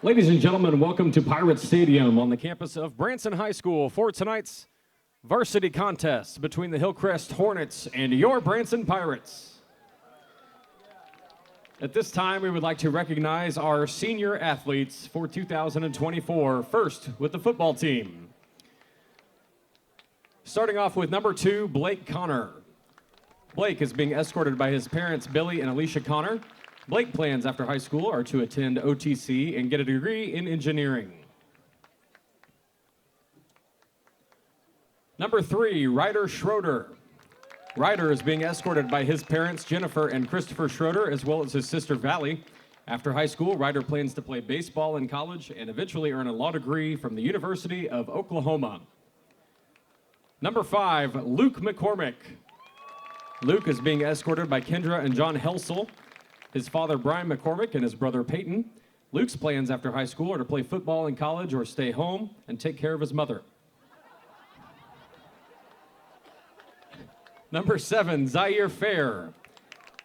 Ladies and gentlemen, welcome to Pirate Stadium on the campus of Branson High School for tonight's varsity contest between the Hillcrest Hornets and your Branson Pirates. At this time, we would like to recognize our senior athletes for 2024, first with the football team. Starting off with number 2, Blake Connor. Blake is being escorted by his parents, Billy and Alicia Connor. Blake plans after high school are to attend OTC and get a degree in engineering. Number 3, Ryder Schroeder. Ryder is being escorted by his parents, Jennifer and Christopher Schroeder, as well as his sister, Valley. After high school, Ryder plans to play baseball in college and eventually earn a law degree from the University of Oklahoma. Number 5, Luke McCormick. Luke is being escorted by Kendra and John Helsel, his father, Brian McCormick, and his brother, Peyton. Luke's plans after high school are to play football in college or stay home and take care of his mother. Number 7, Zaire Fair.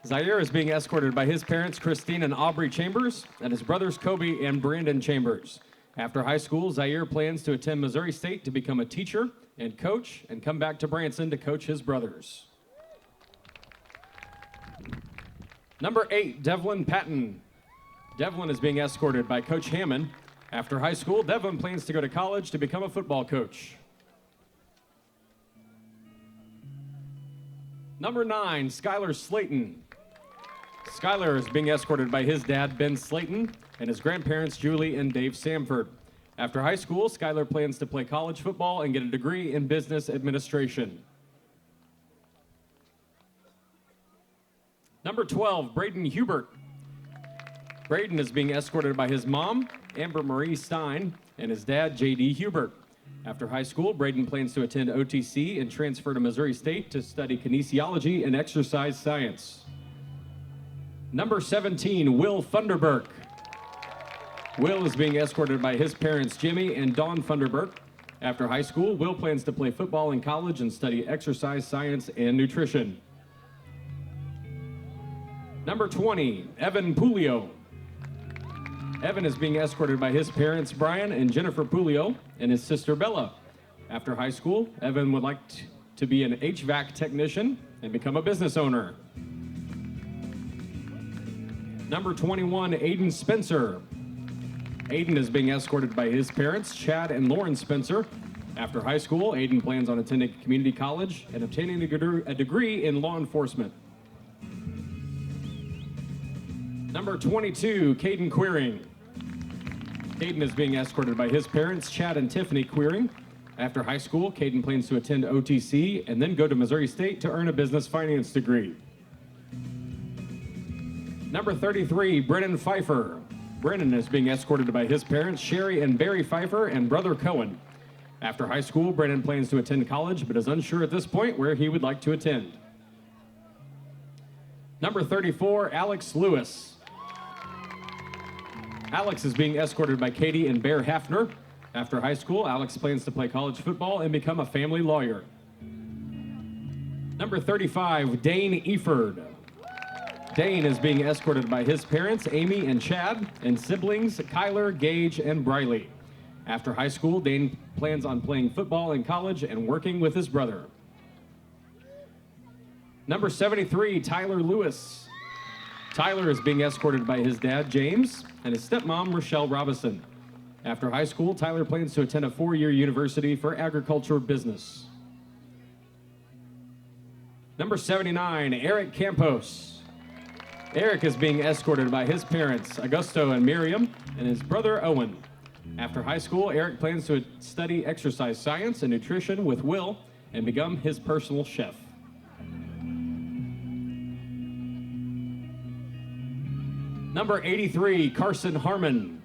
Zaire is being escorted by his parents, Christine and Aubrey Chambers, and his brothers, Kobe and Brandon Chambers. After high school, Zaire plans to attend Missouri State to become a teacher and coach and come back to Branson to coach his brothers. Number 8, Devlin Patton. Devlin is being escorted by Coach Hammond. After high school, Devlin plans to go to college to become a football coach. Number 9, Skylar Slayton. Skylar is being escorted by his dad, Ben Slayton, and his grandparents, Julie and Dave Samford. After high school, Skylar plans to play college football and get a degree in business administration. Number 12, Braden Hubert. Braden is being escorted by his mom, Amber Marie Stein, and his dad, J.D. Hubert. After high school, Braden plans to attend OTC and transfer to Missouri State to study kinesiology and exercise science. Number 17, Will Funderburk. Will is being escorted by his parents, Jimmy and Dawn Funderburk. After high school, Will plans to play football in college and study exercise science and nutrition. Number 20, Evan Pulio. Evan is being escorted by his parents, Brian and Jennifer Pulio, and his sister, Bella. After high school, Evan would like to be an HVAC technician and become a business owner. Number 21, Aiden Spencer. Aiden is being escorted by his parents, Chad and Lauren Spencer. After high school, Aiden plans on attending community college and obtaining a degree in law enforcement. Number 22, Caden Queering. Caden is being escorted by his parents, Chad and Tiffany Queering. After high school, Caden plans to attend OTC and then go to Missouri State to earn a business finance degree. Number 33, Brennan Pfeiffer. Brennan is being escorted by his parents, Sherry and Barry Pfeiffer, and brother Cohen. After high school, Brennan plans to attend college, but is unsure at this point where he would like to attend. Number 34, Alex Lewis. Alex is being escorted by Katie and Bear Hafner. After high school, Alex plans to play college football and become a family lawyer. Number 35, Dane Eford. Dane is being escorted by his parents, Amy and Chad, and siblings, Kyler, Gage, and Briley. After high school, Dane plans on playing football in college and working with his brother. Number 73, Tyler Lewis. Tyler is being escorted by his dad, James, and his stepmom, Rochelle Robinson. After high school, Tyler plans to attend a 4-year university for agriculture business. Number 79, Eric Campos. Eric is being escorted by his parents, Augusto and Miriam, and his brother, Owen. After high school, Eric plans to study exercise science and nutrition with Will and become his personal chef. Number 83, Carson Harmon.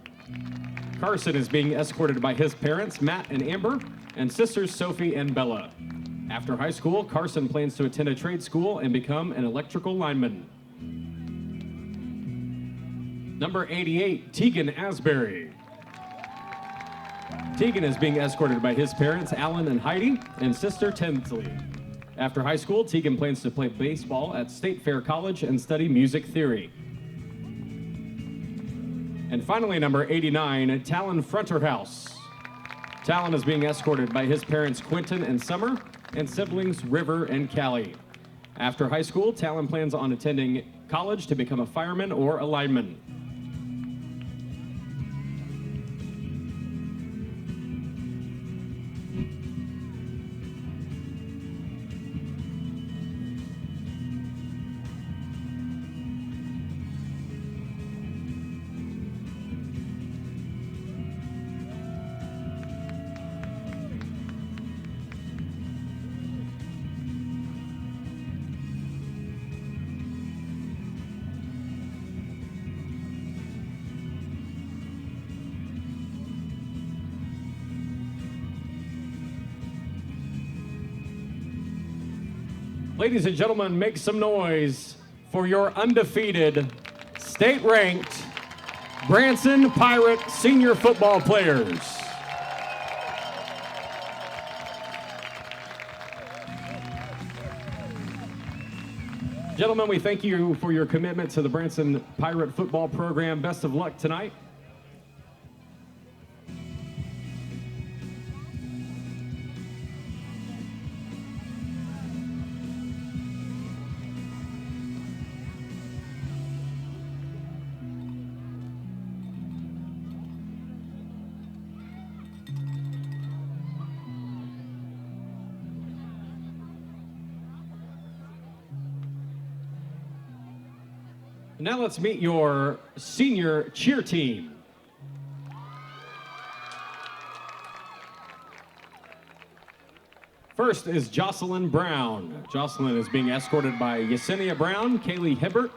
Carson is being escorted by his parents, Matt and Amber, and sisters, Sophie and Bella. After high school, Carson plans to attend a trade school and become an electrical lineman. Number 88, Tegan Asbury. Tegan is being escorted by his parents, Alan and Heidi, and sister, Tinsley. After high school, Tegan plans to play baseball at State Fair College and study music theory. And finally, number 89, Talon Fronterhouse. Talon is being escorted by his parents, Quentin and Summer, and siblings, River and Callie. After high school, Talon plans on attending college to become a fireman or a lineman. Ladies and gentlemen, make some noise for your undefeated, state-ranked Branson Pirate senior football players. Gentlemen, we thank you for your commitment to the Branson Pirate football program. Best of luck tonight. Now let's meet your senior cheer team. First is Jocelyn Brown. Jocelyn is being escorted by Yesenia Brown, Kaylee Hibbert,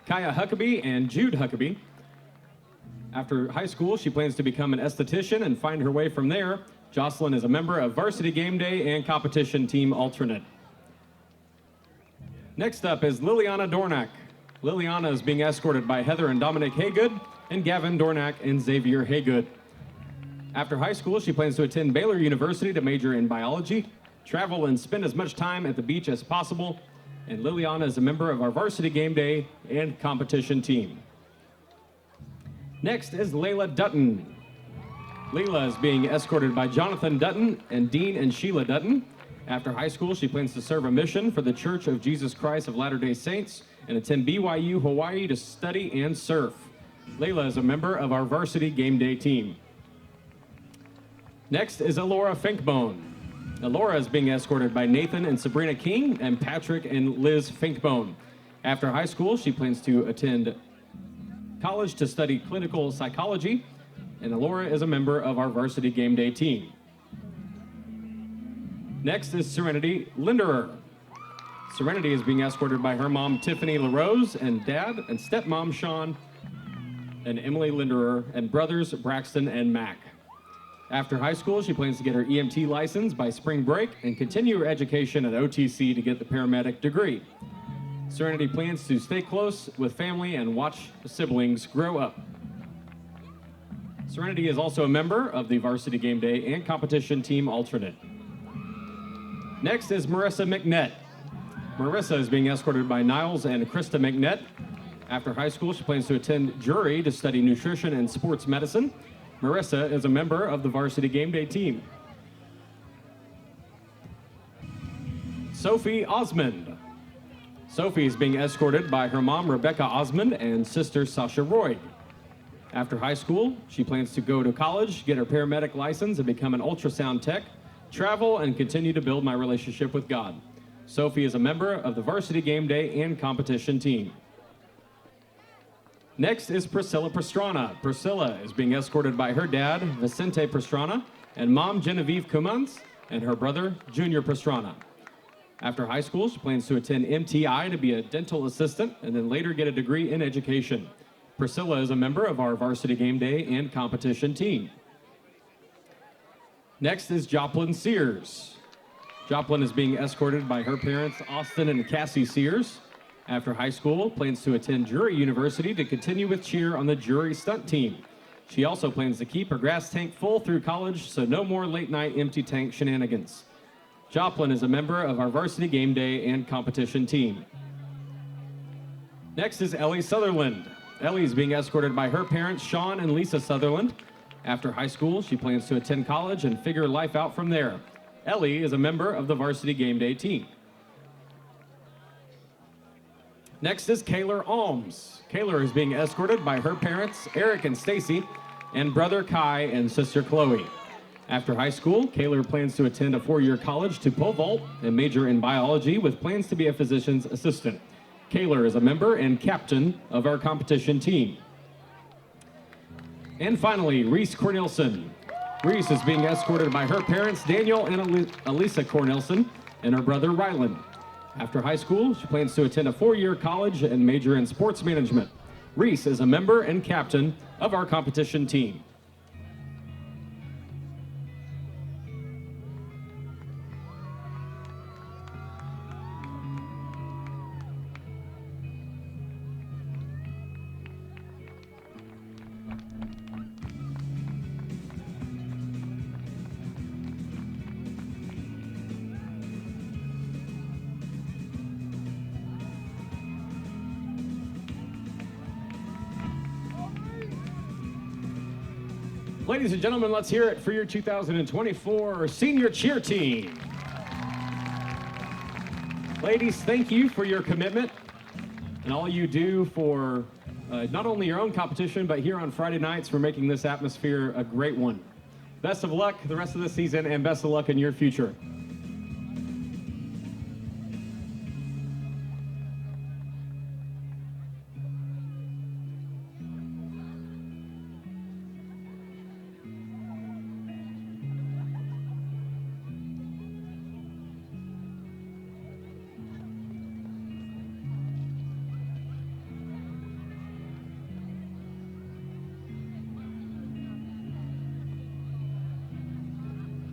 Kaya Huckabee, and Jude Huckabee. After high school, she plans to become an esthetician and find her way from there. Jocelyn is a member of Varsity Game Day and competition team alternate. Next up is Liliana Dornack. Liliana is being escorted by Heather and Dominic Haygood and Gavin Dornack and Xavier Haygood. After high school, she plans to attend Baylor University to major in biology, travel and spend as much time at the beach as possible, and Liliana is a member of our Varsity Game Day and competition team. Next is Layla Dutton. Layla is being escorted by Jonathan Dutton and Dean and Sheila Dutton. After high school, she plans to serve a mission for the Church of Jesus Christ of Latter-day Saints and attend BYU Hawaii to study and surf. Layla is a member of our Varsity Game Day team. Next is Alora Finkbone. Alora is being escorted by Nathan and Sabrina King and Patrick and Liz Finkbone. After high school, she plans to attend college to study clinical psychology, and Alora is a member of our Varsity Game Day team. Next is Serenity Linderer. Serenity is being escorted by her mom, Tiffany LaRose, and dad and stepmom, Sean, and Emily Linderer, and brothers, Braxton and Mac. After high school, she plans to get her EMT license by spring break and continue her education at OTC to get the paramedic degree. Serenity plans to stay close with family and watch siblings grow up. Serenity is also a member of the Varsity Game Day and competition team alternate. Next is Marissa McNett. Marissa is being escorted by Niles and Krista McNett. After high school, she plans to attend jury to study nutrition and sports medicine. Marissa is a member of the Varsity Game Day team. Sophie Osmond. Sophie is being escorted by her mom, Rebecca Osmond, and sister, Sasha Roy. After high school, she plans to go to college, get her paramedic license, and become an ultrasound tech, travel, and continue to build my relationship with God. Sophie is a member of the Varsity Game Day and competition team. Next is Priscilla Pastrana. Priscilla is being escorted by her dad, Vicente Pastrana, and mom, Genevieve Cumans, and her brother, Junior Pastrana. After high school, she plans to attend MTI to be a dental assistant and then later get a degree in education. Priscilla is a member of our Varsity Game Day and competition team. Next is Joplin Sears. Joplin is being escorted by her parents, Austin and Cassie Sears. After high school, plans to attend Jury University to continue with cheer on the jury stunt team. She also plans to keep her gas tank full through college, so no more late night empty tank shenanigans. Joplin is a member of our Varsity Game Day and competition team. Next is Ellie Sutherland. Ellie is being escorted by her parents, Sean and Lisa Sutherland. After high school, she plans to attend college and figure life out from there. Ellie is a member of the varsity game day team. Next is Kaylor Alms. Kaylor is being escorted by her parents, Eric and Stacy, and brother Kai and sister Chloe. After high school, Kaylor plans to attend a 4-year college to pole vault and major in biology with plans to be a physician's assistant. Kaylor is a member and captain of our competition team. And finally, Reese Cornelson. Reese is being escorted by her parents, Daniel and Elisa Cornelson, and her brother, Ryland. After high school, she plans to attend a 4-year college and major in sports management. Reese is a member and captain of our competition team. Ladies and gentlemen, let's hear it for your 2024 senior cheer team. Ladies, thank you for your commitment and all you do for not only your own competition, but here on Friday nights for making this atmosphere a great one. Best of luck the rest of the season and best of luck in your future.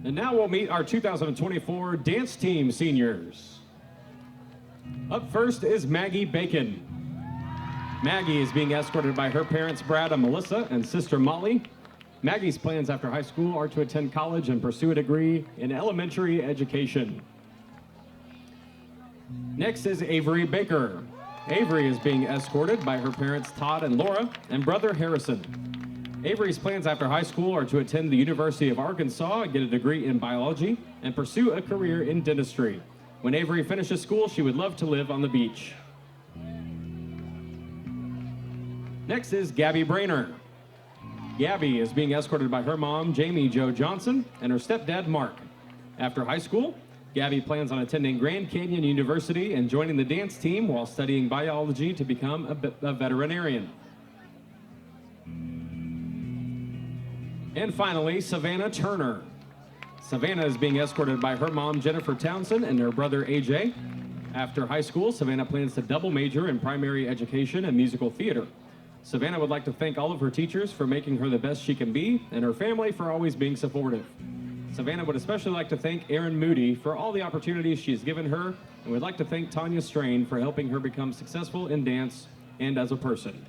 And now we'll meet our 2024 dance team seniors. Up first is Maggie Bacon. Maggie is being escorted by her parents, Brad and Melissa, and sister Molly. Maggie's plans after high school are to attend college and pursue a degree in elementary education. Next is Avery Baker. Avery is being escorted by her parents, Todd and Laura, and brother Harrison. Avery's plans after high school are to attend the University of Arkansas, get a degree in biology, and pursue a career in dentistry. When Avery finishes school, she would love to live on the beach. Next is Gabby Brainer. Gabby is being escorted by her mom, Jamie Jo Johnson, and her stepdad, Mark. After high school, Gabby plans on attending Grand Canyon University and joining the dance team while studying biology to become a veterinarian. And finally, Savannah Turner. Savannah is being escorted by her mom, Jennifer Townsend, and her brother, AJ. After high school, Savannah plans to double major in primary education and musical theater. Savannah would like to thank all of her teachers for making her the best she can be, and her family for always being supportive. Savannah would especially like to thank Erin Moody for all the opportunities she has given her, and would like to thank Tanya Strain for helping her become successful in dance and as a person.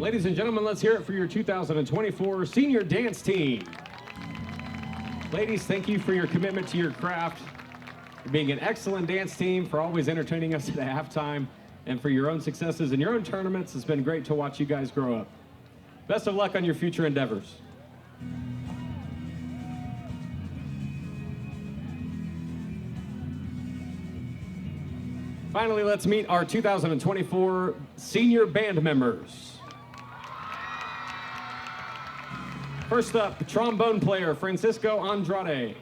Ladies and gentlemen, let's hear it for your 2024 senior dance team. Ladies, thank you for your commitment to your craft, for being an excellent dance team, for always entertaining us at halftime, and for your own successes in your own tournaments. It's been great to watch you guys grow up. Best of luck on your future endeavors. Finally, let's meet our 2024 senior band members. First up, trombone player Francisco Andrade.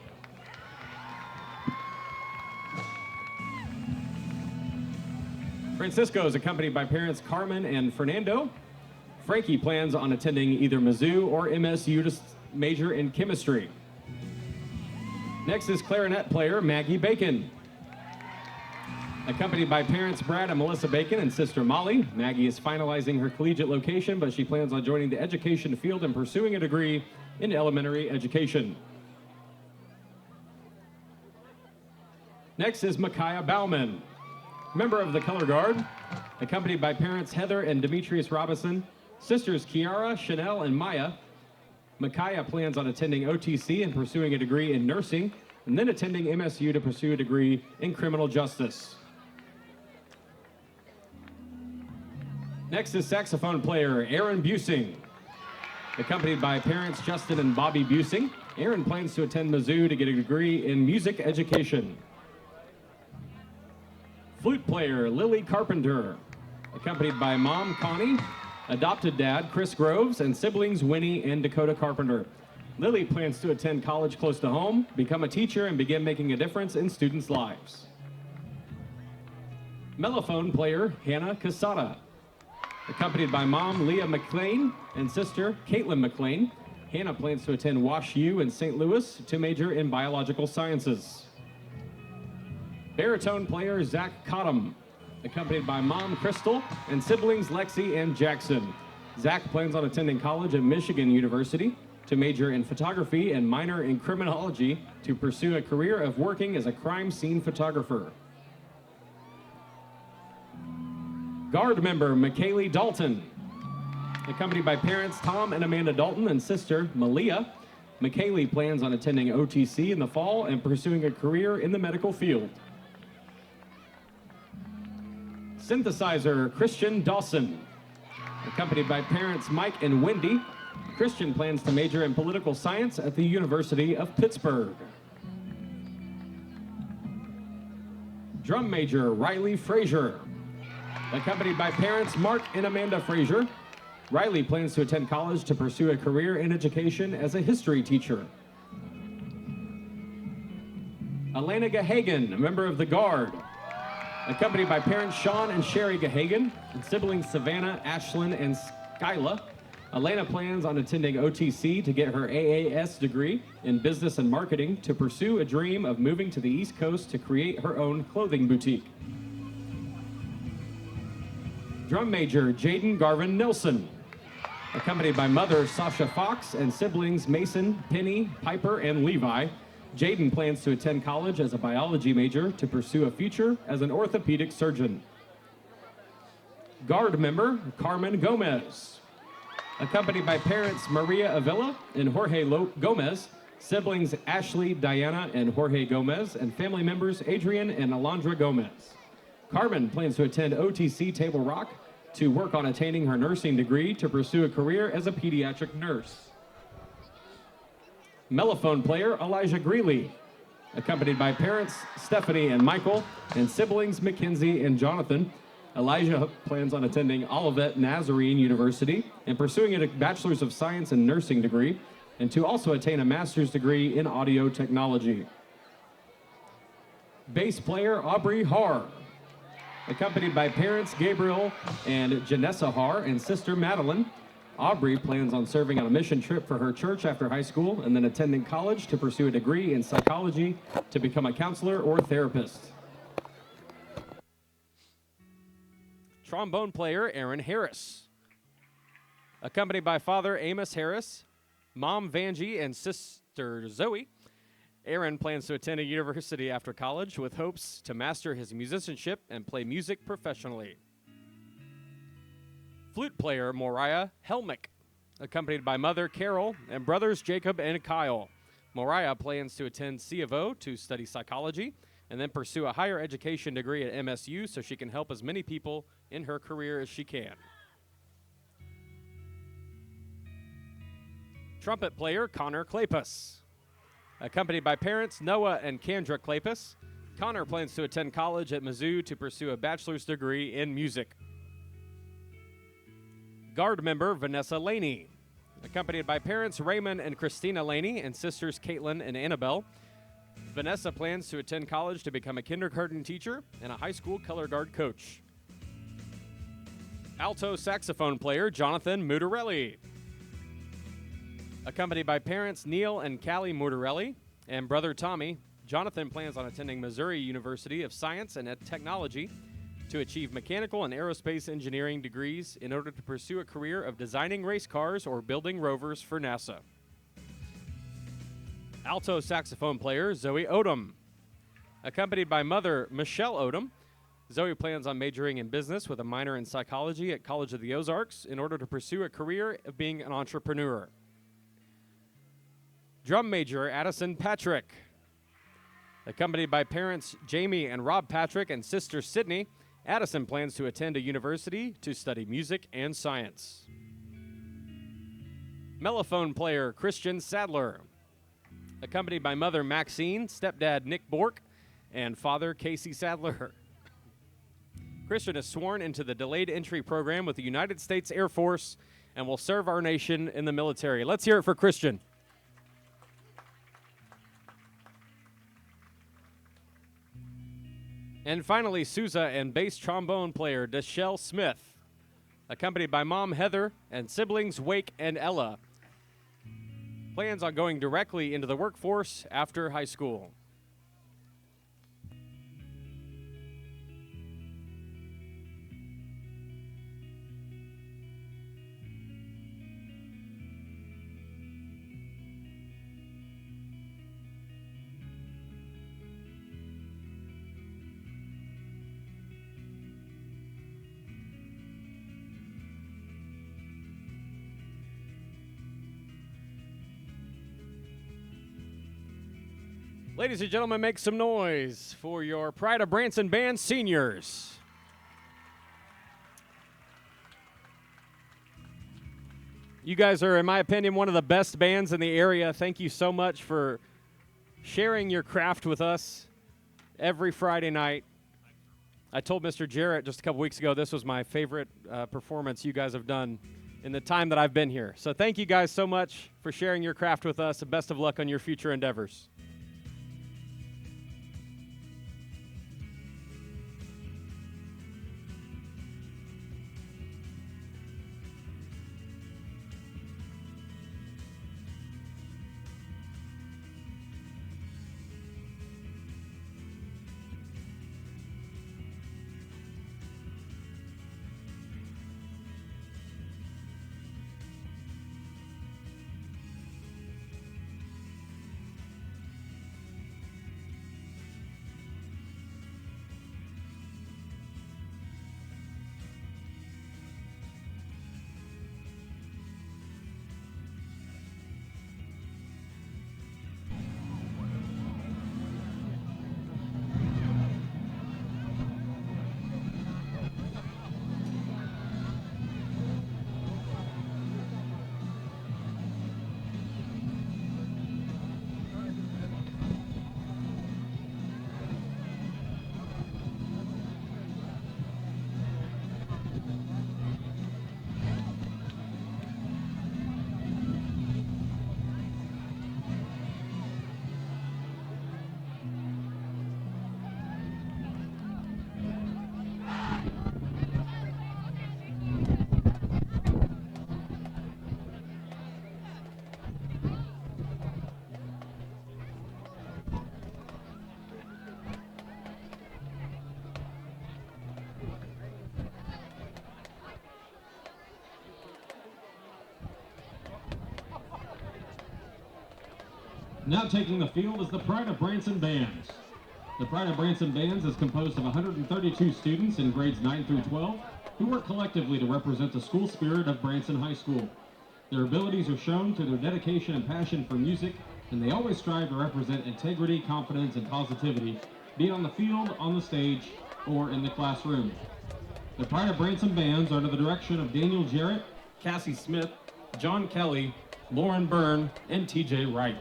Francisco is accompanied by parents Carmen and Fernando. Frankie plans on attending either Mizzou or MSU to major in chemistry. Next is clarinet player Maggie Bacon. Accompanied by parents Brad and Melissa Bacon and sister Molly, Maggie is finalizing her collegiate location, but she plans on joining the education field and pursuing a degree in elementary education. Next is Micaiah Bauman, member of the Color Guard, accompanied by parents Heather and Demetrius Robinson, sisters Kiara, Chanel, and Maya. Micaiah plans on attending OTC and pursuing a degree in nursing, and then attending MSU to pursue a degree in criminal justice. Next is saxophone player Aaron Busing, accompanied by parents Justin and Bobby Busing. Aaron plans to attend Mizzou to get a degree in music education. Flute player Lily Carpenter, accompanied by mom Connie, adopted dad Chris Groves, and siblings Winnie and Dakota Carpenter. Lily plans to attend college close to home, become a teacher, and begin making a difference in students' lives. Mellophone player Hannah Casada, accompanied by mom Leah McLean and sister Caitlin McLean. Hannah plans to attend Wash U in St. Louis to major in biological sciences. Baritone player Zach Cottom, accompanied by mom Crystal and siblings Lexi and Jackson. Zach plans on attending college at Michigan University to major in photography and minor in criminology to pursue a career of working as a crime scene photographer. Guard member McKaylee Dalton, accompanied by parents Tom and Amanda Dalton and sister Malia. McKaylee plans on attending OTC in the fall and pursuing a career in the medical field. Synthesizer Christian Dawson, accompanied by parents Mike and Wendy. Christian plans to major in political science at the University of Pittsburgh. Drum major Riley Frazier, accompanied by parents Mark and Amanda Frazier. Riley plans to attend college to pursue a career in education as a history teacher. Alana Gahagan, a member of the Guard, accompanied by parents Sean and Sherry Gahagan and siblings Savannah, Ashlyn, and Skyla. Elena plans on attending OTC to get her AAS degree in business and marketing to pursue a dream of moving to the East Coast to create her own clothing boutique. Drum major Jaden Garvin Nelson, accompanied by mother Sasha Fox and siblings Mason, Penny, Piper, and Levi. Jaden plans to attend college as a biology major to pursue a future as an orthopedic surgeon. Guard member Carmen Gomez, accompanied by parents Maria Avila and Jorge Gomez, siblings Ashley, Diana, and Jorge Gomez, and family members Adrian and Alondra Gomez. Carmen plans to attend OTC Table Rock to work on attaining her nursing degree to pursue a career as a pediatric nurse. Mellophone player Elijah Greeley, accompanied by parents Stephanie and Michael and siblings Mackenzie and Jonathan. Elijah plans on attending Olivet Nazarene University and pursuing a Bachelor's of Science in Nursing degree, and to also attain a master's degree in audio technology. Bass player Aubrey Haar, accompanied by parents Gabriel and Janessa Haar and sister Madeline. Aubrey plans on serving on a mission trip for her church after high school and then attending college to pursue a degree in psychology to become a counselor or therapist. Trombone player Aaron Harris, accompanied by father Amos Harris, mom Vanjie, and sister Zoe. Aaron plans to attend a university after college with hopes to master his musicianship and play music professionally. Flute player Moriah Helmick, accompanied by mother Carol and brothers Jacob and Kyle. Moriah plans to attend C of O to study psychology and then pursue a higher education degree at MSU so she can help as many people in her career as she can. Trumpet player Connor Kleypas, accompanied by parents Noah and Kendra Kleypas. Connor plans to attend college at Mizzou to pursue a bachelor's degree in music. Guard member Vanessa Laney, accompanied by parents Raymond and Christina Laney and sisters Caitlin and Annabelle. Vanessa plans to attend college to become a kindergarten teacher and a high school color guard coach. Alto saxophone player Jonathan Mutarelli, accompanied by parents Neil and Callie Mutarelli and brother Tommy. Jonathan plans on attending Missouri University of Science and Technology to achieve mechanical and aerospace engineering degrees in order to pursue a career of designing race cars or building rovers for NASA. Alto saxophone player Zoe Odom. Accompanied by mother Michelle Odom, Zoe plans on majoring in business with a minor in psychology at College of the Ozarks in order to pursue a career of being an entrepreneur. Drum major Addison Patrick. Accompanied by parents Jamie and Rob Patrick and sister Sydney, Addison plans to attend a university to study music and science. Mellophone player Christian Sadler. Accompanied by mother Maxine, stepdad Nick Bork, and father Casey Sadler. Christian is sworn into the delayed entry program with the United States Air Force and will serve our nation in the military. Let's hear it for Christian. And finally, Sousa and bass trombone player Deshelle Smith, accompanied by mom Heather and siblings Wake and Ella. Plans on going directly into the workforce after high school. Ladies and gentlemen, make some noise for your Pride of Branson Band seniors. You guys are, in my opinion, one of the best bands in the area. Thank you so much for sharing your craft with us every Friday night. I told Mr. Jarrett just a couple weeks ago this was my favorite performance you guys have done in the time that I've been here. So thank you guys so much for sharing your craft with us, and best of luck on your future endeavors. Now taking the field is the Pride of Branson Bands. The Pride of Branson Bands is composed of 132 students in grades 9 through 12 who work collectively to represent the school spirit of Branson High School. Their abilities are shown through their dedication and passion for music, and they always strive to represent integrity, confidence, and positivity, be it on the field, on the stage, or in the classroom. The Pride of Branson Bands, under the direction of Daniel Jarrett, Cassie Smith, John Kelly, Lauren Byrne, and TJ Wright.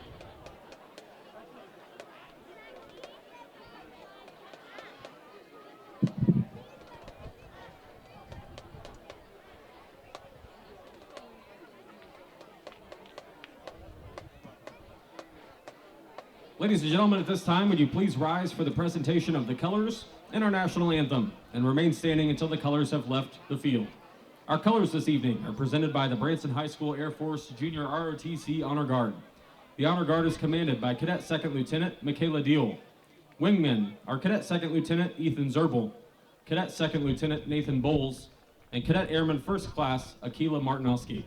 Ladies and gentlemen, at this time, would you please rise for the presentation of the colors and our national anthem, and remain standing until the colors have left the field. Our colors this evening are presented by the Branson High School Air Force Junior ROTC Honor Guard. The Honor Guard is commanded by Cadet Second Lieutenant Michaela Deal. Wingmen are Cadet Second Lieutenant Ethan Zerbel, Cadet Second Lieutenant Nathan Bowles, and Cadet Airman First Class Akila Martinowski.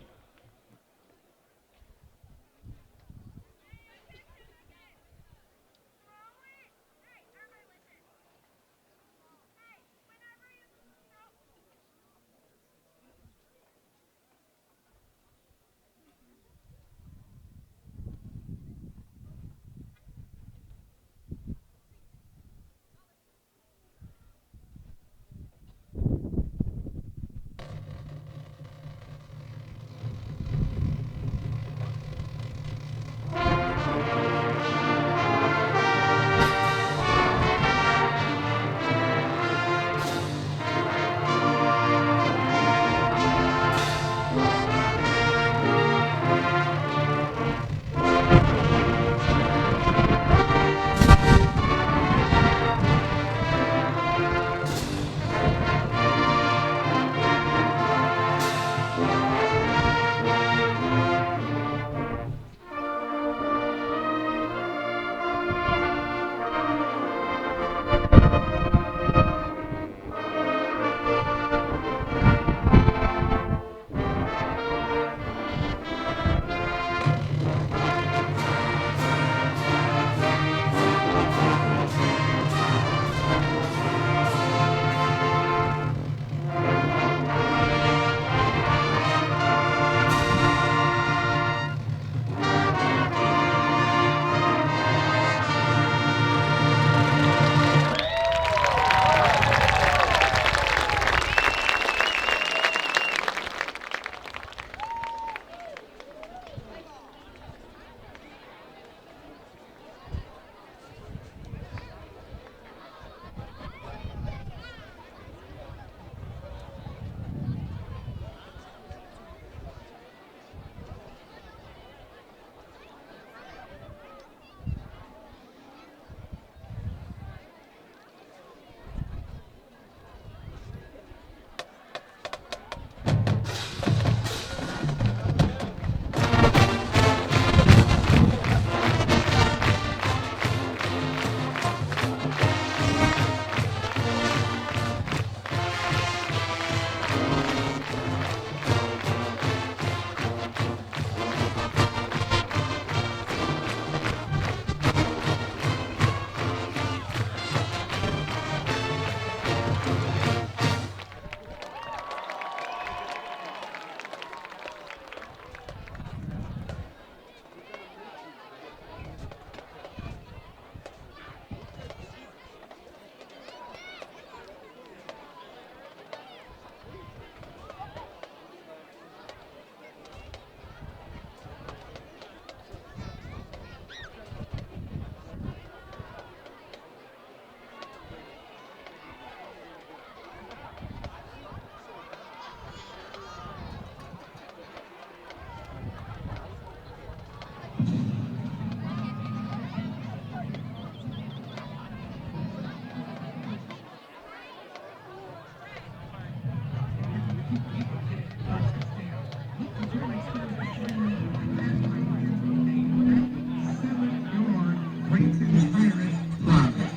Branson Pirates progress.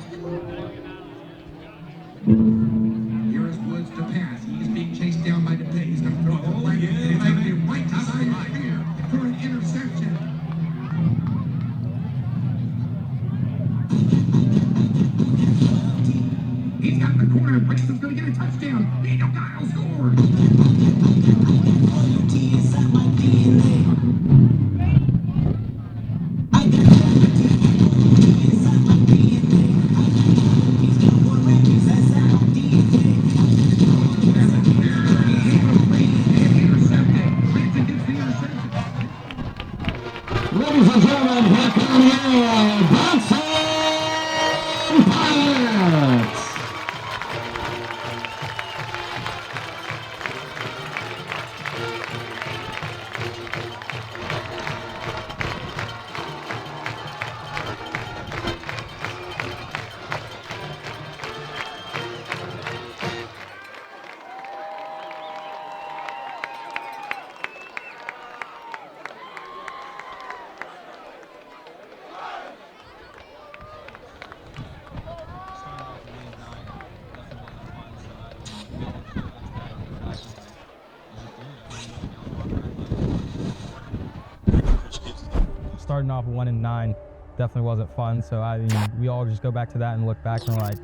Here is Woods to pass. He's being chased down by DePay. He's going to throw it to the right. And it's going to be right to side here for an interception. He's got the corner. Branson's going to get a touchdown. Daniel Giles scores. Ladies and gentlemen, here come your Branson Pirates! Starting off 1-9 definitely wasn't fun, so I mean, we all just go back to that and look back and we're like,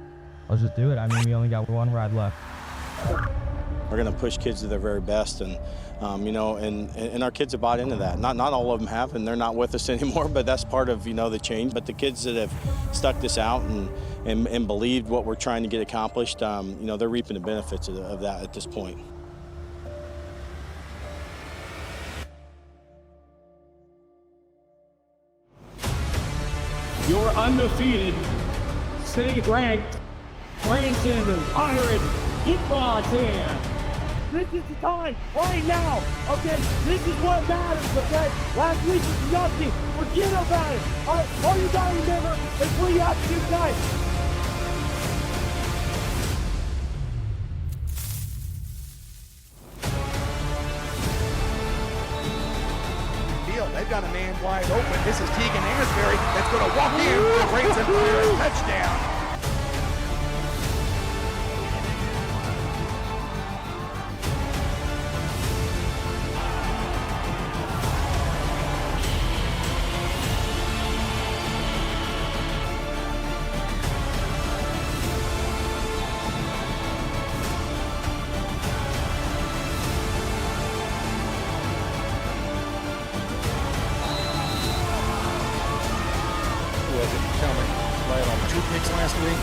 let's just do it. I mean, we only got one ride left. We're going to push kids to their very best, and you know, and our kids have bought into that. Not all of them have, and they're not with us anymore. But that's part of, you know, the change. But the kids that have stuck this out and believed what we're trying to get accomplished, you know, they're reaping the benefits of that at this point. Your undefeated, state-ranked Branson Pirate football team. This is the time, right now, okay? This is what matters, okay? Last week was nothing. Forget about it. All right, all you gotta remember is what you have to do tonight. They've got a man wide open. This is Tegan Asbury that's going to walk in for a Branson Pirates touchdown. Led on 2 picks last week.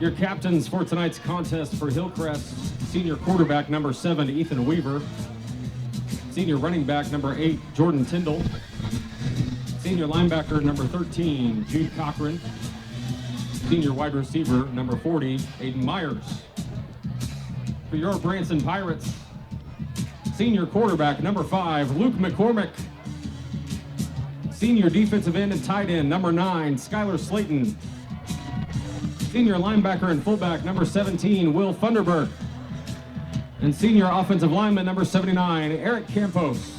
Your captains for tonight's contest for Hillcrest, senior quarterback number 7, Ethan Weaver. Senior running back number 8, Jordan Tyndall. Senior linebacker number 13, Jude Cochran. Senior wide receiver number 40, Aiden Myers. For your Branson Pirates, senior quarterback number 5, Luke McCormick. Senior defensive end and tight end number 9, Skylar Slayton. Senior linebacker and fullback number 17, Will Funderburg. And senior offensive lineman number 79, Eric Campos.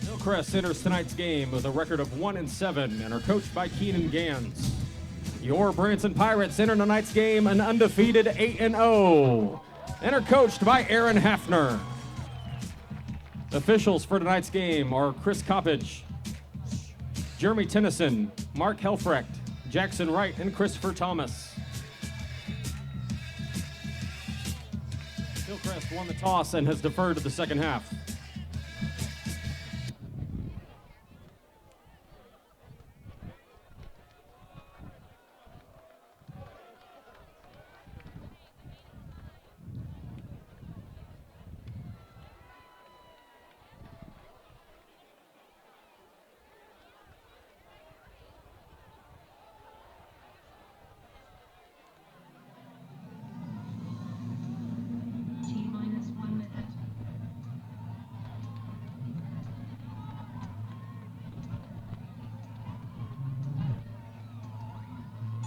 Hillcrest enters tonight's game with a record of 1-7 and are coached by Keenan Gans. Your Branson Pirates enter tonight's game an undefeated 8-0 and are coached by Aaron Hafner. Officials for tonight's game are Chris Coppage, Jeremy Tennyson, Mark Helfrecht, Jackson Wright, and Christopher Thomas. Hillcrest won the toss and has deferred to the second half. T-minus 1 minute.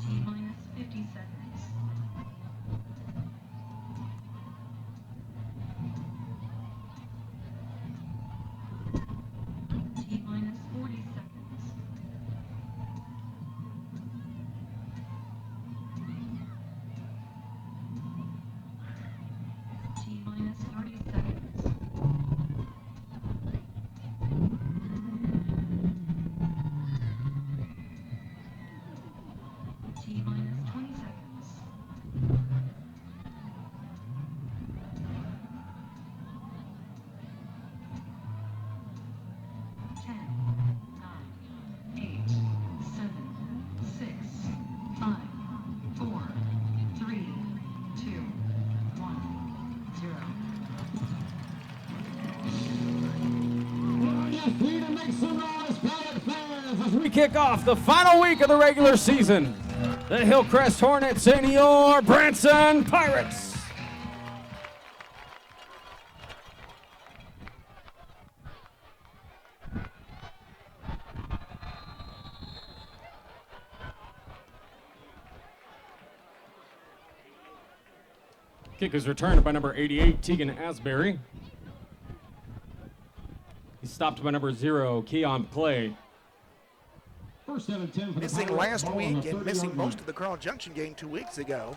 T-minus 50 seconds. T-minus 40 seconds. T-minus 30 seconds. T-minus 20 seconds. Ten, nine, 8, 7, 6, 5, 4, 3, 2, 1, 0. As we kick off the final week of the regular season, the Hillcrest Hornets and your Branson Pirates. Kick is returned by number 88, Tegan Asbury. He's stopped by number 0, Keon Clay. First out of 10 for the Missing Pirates. last Ball on week the and 30-yard missing line. most of the Carl Junction game 2 weeks ago.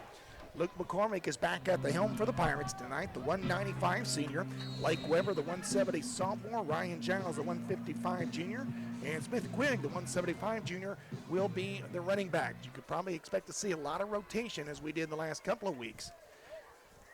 Luke McCormick is back at the helm for the Pirates tonight. The 195 senior, Blake Weber, the 170 sophomore, Ryan Giles, the 155 junior, and Smith Quigg, the 175 junior, will be the running back. You could probably expect to see a lot of rotation as we did the last couple of weeks.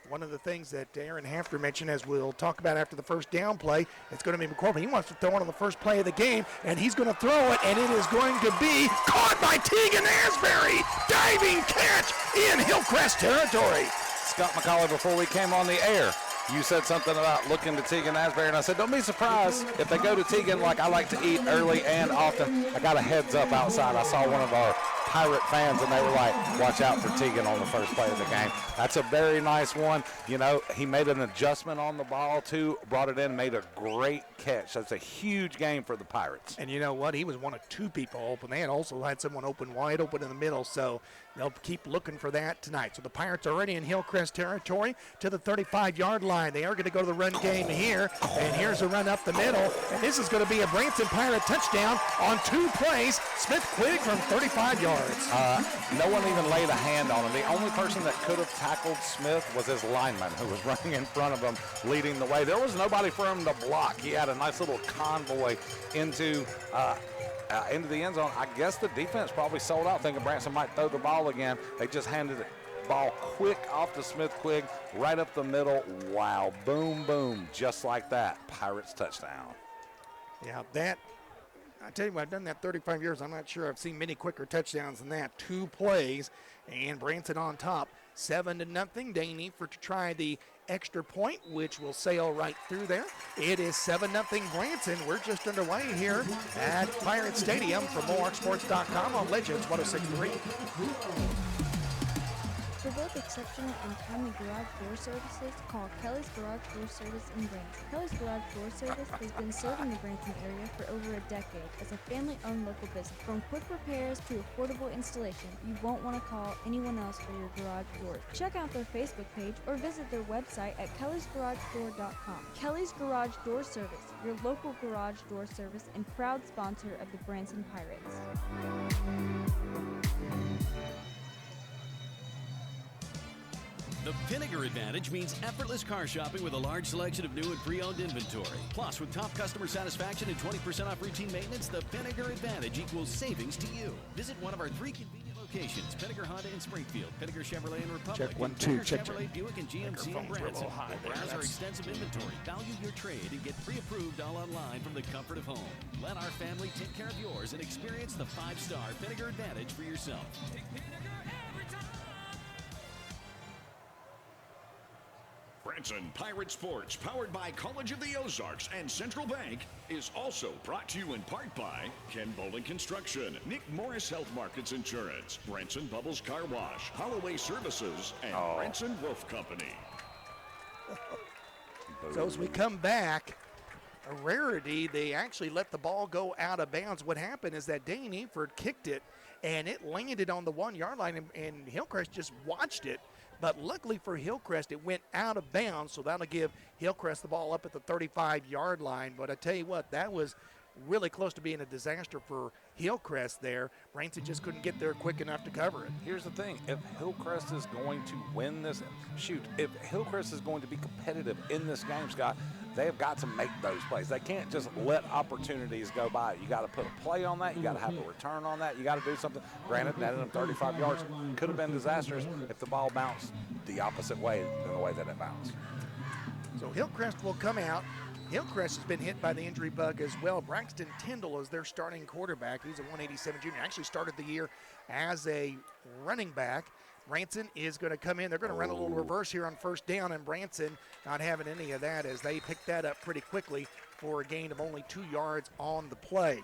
One of the things that Aaron Hafter mentioned, as we'll talk about after the first down play, it's going to be McCormick. He wants to throw it on the first play of the game, and he's going to throw it, and it is going to be caught by Tegan Asbury. Diving catch in Hillcrest territory. Scott McCauley, before we came on the air, you said something about looking to Tegan Asbury, and I said, don't be surprised if they go to Tegan like I like to eat early and often. I got a heads up outside. I saw one of our Pirate fans, and they were like, watch out for Tegan on the first play of the game. That's a very nice one. You know, he made an adjustment on the ball, too, brought it in, made a great catch. That's a huge game for the Pirates. And you know what? He was one of 2 people open. They had also had someone open wide open in the middle, so they'll keep looking for that tonight. So the Pirates are already in Hillcrest territory to the 35-yard line. They are going to go to the run game here, and here's a run up the middle, and this is going to be a Branson Pirate touchdown on 2 plays. Smith Quigg from 35 yards. No one even laid a hand on him. The only person that could have tackled Smith was his lineman, who was running in front of him, leading the way. There was nobody for him to block. He had a nice little convoy into the end zone. I guess the defense probably sold out, thinking Branson might throw the ball again. They just handed the ball quick off to Smith Quigg, right up the middle. Wow, boom, boom, just like that. Pirates touchdown. Yeah, that, I tell you what, I've done that 35 years. I'm not sure I've seen many quicker touchdowns than that. 2 plays, and Branson on top, 7-0. They need to try the extra point, which will sail right through there. It is 7-0 Branson. We're just underway here at Pirate Stadium. For moresports.com on Legends 106.3. For both exceptional and timely garage door services, call Kelly's Garage Door Service in Branson. Kelly's Garage Door Service has been serving the Branson area for over a decade as a family-owned local business. From quick repairs to affordable installation, you won't want to call anyone else for your garage doors. Check out their Facebook page or visit their website at kellysgaragedoor.com. Kelly's Garage Door Service, your local garage door service and proud sponsor of the Branson Pirates. The Vinegar Advantage means effortless car shopping with a large selection of new and pre-owned inventory. Plus, with top customer satisfaction and 20% off routine maintenance, the Vinegar Advantage equals savings to you. Visit one of our 3 convenient locations: Vinegar Honda in Springfield, Vinegar Chevrolet in Republic, Check 1, and 2, Vinegar check. Chevrolet Buick and GMC in Microphones are a Branson. little high there. Browse our That's- extensive inventory, value your trade, and get pre-approved all online from the comfort of home. Let our family take care of yours and experience the 5-star Vinegar Advantage for yourself. Branson Pirate Sports, powered by College of the Ozarks and Central Bank, is also brought to you in part by Ken Bolden Construction, Nick Morris Health Markets Insurance, Branson Bubbles Car Wash, Holloway Services, and Branson Wolf Company. So as we come back, a rarity, they actually let the ball go out of bounds. What happened is that Dane Eford kicked it, and it landed on the 1-yard line, and Hillcrest just watched it. But luckily for Hillcrest, it went out of bounds, so that'll give Hillcrest the ball up at the 35-yard line. But I tell you what, that was really close to being a disaster for Hillcrest there. Branson just couldn't get there quick enough to cover it. Here's the thing. If Hillcrest is going to win this, if Hillcrest is going to be competitive in this game, Scott, they have got to make those plays. They can't just let opportunities go by. You got to put a play on that. You got to have a return on that. You got to do something. Granted, netting them 35 yards could have been disastrous if the ball bounced the opposite way than the way that it bounced. So Hillcrest will come out. Hillcrest has been hit by the injury bug as well. Braxton Tyndall is their starting quarterback. He's a 187 junior. Actually started the year as a running back. Branson is going to come in. They're going to run a little reverse here on first down, and Branson not having any of that as they picked that up pretty quickly for a gain of only 2 yards on the play.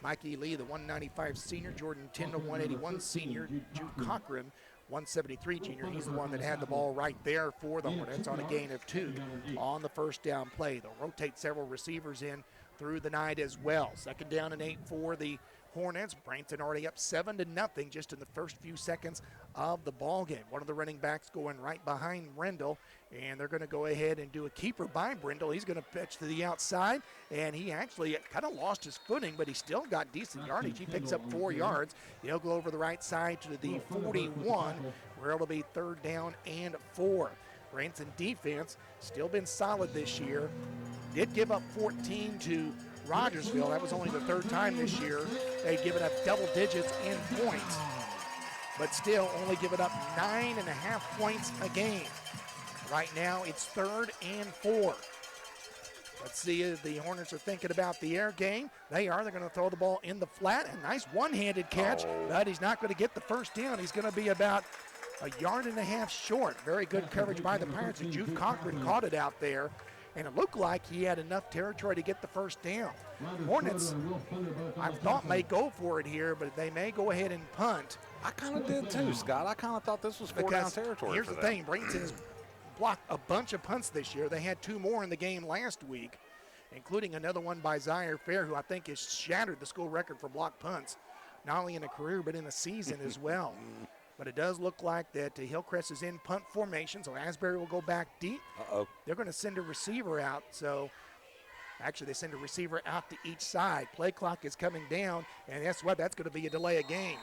Mikey Lee, the 195 senior, Jordan Tyndall, 181 senior, Jude Cochran, 173 junior. He's the one that had the ball right there for the Hornets on a gain of 2 on the first down play. They'll rotate several receivers in through the night as well. Second down and 8 for the Hornets. Branson already up 7-0 just in the first few seconds of the ball game. One of the running backs going right behind Rendell, and they're going to go ahead and do a keeper by Brindle. He's going to pitch to the outside, and he actually kind of lost his footing, but he still got decent yardage. He picks up 4 yards. He'll go over the right side to the 41, where it'll be 3rd down and 4. Branson defense still been solid this year. Did give up 14 to Rogersville. That was only the 3rd time this year they'd given up double digits in points, but still only given up 9.5 points a game. Right now it's 3rd and 4. Let's see if the Hornets are thinking about the air game. They are. They're going to throw the ball in the flat. A nice one-handed catch, but he's not going to get the first down. He's going to be about 1.5 yards short. Very good coverage by the Pirates, and Jude Cochran caught it out there. And it looked like he had enough territory to get the first down. Hornets, I thought, may go for it here, but they may go ahead and punt. I kind of did too, Scott. I kind of thought this was 4-down territory. Here's the thing, Branson has blocked a bunch of punts this year. They had 2 more in the game last week, including another one by Zaire Fair, who I think has shattered the school record for blocked punts, not only in a career but in a season as well. But it does look like that Hillcrest is in punt formation, so Asbury will go back deep. They're going to send a receiver out. So actually, they send a receiver out to each side. Play clock is coming down, and guess what? That's going to be a delay of game.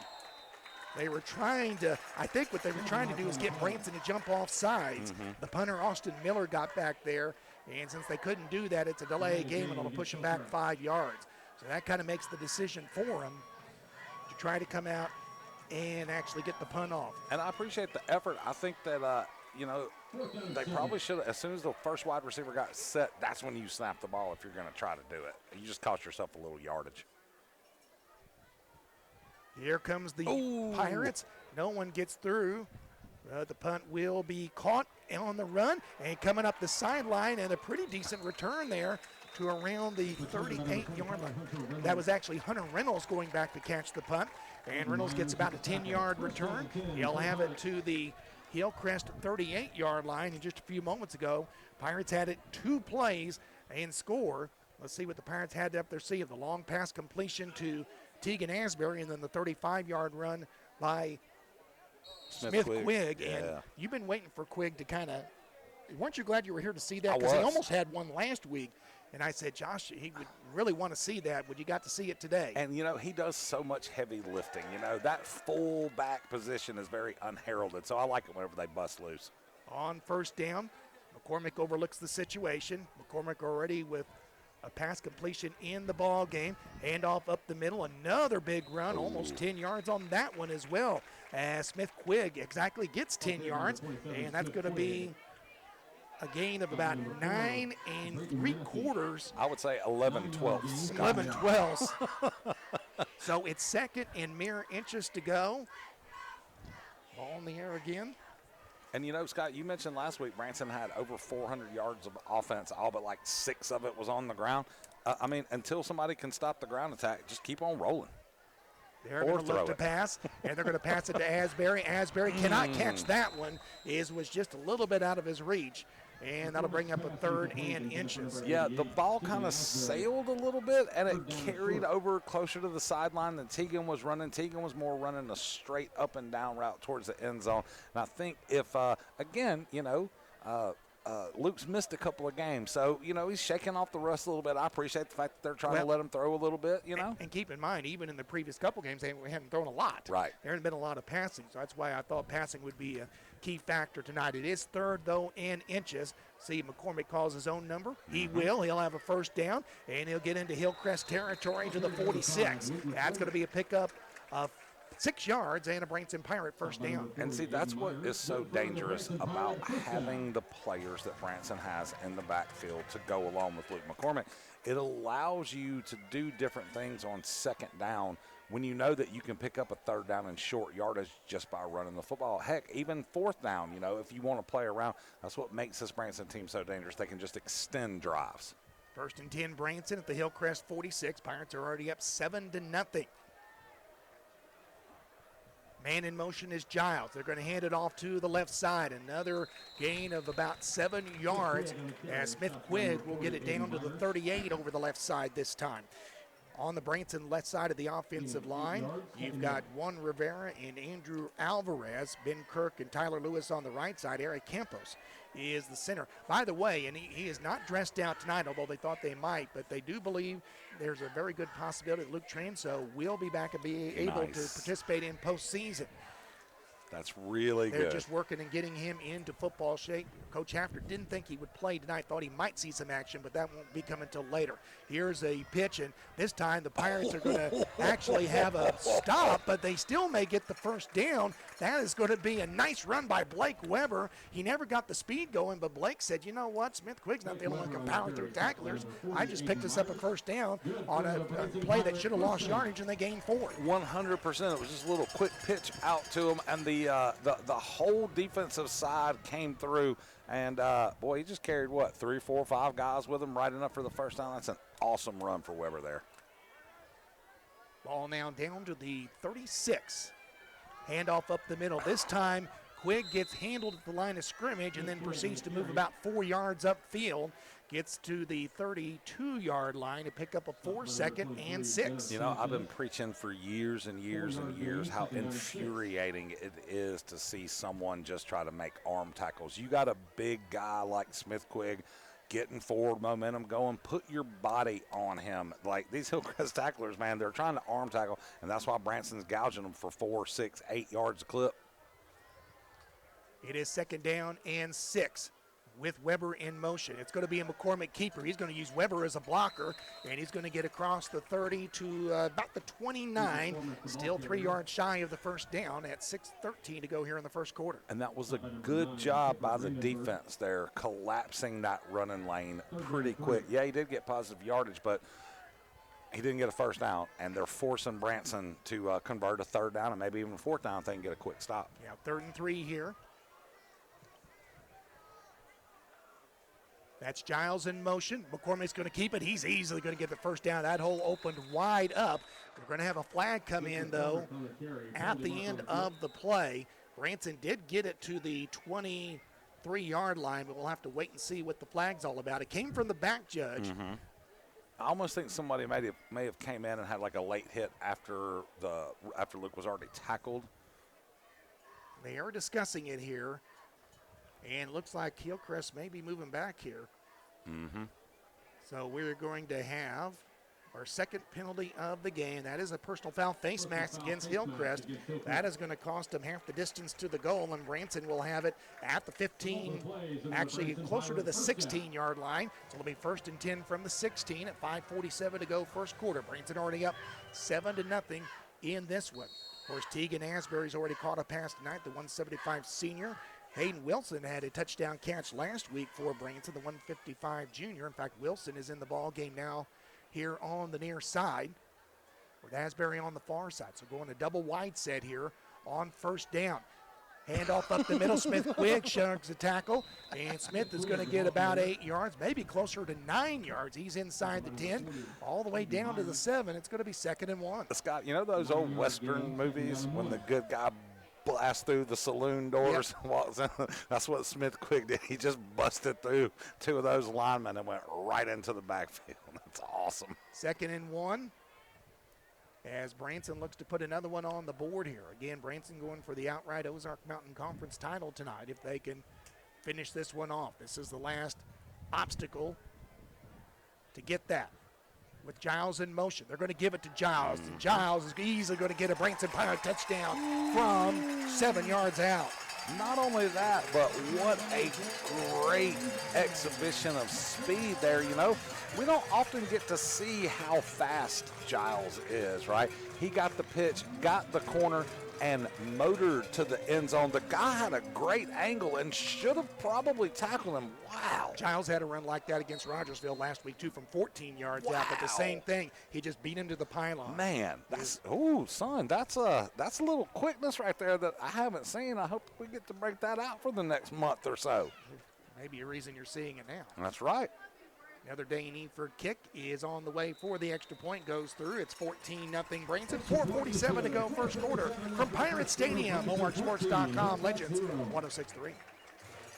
They were trying to, I think what they were trying to do is get Branson to jump off sides. The punter, Austin Miller, got back there, and since they couldn't do that, it's a delay of game, and it'll push them back 5 yards. So that kind of makes the decision for them to try to come out and actually get the punt off. And I appreciate the effort. I think that, they probably should have, as soon as the first wide receiver got set, that's when you snap the ball if you're going to try to do it. You just cost yourself a little yardage. Here comes the Pirates. No one gets through. The punt will be caught on the run and coming up the sideline, and a pretty decent return there to around the 38-yard line. That was actually Hunter Reynolds going back to catch the punt, and Reynolds gets about a 10-yard return. He'll have it to the Hillcrest 38-yard line. And just a few moments ago, Pirates had it 2 plays and score. Let's see what the Pirates had up their sleeve. The long pass completion to Tegan Asbury, and then the 35-yard run by Smith Quigg. Yeah. And you've been waiting for Quigg to kind of, weren't you glad you were here to see that? I Because he was. almost had one last week. And I said, Josh, he would really want to see that. Would you got to see it today? And, you know, he does so much heavy lifting. You know, that full back position is very unheralded. So I like it whenever they bust loose. On first down, McCormick overlooks the situation. McCormick already with a pass completion in the ball game. Handoff up the middle. Another big run, almost 10 yards on that one as well. As Smith Quigg exactly gets 10 yards, and that's going to be a gain of about 9 3/4. I would say 11/12. 11/12. So it's second and mere inches to go. Ball in the air again. And, you know, Scott, you mentioned last week Branson had over 400 yards of offense, all but like 6 of it was on the ground. I mean, until somebody can stop the ground attack, just keep on rolling. They're going to look to pass, and they're going to pass it to Asbury. Asbury cannot catch that one. Was just a little bit out of his reach, and that'll bring up a 3rd and inches. Yeah, the ball kind of sailed a little bit, and it carried over closer to the sideline than Teagan was running. Teagan was more running a straight up and down route towards the end zone. And I think if, again, you know, Luke's missed a couple of games, so, you know, he's shaking off the rust a little bit. I appreciate the fact that they're trying to let him throw a little bit, you know. And keep in mind, even in the previous couple games, they haven't thrown a lot. Right. There hasn't been a lot of passing, so that's why I thought passing would be a key factor tonight. It is 3rd, though, in inches. See, McCormick calls his own number. He will. He'll have a first down, and he'll get into Hillcrest territory to the 46. That's going to be a pickup of 6 yards and a Branson Pirate first down. And see, that's what is so dangerous about having the players that Branson has in the backfield to go along with Luke McCormick. It allows you to do different things on second down when you know that you can pick up a 3rd down and short yardage just by running the football. Heck, even 4th down, you know, if you want to play around, that's what makes this Branson team so dangerous. They can just extend drives. 1st and 10 Branson at the Hillcrest 46. Pirates are already up 7-0. Man in motion is Giles. They're going to hand it off to the left side. Another gain of about 7 yards as Smith Quigg will get it down to the 38 over the left side this time. On the Branson left side of the offensive line, you've got Juan Rivera and Andrew Alvarez, Ben Kirk and Tyler Lewis on the right side. Eric Campos is the center. By the way, and he is not dressed out tonight, although they thought they might, but they do believe there's a very good possibility that Luke Transo will be back and be able to participate in postseason. That's really They're good. just working and getting him into football shape. Coach Hafter didn't think he would play tonight, thought he might see some action, but that won't be coming until later. Here's a pitch, and this time the Pirates are going to actually have a stop, but they still may get the first down. That is going to be a nice run by Blake Weber. He never got the speed going, but Blake said, you know what, Smith Quigg's not feeling like a power through tacklers. I just picked us up a first down on a play that should have lost yardage, and they gained 4. 100%. It was just a little quick pitch out to him, and the whole defensive side came through, and boy, he just carried 3, 4, 5 guys with him right enough for the first down. That's an awesome run for Weber there. Ball now down to the 36. Handoff up the middle. This time Quigg gets handled at the line of scrimmage and then proceeds to move about 4 yards upfield. Gets to the 32-yard line to pick up a 4, 2nd and 6. You know, I've been preaching for years and years and years how infuriating it is to see someone just try to make arm tackles. You got a big guy like Smith Quigg getting forward momentum going, put your body on him. Like these Hillcrest tacklers, man, they're trying to arm tackle, and that's why Branson's gouging them for 4, 6, 8 yards a clip. It is 2nd down and 6 with Weber in motion. It's going to be a McCormick keeper. He's going to use Weber as a blocker, and he's going to get across the 30 to about the 29, still 3 yards shy of the first down at 6:13 to go here in the first quarter. And that was a good job by the defense there, collapsing that running lane pretty quick. Yeah, he did get positive yardage, but he didn't get a first down, and they're forcing Branson to convert a 3rd down and maybe even a 4th down if they can get a quick stop. Yeah, 3rd and 3 here. That's Giles in motion. McCormick's going to keep it. He's easily going to get the first down. That hole opened wide up. We're going to have a flag come in, though, at the end of the play. Branson did get it to the 23-yard line, but we'll have to wait and see what the flag's all about. It came from the back judge. Mm-hmm. I almost think somebody may have came in and had like a late hit after Luke was already tackled. They are discussing it here. And looks like Hillcrest may be moving back here. Mm-hmm. So we're going to have our second penalty of the game. That is a personal foul face mask against Hillcrest. That is going to cost them half the distance to the goal, and Branson will have it at the 15, actually closer to the 16-yard line. So it'll be 1st and 10 from the 16 at 5:47 to go first quarter. Branson already up 7-0 in this one. Of course, Tegan Asbury's already caught a pass tonight, the 175 senior. Hayden Wilson had a touchdown catch last week for Branson, the 155 junior. In fact, Wilson is in the ball game now here on the near side with Asbury on the far side. So going a double wide set here on first down. Handoff up the middle. Smith Quigg shugs the tackle, and Smith is going to get about 8 yards, maybe closer to 9 yards. He's inside the 10, all the way down to the 7. It's going to be 2nd and 1. Scott, you know those old Western movies when the good guy blasts through the saloon doors and walks in? That's what Smith Quigg did. He just busted through 2 of those linemen and went right into the backfield. That's awesome. 2nd and 1 as Branson looks to put another one on the board here. Again, Branson going for the outright Ozark Mountain Conference title tonight if they can finish this one off. This is the last obstacle to get that. With Giles in motion, they're going to give it to Giles. And Giles is easily going to get a Branson Pirate touchdown from 7 yards out. Not only that, but what a great exhibition of speed there. You know, we don't often get to see how fast Giles is, right? He got the pitch, got the corner, and motored to the end zone. The guy had a great angle and should have probably tackled him. Wow. Giles had a run like that against Rogersville last week, too, from 14 yards out, but the same thing. He just beat him to the pylon. Man, that's a little quickness right there that I haven't seen. I hope we get to break that out for the next month or so. Maybe a reason you're seeing it now. That's right. Another Dane Eford kick is on the way for the extra point. Goes through. It's 14-0 Branson. 4:47 to go first quarter from Pirate Stadium. HomeworkSports.com. Legends 106.3.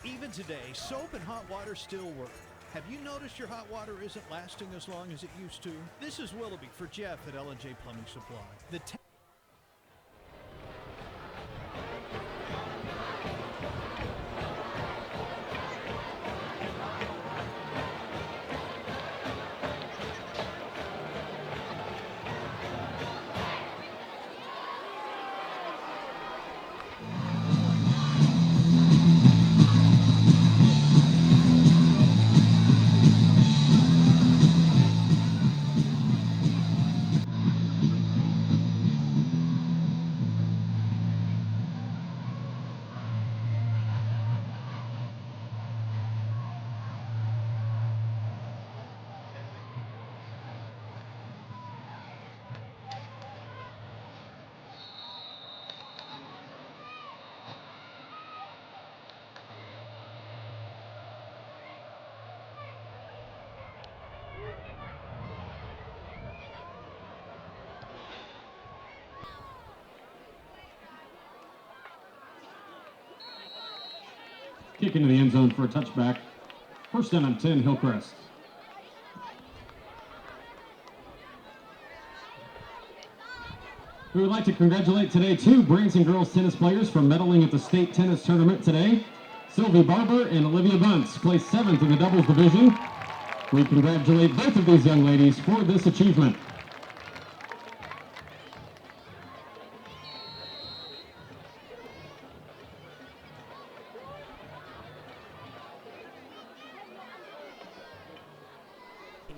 Even today, soap and hot water still work. Have you noticed your hot water isn't lasting as long as it used to? This is Willoughby for Jeff at L&J Plumbing Supply. Kick into the end zone for a touchback. 1st down and 10, Hillcrest. We would like to congratulate today 2 Branson girls tennis players for medaling at the state tennis tournament today. Sylvie Barber and Olivia Bunce placed 7th in the doubles division. We congratulate both of these young ladies for this achievement.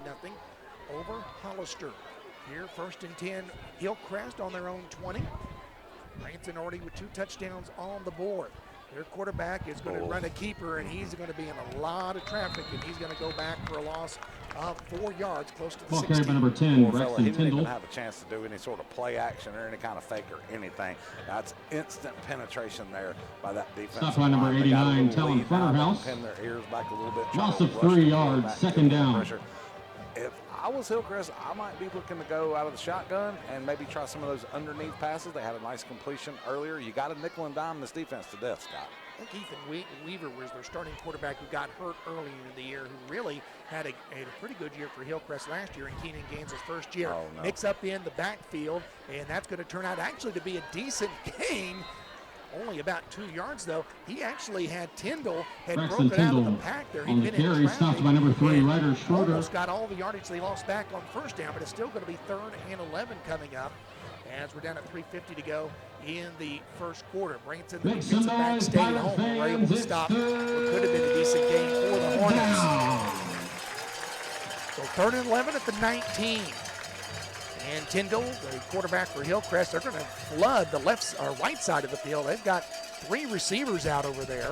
Nothing over Hollister. Here, 1st and 10, Hillcrest on their own 20. Branson already with 2 touchdowns on the board. Their quarterback is going to run a keeper, and he's going to be in a lot of traffic, and he's going to go back for a loss of 4 yards, close to the 16. Ball carried by number 10, He Braxton didn't Tyndall. even have a chance to do any sort of play action or any kind of fake or anything. That's instant penetration there by that defense. Stop by number 89, Talon Fronterhouse. Pin their ears back a little bit. Loss of 3 yards, 2nd down. If I was Hillcrest, I might be looking to go out of the shotgun and maybe try some of those underneath passes. They had a nice completion earlier. You got to nickel and dime this defense to death, Scott. I think Ethan Weaver was their starting quarterback who got hurt earlier in the year, who really had a pretty good year for Hillcrest last year, and Keenan Gaines' first year. Mix up in the backfield, and that's going to turn out actually to be a decent game only about 2 yards, though. He actually had Tyndall had Braxton broken out of the Tyndall pack there. on He'd the been in carry, traffic stopped by number 3, and Ryder Schroeder. almost got all the yardage they lost back on first down, but it's still going to be 3rd and 11 coming up as we're down at 3:50 to go in the first quarter. Branson, the defensive back, stayed home and were able to stop what could have been a decent game for the Hornets. So 3rd and 11 at the 19. And Tyndall, the quarterback for Hillcrest, they're going to flood the left or right side of the field. They've got 3 receivers out over there.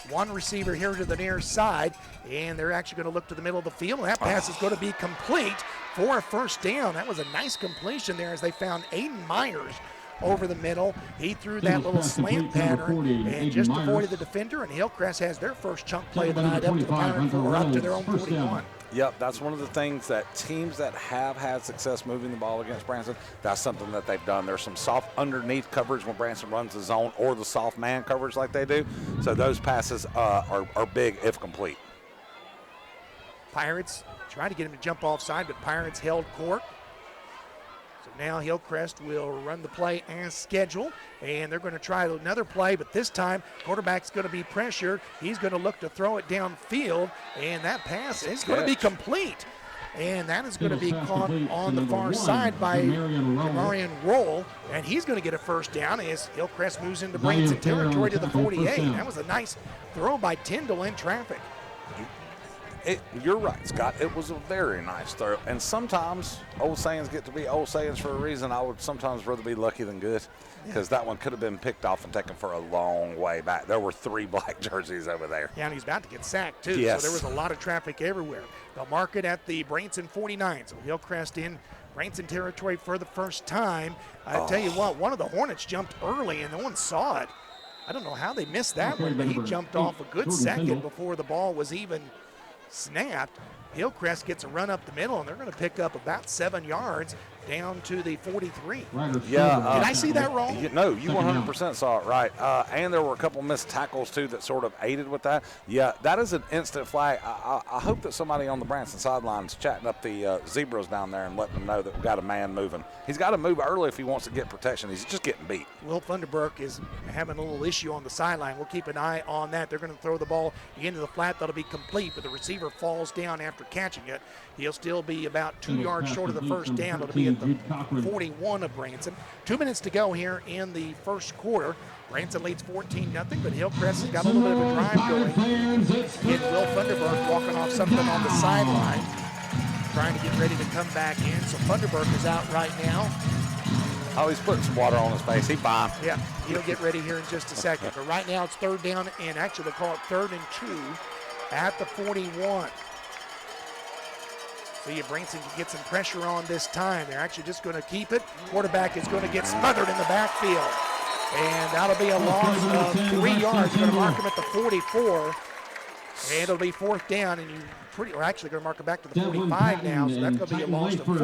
1 receiver here to the near side, and they're actually going to look to the middle of the field. And that pass is going to be complete for a first down. That was a nice completion there as they found Aiden Myers over the middle. He threw that little slant pattern and just avoided the defender, and Hillcrest has their first chunk play of the night up to the Pirates or up to their own 41. Yep, that's one of the things that teams that have had success moving the ball against Branson, that's something that they've done. There's some soft underneath coverage when Branson runs the zone or the soft man coverage like they do. So those passes are big if complete. Pirates tried to get him to jump offside, but Pirates held court. So now Hillcrest will run the play as scheduled, and they're going to try another play, but this time quarterback's going to be pressured. He's going to look to throw it downfield, and that pass is going to be complete. And that is going to be caught on the far side by Marion Roll, and he's going to get a first down as Hillcrest moves into Branson territory to the 48. That was a nice throw by Tyndall in traffic. You're right, Scott. It was a very nice throw. And sometimes old sayings get to be old sayings for a reason. I would sometimes rather be lucky than good, because that one could have been picked off and taken for a long way back. There were 3 black jerseys over there. Yeah, and he's about to get sacked, too. Yes. So there was a lot of traffic everywhere. They'll mark it at the Branson 49. So Hillcrest in Branson territory for the first time. I tell you what, one of the Hornets jumped early, and no one saw it. I don't know how they missed that one, but he jumped off a good second before the ball was even snapped. Hillcrest gets a run up the middle, and they're going to pick up about 7 yards down to the 43. Yeah. Did I see that wrong? No, you 100% saw it right. And there were a couple missed tackles, too, that sort of aided with that. Yeah, that is an instant flag. I hope that somebody on the Branson sidelines chatting up the zebras down there and letting them know that we've got a man moving. He's got to move early if he wants to get protection. He's just getting beat. Will Thunderberg is having a little issue on the sideline. We'll keep an eye on that. They're going to throw the ball into the flat. That'll be complete, but the receiver falls down after catching it. He'll still be about 2 yards short of the first down. It'll be at the 41 of Branson. 2 minutes to go here in the first quarter. Branson leads 14-0, but Hillcrest has got a little bit of a drive going. And Will Thunderberg walking off something on the sideline, trying to get ready to come back in. So Thunderberg is out right now. Oh, he's putting some water on his face. He's fine. Yeah, he'll get ready here in just a second. But right now it's 3rd down, and actually they'll call it 3rd and 2 at the 41. See if Branson can get some pressure on this time. They're actually just going to keep it. Quarterback is going to get smothered in the backfield. And that'll be a loss of 3 yards. Going to mark him at the 44. And it'll be 4th down, and we're actually going to mark it back to the 45 now, so that's going to be a loss of 4.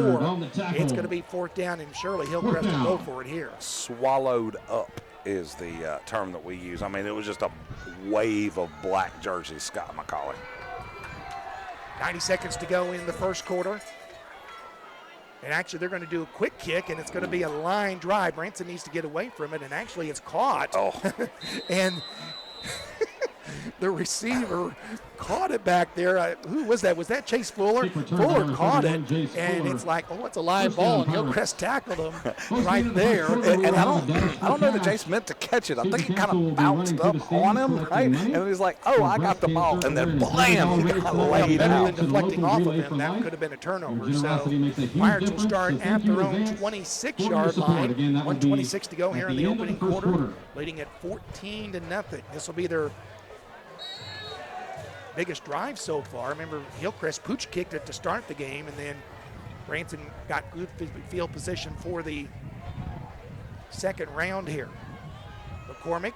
It's going to be 4th down, and surely Hillcrest will go for it here. Swallowed up is the term that we use. I mean, it was just a wave of black jerseys, Scott McCauley. 90 seconds to go in the first quarter. And actually, they're going to do a quick kick, and it's going to be a line drive. Branson needs to get away from it, and actually it's caught. Oh. And the receiver caught it back there. Who was that? Was that Chase Fuller? Fuller caught it, and it's like, oh, it's a live ball, and Hillcrest tackled him right there. And I don't know that Jace meant to catch it. I think it kind of bounced up on him, right? And he's like, oh, I got the ball, and then blam, he got laid Better out. than deflecting off of him, that could have been a turnover. So Pirates will start at their own 26-yard line. 1:26 to go here in the opening quarter, leading at 14-0. This will be their biggest drive so far. Remember, Hillcrest pooch kicked it to start the game, and then Branson got good field position for the second round here. McCormick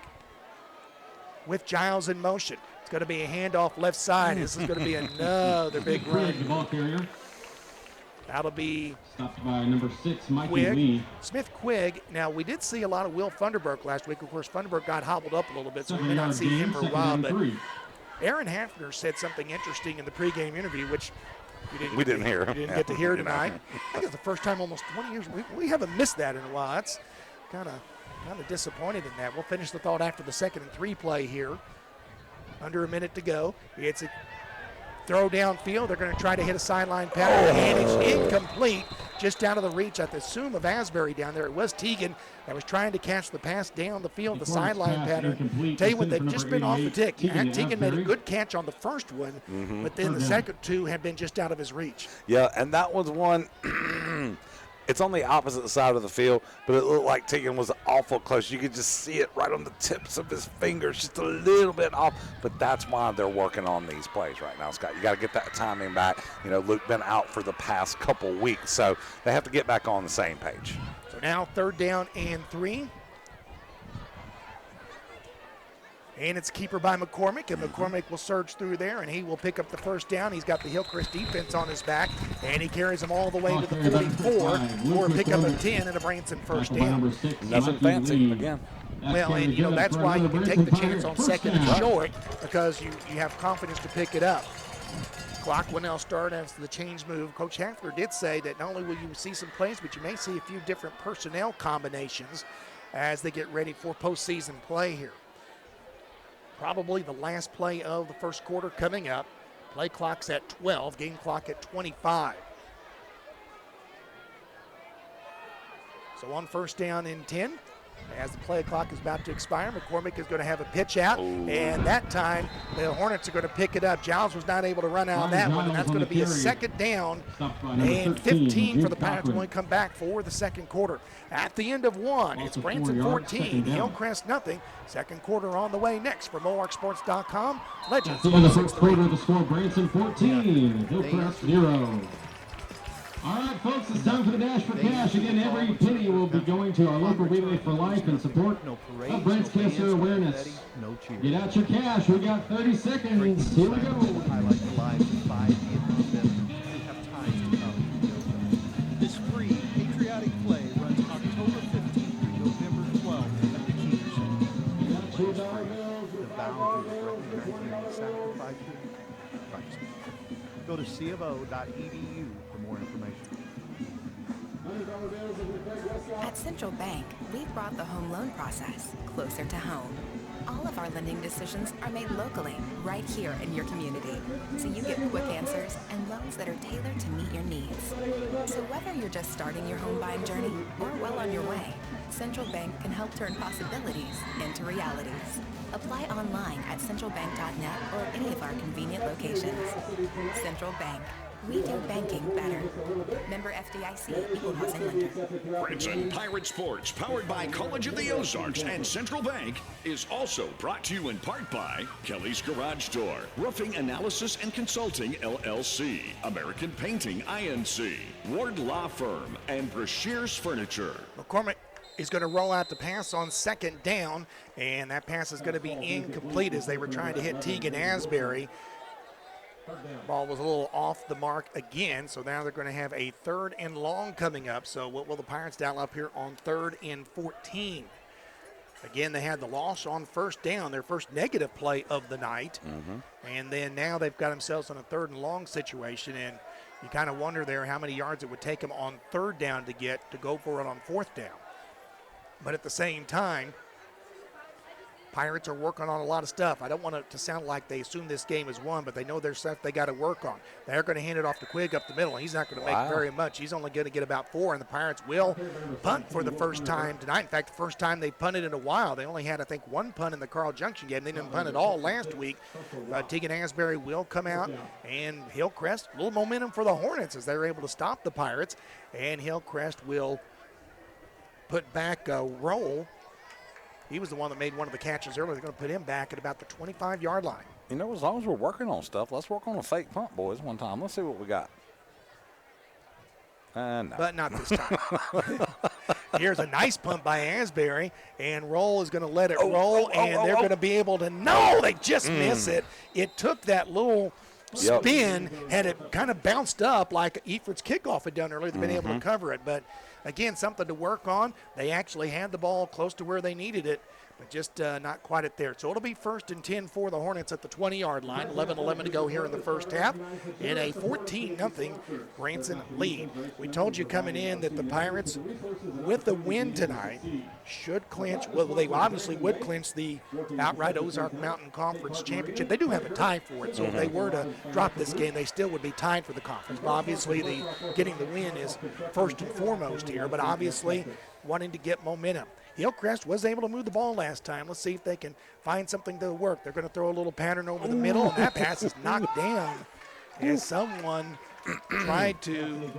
with Giles in motion. It's going to be a handoff left side. This is going to be another big run. That'll be stopped by number 6, Mikey Quigg. Lee. Smith Quigg. Now, we did see a lot of Will Thunderberg last week. Of course, Thunderberg got hobbled up a little bit, so we may not see him for a while. But Aaron Hafner said something interesting in the pregame interview, which we didn't hear. We didn't get to hear tonight. I think it's the first time almost 20 years. We haven't missed that in a while. That's kind of Kind of disappointed in that. We'll finish the thought after the 2nd and 3 play here. Under a minute to go. It's a throw downfield. They're going to try to hit a sideline pattern, and it's incomplete. Just out of the reach, I assume, of Asbury down there. It was Teagan that was trying to catch the pass down the field, the sideline pattern. Tell you what, they've just been off the tick. Teagan made a good catch on the first one, but then the second two have been just out of his reach. Yeah, and that was one. It's on the opposite side of the field, but it looked like Teagan was awful close. You could just see it right on the tips of his fingers, just a little bit off. But that's why they're working on these plays right now, Scott. You got to get that timing back. You know, Luke been out for the past couple weeks, so they have to get back on the same page. So now 3rd down and 3. And it's keeper by McCormick, and McCormick will surge through there, and he will pick up the first down. He's got the Hillcrest defense on his back, and he carries them all the way to the 44 for a pickup of 10 and a Branson first down. Nothing fancy again. Well, and you know, that's why you can take the chance on 2nd and short, because you have confidence to pick it up. Clock will now start as the change move. Coach Hafler did say that not only will you see some plays, but you may see a few different personnel combinations as they get ready for postseason play here. Probably the last play of the first quarter coming up. Play clock's at 12, game clock at 25. So on 1st down and 10, as the play clock is about to expire, McCormick is going to have a pitch out, and that time the Hornets are going to pick it up. Giles was not able to run out of that one, and that's going to be a 2nd down and 15 for the Pirates when we come back for the 2nd quarter. At the end of 1, it's Branson 14, Hillcrest nothing. 2nd quarter on the way next. For MolarkSports.com, Legends. In the 1st quarter, the score Branson 14, Hillcrest 0. All right, folks, it's time for the Dash for Cash. Again, every penny will be going to our local Relay for Life in support of breast cancer awareness. Get out your cash. We got 30 seconds. Here we go. Highlight the lives of 5 Vietnam veterans who have ties to come. This free patriotic play runs October 15th through November 12th at the Keener Center. The boundaries of recognizing sacrifices. Go to cofo.edu for more information. At Central Bank, we've brought the home loan process closer to home. All of our lending decisions are made locally, right here in your community, so you get quick answers and loans that are tailored to meet your needs. So whether you're just starting your home buying journey or well on your way, Central Bank can help turn possibilities into realities. Apply online at centralbank.net or any of our convenient locations. Central Bank. We do banking better. Member FDIC, Equal Housing Lender. Branson Pirate Sports, powered by College of the Ozarks and Central Bank, is also brought to you in part by Kelly's Garage Door, Roofing Analysis and Consulting, LLC, American Painting, INC, Ward Law Firm, and Brashear's Furniture. McCormick is going to roll out the pass on 2nd down, and that pass is going to be incomplete as they were trying to hit Teagan Asbury. Ball was a little off the mark again, so now they're going to have a 3rd and long coming up. So what will the Pirates dial up here on 3rd and 14? Again, they had the loss on 1st down, their first negative play of the night. And then now they've got themselves in a 3rd and long situation, and you kind of wonder there how many yards it would take them on 3rd down to go for it on 4th down. But at the same time, Pirates are working on a lot of stuff. I don't want it to sound like they assume this game is won, but they know there's stuff they got to work on. They're going to hand it off to Quigg up the middle. He's not going to make very much. He's only going to get about 4, and the Pirates will punt for the first time tonight. In fact, the first time they punted in a while. They only had, I think, 1 punt in the Carl Junction game. They didn't punt at all last week. Teagan Asbury will come out, and Hillcrest, a little momentum for the Hornets as they're able to stop the Pirates, and Hillcrest will put back a roll. He was the one that made one of the catches earlier. They're going to put him back at about the 25-yard line. You know, as long as we're working on stuff, let's work on a fake punt, boys, one time. Let's see what we got. No. But not this time. Here's a nice punt by Asbury, and Roll is going to let it roll, and they're going to be able to – no, they just miss it. It took that little spin, had it kind of bounced up like Eford's kickoff had done earlier. They've been able to cover it, but again, something to work on. They actually had the ball close to where they needed it, but just not quite it there. So it'll be 1st and 10 for the Hornets at the 20-yard line. 11-11 to go here in the first half in a 14-0 Branson lead. We told you coming in that the Pirates, with the win tonight, should clinch. Well, they obviously would clinch the outright Ozark Mountain Conference Championship. They do have a tie for it, so if they were to drop this game, they still would be tied for the conference. But obviously, getting the win is first and foremost here, but obviously wanting to get momentum. Hillcrest was able to move the ball last time. Let's see if they can find something to work. They're going to throw a little pattern over the middle, and that pass is knocked down as someone tried to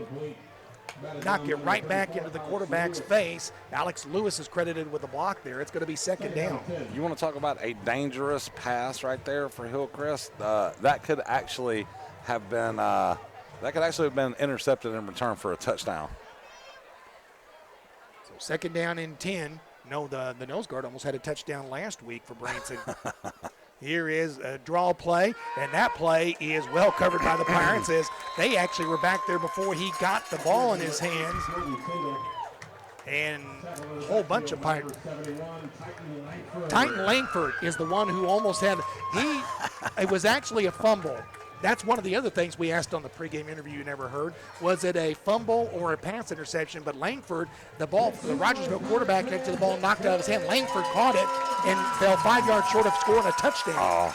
knock it right back into the quarterback's face. Alex Lewis is credited with the block there. It's going to be 2nd down. You want to talk about a dangerous pass right there for Hillcrest? That could actually have been intercepted in return for a touchdown. So 2nd down and 10. No, the nose guard almost had a touchdown last week for Branson. Here is a draw play, and that play is well covered by the Pirates as they actually were back there before he got the ball in his hands. And a whole bunch of Pirates. Titan Langford is the one who almost had, it was actually a fumble. That's one of the other things we asked on the pregame interview you never heard. Was it a fumble or a pass interception? But Langford, the Rogersville quarterback next to the ball knocked out of his hand. Langford caught it and fell 5 yards short of scoring a touchdown. Oh.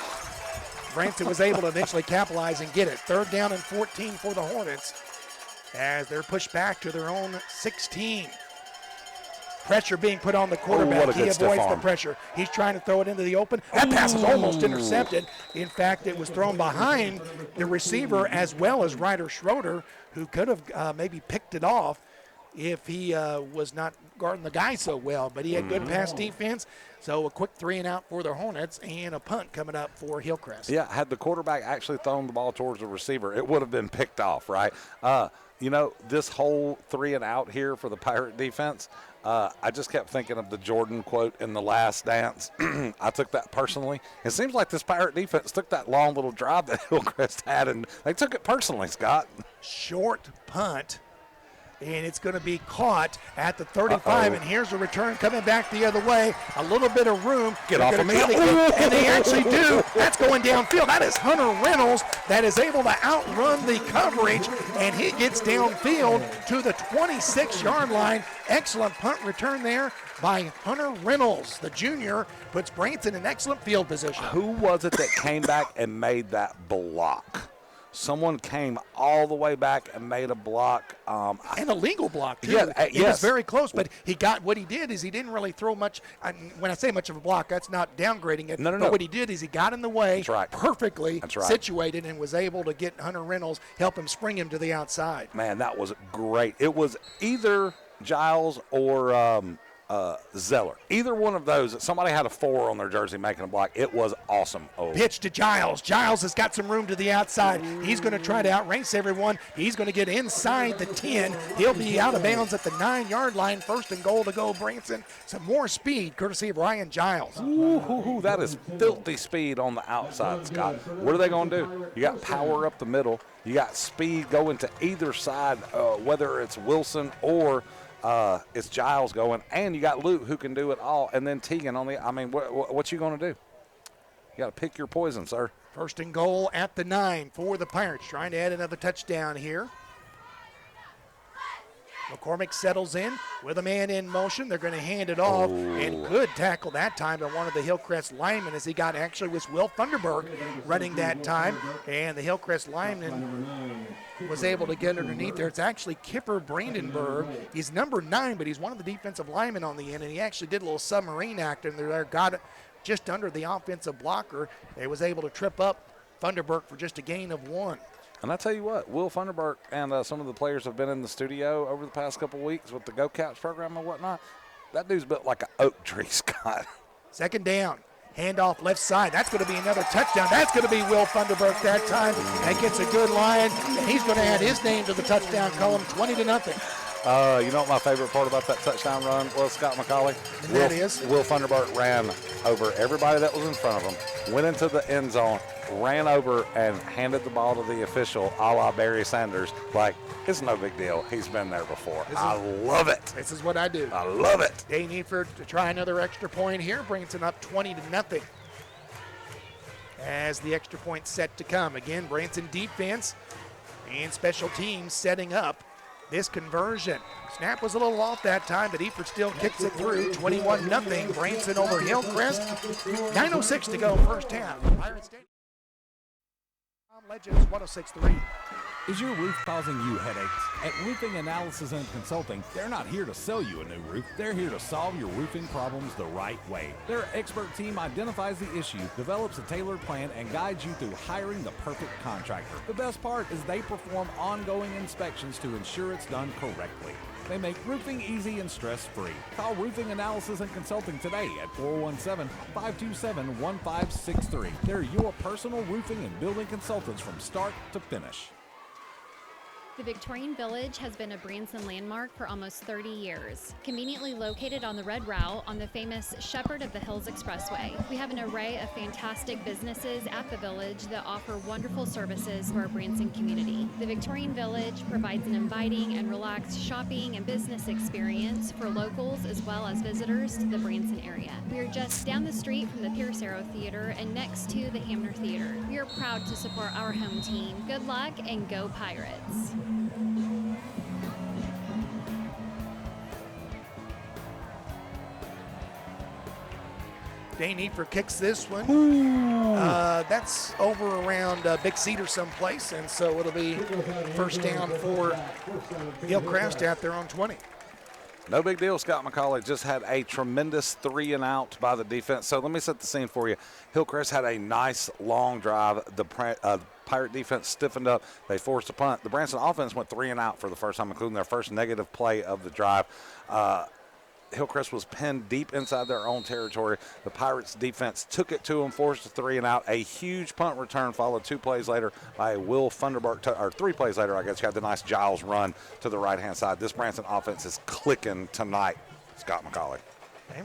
Branson was able to eventually capitalize and get it. 3rd down and 14 for the Hornets as they're pushed back to their own 16. Pressure being put on the quarterback. He avoids the pressure. He's trying to throw it into the open. That pass is almost intercepted. In fact, it was thrown behind the receiver as well as Ryder Schroeder, who could have maybe picked it off if he was not guarding the guy so well. But he had good pass defense. So a quick 3-and-out for the Hornets and a punt coming up for Hillcrest. Yeah, had the quarterback actually thrown the ball towards the receiver, it would have been picked off, right? This whole 3-and-out here for the Pirate defense, I just kept thinking of the Jordan quote in The Last Dance. I took that personally. It seems like this Pirate defense took that long little drive that Hillcrest had, and they took it personally, Scott. Short punt, and it's going to be caught at the 35, and here's a return coming back the other way. A little bit of room. Get off of me. And they actually do. That's going downfield. That is Hunter Reynolds that is able to outrun the coverage, and he gets downfield to the 26-yard line. Excellent punt return there by Hunter Reynolds. The junior puts Branson in excellent field position. Who was it that came back and made that block? Someone came all the way back and made a block. And a legal block, too. Yeah, it was very close, but what he did is he didn't really throw much. When I say much of a block, that's not downgrading it. No. But what he did is he got in the way, perfectly situated, and was able to get Hunter Reynolds, help him spring him to the outside. Man, that was great. It was either Giles or Zeller. Either one of those. Somebody had a 4 on their jersey making a block. It was awesome. Pitch to Giles. Giles has got some room to the outside. He's going to try to outrace everyone. He's going to get inside the 10. He'll be out of bounds at the 9-yard line. 1st and goal to go, Branson. Some more speed, courtesy of Ryan Giles. Ooh, that is filthy speed on the outside, Scott. What are they going to do? You got power up the middle. You got speed going to either side, whether it's Wilson or it's Giles going, and you got Luke who can do it all, and then Teagan on the. I mean, what you going to do? You got to pick your poison, sir. 1st and goal at the 9 for the Pirates, trying to add another touchdown here. McCormick settles in with a man in motion. They're going to hand it off, and good tackle that time by one of the Hillcrest linemen as he got actually was Will Thunderberg running that time, and the Hillcrest lineman was able to get underneath there. It's actually Kipper Brandenburg. He's number 9, but he's one of the defensive linemen on the end, and he actually did a little submarine act in there, got it just under the offensive blocker. They was able to trip up Thunderberg for just a gain of 1. And I tell you what, Will Thunderberg and some of the players have been in the studio over the past couple of weeks with the Go Caps program and whatnot. That dude's built like an oak tree, Scott. 2nd down. Handoff left side. That's going to be another touchdown. That's going to be Will Thunderberg that time. That gets a good line, and he's going to add his name to the touchdown column, 20-0. You know what my favorite part about that touchdown run was, Scott McCauley? And that is? Will Thunderbird ran over everybody that was in front of him, went into the end zone, ran over and handed the ball to the official, a la Barry Sanders. Like, it's no big deal. He's been there before. I love it. This is what I do. I love it. They need to try another extra point here. Branson up 20-0. As the extra point set to come. Again, Branson defense and special teams setting up this conversion. Snap was a little off that time, but Eford still kicks it through. 21-0. Branson over Hillcrest. 9:06 to go first half. Pirate Stadium. Legends 106.3. Is your roof causing you headaches? At Roofing Analysis and Consulting, they're not here to sell you a new roof. They're here to solve your roofing problems the right way. Their expert team identifies the issue, develops a tailored plan, and guides you through hiring the perfect contractor. The best part is they perform ongoing inspections to ensure it's done correctly. They make roofing easy and stress-free. Call Roofing Analysis and Consulting today at 417-527-1563. They're your personal roofing and building consultants from start to finish. The Victorian Village has been a Branson landmark for almost 30 years. Conveniently located on the Red Route on the famous Shepherd of the Hills Expressway, we have an array of fantastic businesses at the Village that offer wonderful services to our Branson community. The Victorian Village provides an inviting and relaxed shopping and business experience for locals as well as visitors to the Branson area. We are just down the street from the Pierce Arrow Theater and next to the Hamner Theater. We are proud to support our home team. Good luck and go Pirates! Dane Eford kicks this one. That's over around Big Cedar someplace, and so it'll be first down for Hillcrest at their own 20. No big deal. Scott McCauley just had a tremendous 3-and-out by the defense. So let me set the scene for you. Hillcrest had a nice long drive. The Pirate defense stiffened up. They forced a punt. The Branson offense went 3-and-out for the first time, including their first negative play of the drive. Hillcrest was pinned deep inside their own territory. The Pirates defense took it to them, forced a 3-and-out. A huge punt return followed 2 plays later by a Will Thunderbird, or 3 plays later, I guess. You had the nice Giles run to the right-hand side. This Branson offense is clicking tonight. Scott McCauley. Okay.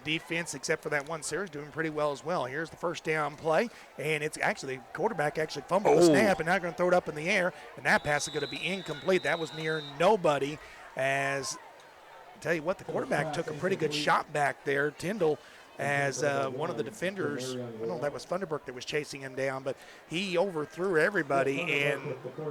Defense, except for that one series, doing pretty well as well. Here's the first down play, and it's actually, the quarterback actually fumbled the snap, and now going to throw it up in the air, and that pass is going to be incomplete. That was near nobody, as tell you what, the quarterback took a pretty good shot back there. Tyndall, as one of the defenders, I don't know if that was Thunderbird that was chasing him down, but he overthrew everybody, and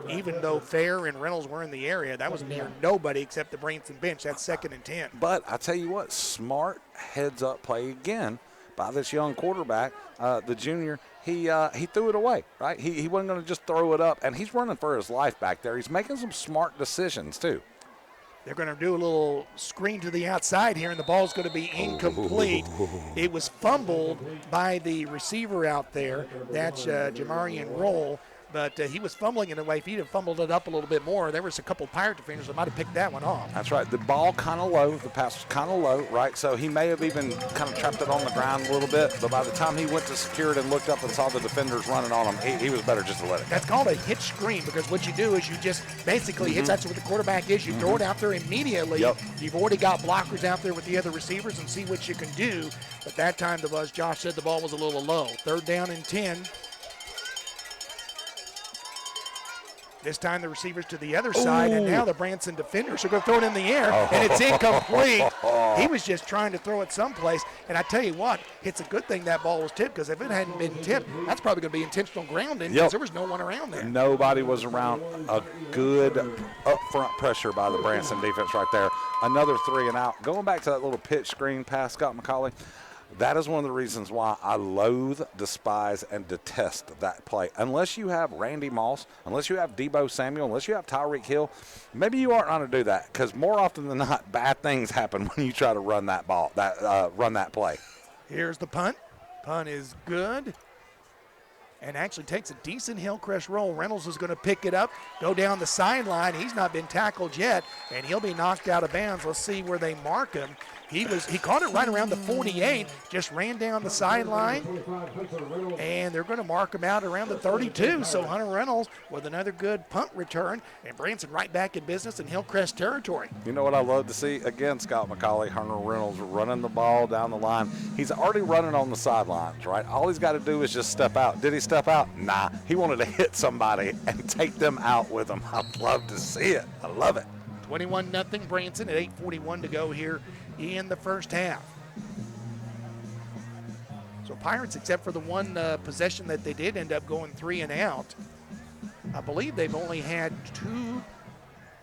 even though Fair and Reynolds were in the area, that was near nobody except the Branson bench. That's 2nd and 10. But I tell you what, smart heads-up play again by this young quarterback, the junior. He threw it away, right? He wasn't going to just throw it up, and he's running for his life back there. He's making some smart decisions, too. They're going to do a little screen to the outside here, and the ball's going to be incomplete. It was fumbled by the receiver out there. That's Jamarian Roll. But he was fumbling it away. If he'd have fumbled it up a little bit more, there was a couple Pirate defenders that might have picked that one off. That's right. The ball kind of low. The pass was kind of low, right? So he may have even kind of trapped it on the ground a little bit. But by the time he went to secure it and looked up and saw the defenders running on him, he was better just to let it go. That's called a hitch screen, because what you do is you just basically hitch. That's what the quarterback is. You throw it out there immediately. Yep. You've already got blockers out there with the other receivers and see what you can do. But that time, as Josh said, the ball was a little low. 3rd down and 10. This time the receivers to the other side, and now the Branson defenders are going to throw it in the air, and it's incomplete. He was just trying to throw it someplace, and I tell you what, it's a good thing that ball was tipped, because if it hadn't been tipped, that's probably going to be intentional grounding, because there was no one around there. Nobody was around. A good up-front pressure by the Branson defense right there. Another 3-and-out. Going back to that little pitch screen pass, Scott McCauley, that is one of the reasons why I loathe, despise, and detest that play. Unless you have Randy Moss, unless you have Debo Samuel, unless you have Tyreek Hill, maybe you aren't going to do that, because more often than not, bad things happen when you try to run that ball, run that play. Here's the punt. Punt is good, and actually takes a decent Hillcrest roll. Reynolds is going to pick it up, go down the sideline. He's not been tackled yet, and he'll be knocked out of bounds. Let's see where they mark him. He caught it right around the 48, just ran down the sideline, and they're going to mark him out around the 32. So Hunter Reynolds with another good punt return, and Branson right back in business in Hillcrest territory. You know what I love to see? Again, Scott McCauley, Hunter Reynolds running the ball down the line. He's already running on the sidelines, right? All he's got to do is just step out. Did he step out? Nah. He wanted to hit somebody and take them out with him. I'd love to see it. I love it. 21-0 Branson at 8:41 to go here in the first half. So Pirates, except for the one possession that they did end up going 3 and out, I believe they've only had 2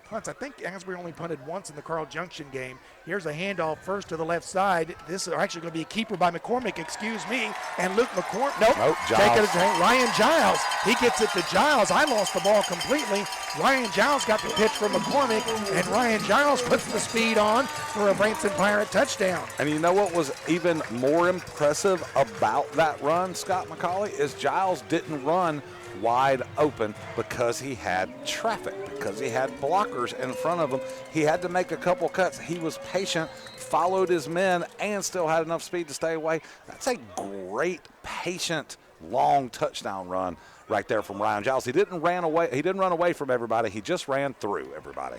punts. I think Asbury only punted once in the Carl Junction game. Here's a handoff first to the left side. This is actually going to be a keeper by McCormick, excuse me. And Luke McCormick, nope. Giles. Ryan Giles. He gets it to Giles. I lost the ball completely. Ryan Giles got the pitch from McCormick, and Ryan Giles puts the speed on for a Branson Pirate touchdown. And you know what was even more impressive about that run, Scott McCauley, is Giles didn't run wide open because he had traffic, because he had blockers in front of him. He had to make a couple cuts. He was patient, followed his men, and still had enough speed to stay away. That's a great, patient, long touchdown run right there from Ryan Giles. He didn't run away from everybody. He just ran through everybody.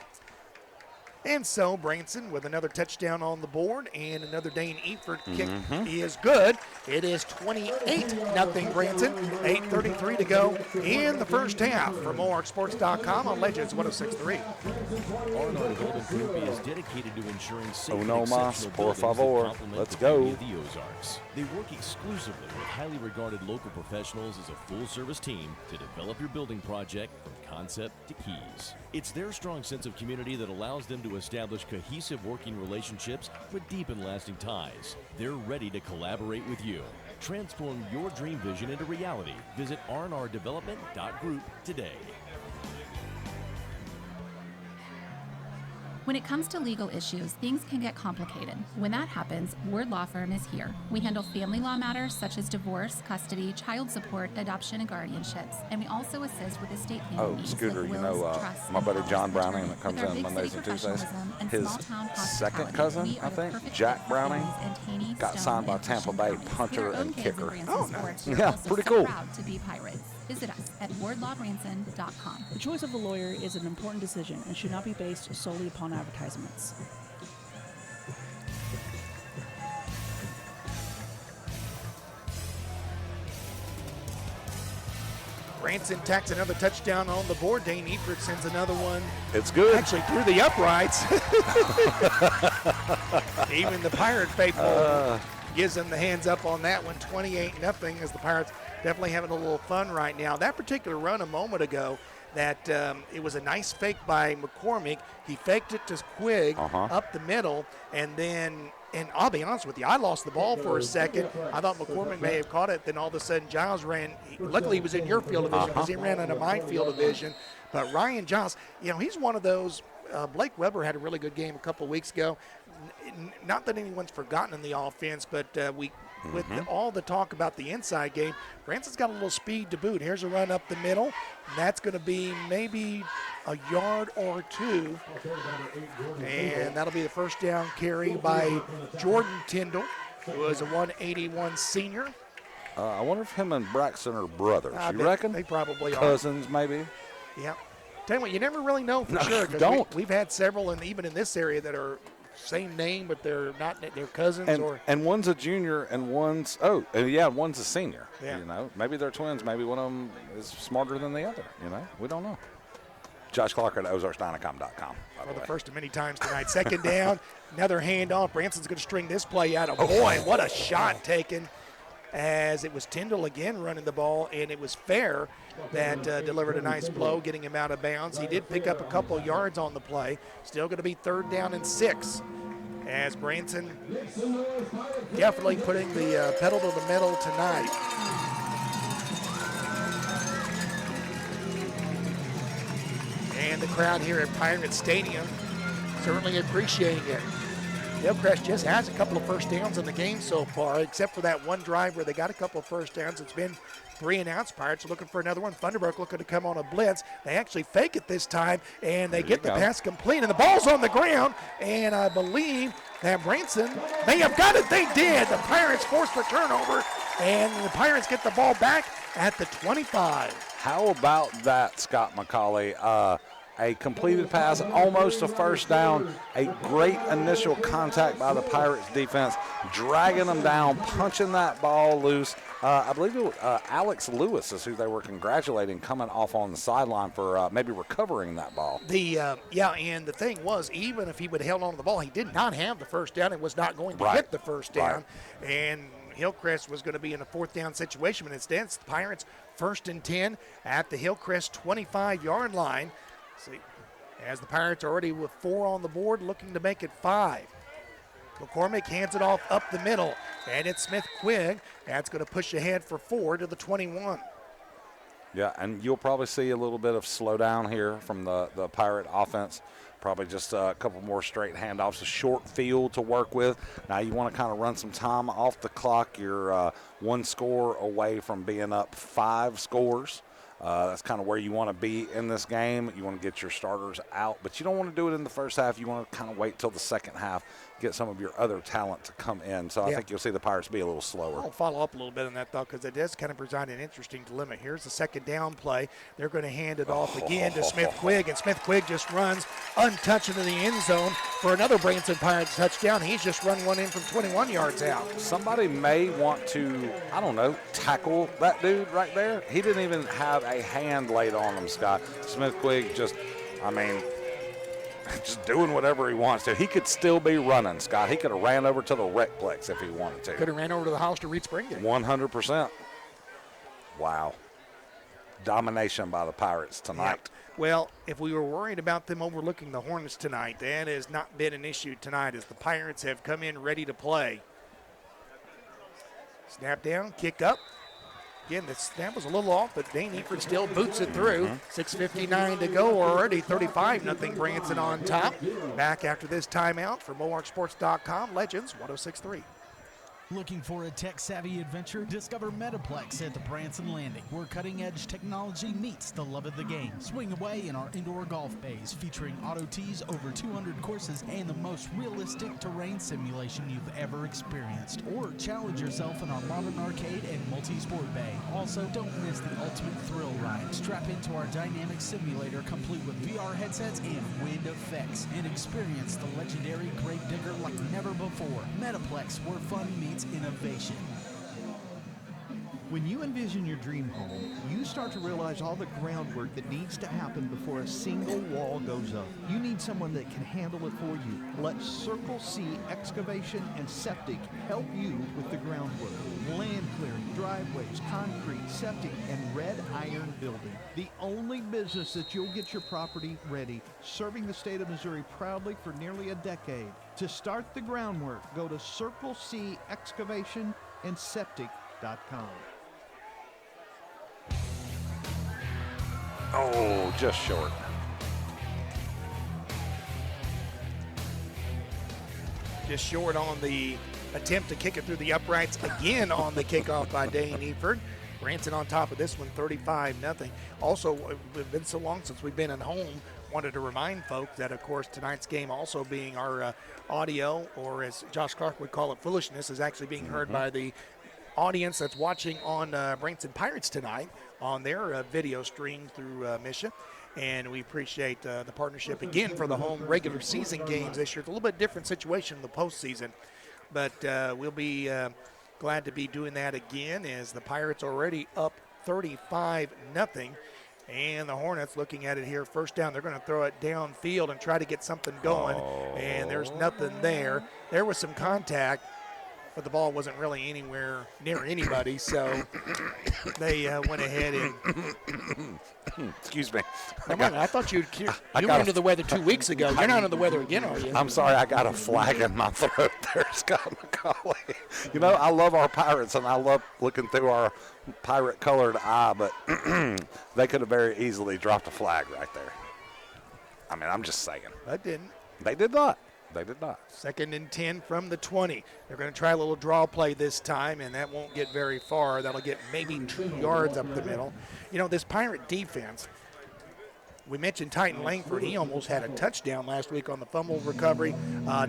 And so Branson with another touchdown on the board, and another Dane Eford kick is good. It is 28-0 Branson, 8:33 to go in the first half. For MoarkSports.com on Legends 106.3. R&R Development Group is dedicated to ensuring safe and no mas, exceptional por buildings favor. that complement Let's the beauty go. of the Ozarks. They work exclusively with highly regarded local professionals as a full-service team to develop your building project from concept to keys. It's their strong sense of community that allows them to establish cohesive working relationships with deep and lasting ties. They're ready to collaborate with you. Transform your dream vision into reality. Visit rnrdevelopment.group today. When it comes to legal issues, things can get complicated. When that happens, Ward Law Firm is here. We handle family law matters such as divorce, custody, child support, adoption, and guardianships. And we also assist with estate planning needs Scooter, like you wills, know trusts, my and buddy powers John of Browning attorney. that comes With our in big Mondays city and Tuesdays, professionalism and his small-town second hospitality, cousin, we I are the think, perfect Jack fit for Browning, families in Taney, got Stone, signed by and Tampa Flushing Bay counties. punter With our own and kids in kicker. Branson sports, we're Yeah, also pretty so cool. proud to be Pirates. Visit us at wardlawbranson.com. The choice of a lawyer is an important decision and should not be based solely upon advertisements. Branson tacks another touchdown on the board. Dane Eford sends another one. It's good. Actually through the uprights. Even the Pirate faithful gives them the hands up on that one. 28-0 as the Pirates definitely having a little fun right now. That particular run a moment ago, that it was a nice fake by McCormick. He faked it to Quigg up the middle, and then, and I'll be honest with you, I lost the ball for a second. I thought McCormick may have caught it. Then all of a sudden, Giles ran. Luckily, he was in your field of vision because he ran into my field of vision. But Ryan Giles, you know, he's one of those. Blake Weber had a really good game a couple of weeks ago. Not that anyone's forgotten in the offense, but with all the talk about the inside game, Branson's got a little speed to boot. Here's a run up the middle. And that's going to be maybe a yard or two. And that'll be the first down carry by Jordan Tyndall, who is a 181 senior. I wonder if him and Braxton are brothers. I You bet reckon? they probably are. Cousins, maybe? Yeah. Tell you what, you never really know for No, sure. you 'Cause don't. We've had several, and even in this area, that are same name, but they're not. They're cousins And one's a junior and one's one's a senior. Yeah. You know, maybe they're twins. Maybe one of them is smarter than the other. You know, we don't know. Josh Clark at OzarksDynacom.com. For the first of many times tonight. Second down, another handoff. Branson's going to string this play out. Oh, boy, what a shot taken, as it was Tyndall again running the ball, and it was Fair that delivered a nice blow, getting him out of bounds. He did pick up a couple yards on the play. Still going to be 3rd down and 6, as Branson definitely putting the pedal to the metal tonight. And the crowd here at Pirate Stadium certainly appreciating it. Hillcrest just has a couple of first downs in the game so far, except for that one drive where they got a couple of first downs. It's been 3 and outs. Pirates are looking for another one. Thunderbird looking to come on a blitz. They actually fake it this time, and they get the pass complete, and the ball's on the ground, and I believe that Branson may have got it. They did. The Pirates forced a turnover, and the Pirates get the ball back at the 25. How about that, Scott McCauley? A completed pass, almost a first down, a great initial contact by the Pirates defense, dragging them down, punching that ball loose. I believe it was Alex Lewis is who they were congratulating coming off on the sideline for maybe recovering that ball. And the thing was, even if he would have held on to the ball, he did not have the first down and was not going to get the first down. Right. And Hillcrest was going to be in a fourth down situation, but instead it's the Pirates 1st and 10 at the Hillcrest 25-yard line. See, as the Pirates are already with 4 on the board, looking to make it 5. McCormick hands it off up the middle, and it's Smith Quigg. That's going to push ahead for 4 to the 21. Yeah, and you'll probably see a little bit of slowdown here from the Pirate offense. Probably just a couple more straight handoffs, a short field to work with. Now you want to kind of run some time off the clock. You're 1 score away from being up 5 scores. That's kind of where you want to be in this game. You want to get your starters out, but you don't want to do it in the first half. You want to kind of wait till the second half, get some of your other talent to come in. So I think you'll see the Pirates be a little slower. I'll follow up a little bit on that, though, because it does kind of present an interesting dilemma. Here's the second down play. They're going to hand it off again to Smith Quigg, and Smith Quigg just runs untouched into the end zone for another Branson Pirates touchdown. He's just run one in from 21 yards out. Somebody may want to, I don't know, tackle that dude right there. He didn't even have a hand laid on him, Scott. Smith Quigg just doing whatever he wants to. He could still be running, Scott. He could have ran over to the Recplex if he wanted to. Could have ran over to the house to read Springate. 100%. Wow. Domination by the Pirates tonight. Yeah. Well, if we were worried about them overlooking the Hornets tonight, that has not been an issue tonight as the Pirates have come in ready to play. Snap down, kick up. Again, the snap was a little off, but Dane Eford still boots it through. 6:59 to go already, 35-0 Branson on top. Back after this timeout for MoarkSports.com, Legends 106.3. Looking for a tech-savvy adventure? Discover Metaplex at the Branson Landing, where cutting-edge technology meets the love of the game. Swing away in our indoor golf bays, featuring auto tees, over 200 courses, and the most realistic terrain simulation you've ever experienced. Or challenge yourself in our modern arcade and multi-sport bay. Also, don't miss the ultimate thrill ride. Strap into our dynamic simulator, complete with VR headsets and wind effects, and experience the legendary grave digger like never before. Metaplex, where fun meets innovation. When you envision your dream home, you start to realize all the groundwork that needs to happen before a single wall goes up. You need someone that can handle it for you. Let Circle C Excavation and Septic help you with the groundwork. Land clearing, driveways, concrete, septic, and red iron building. The only business that you'll get your property ready, serving the state of Missouri proudly for nearly a decade. To start the groundwork, go to Circle C Excavation and Septic.com. Oh, just short. Just short on the attempt to kick it through the uprights again on the kickoff by Dane Eford. Branson on top of this one, 35-0. Also, it's been so long since we've been at home. Wanted to remind folks that, of course, tonight's game also being our audio, or as Josh Clark would call it, foolishness, is actually being heard by the audience that's watching on Branson Pirates tonight on their video stream through Misha. And we appreciate the partnership again for the home regular season games this year. It's a little bit different situation in the postseason, but we'll be glad to be doing that again as the Pirates already up 35-0. And the Hornets looking at it here, first down. They're going to throw it downfield and try to get something going, and there's nothing there. There was some contact, but the ball wasn't really anywhere near anybody, so they went ahead and... Excuse me. I thought you were under the weather 2 weeks ago. You're not under the weather again, are you? I'm sorry, I got a flag in my throat there, Scott McCauley. You know, I love our Pirates, and I love looking through our pirate-colored eye, but they could have very easily dropped a flag right there. I mean, I'm just saying. I didn't. They did not. They did not. 2nd and 10 from the 20. They're going to try a little draw play this time, and that won't get very far. That'll get maybe 2 yards up the middle. You know, this Pirate defense, We mentioned Titan Langford. He almost had a touchdown last week on the fumble recovery.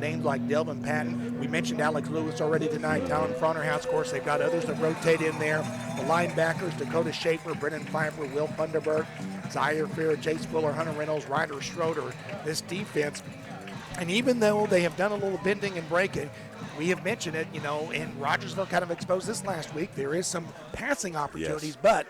Names like Delvin Patton. We mentioned Alex Lewis already tonight. Talon Fronterhouse, of course, they've got others that rotate in there. The linebackers, Dakota Schaefer, Brennan Pfeiffer, Will Funderburg, Zaire Fair, Chase Fuller, Hunter Reynolds, Ryder Schroeder. This defense, and even though they have done a little bending and breaking, we have mentioned it, and Rogersville kind of exposed this last week. There is some passing opportunities, but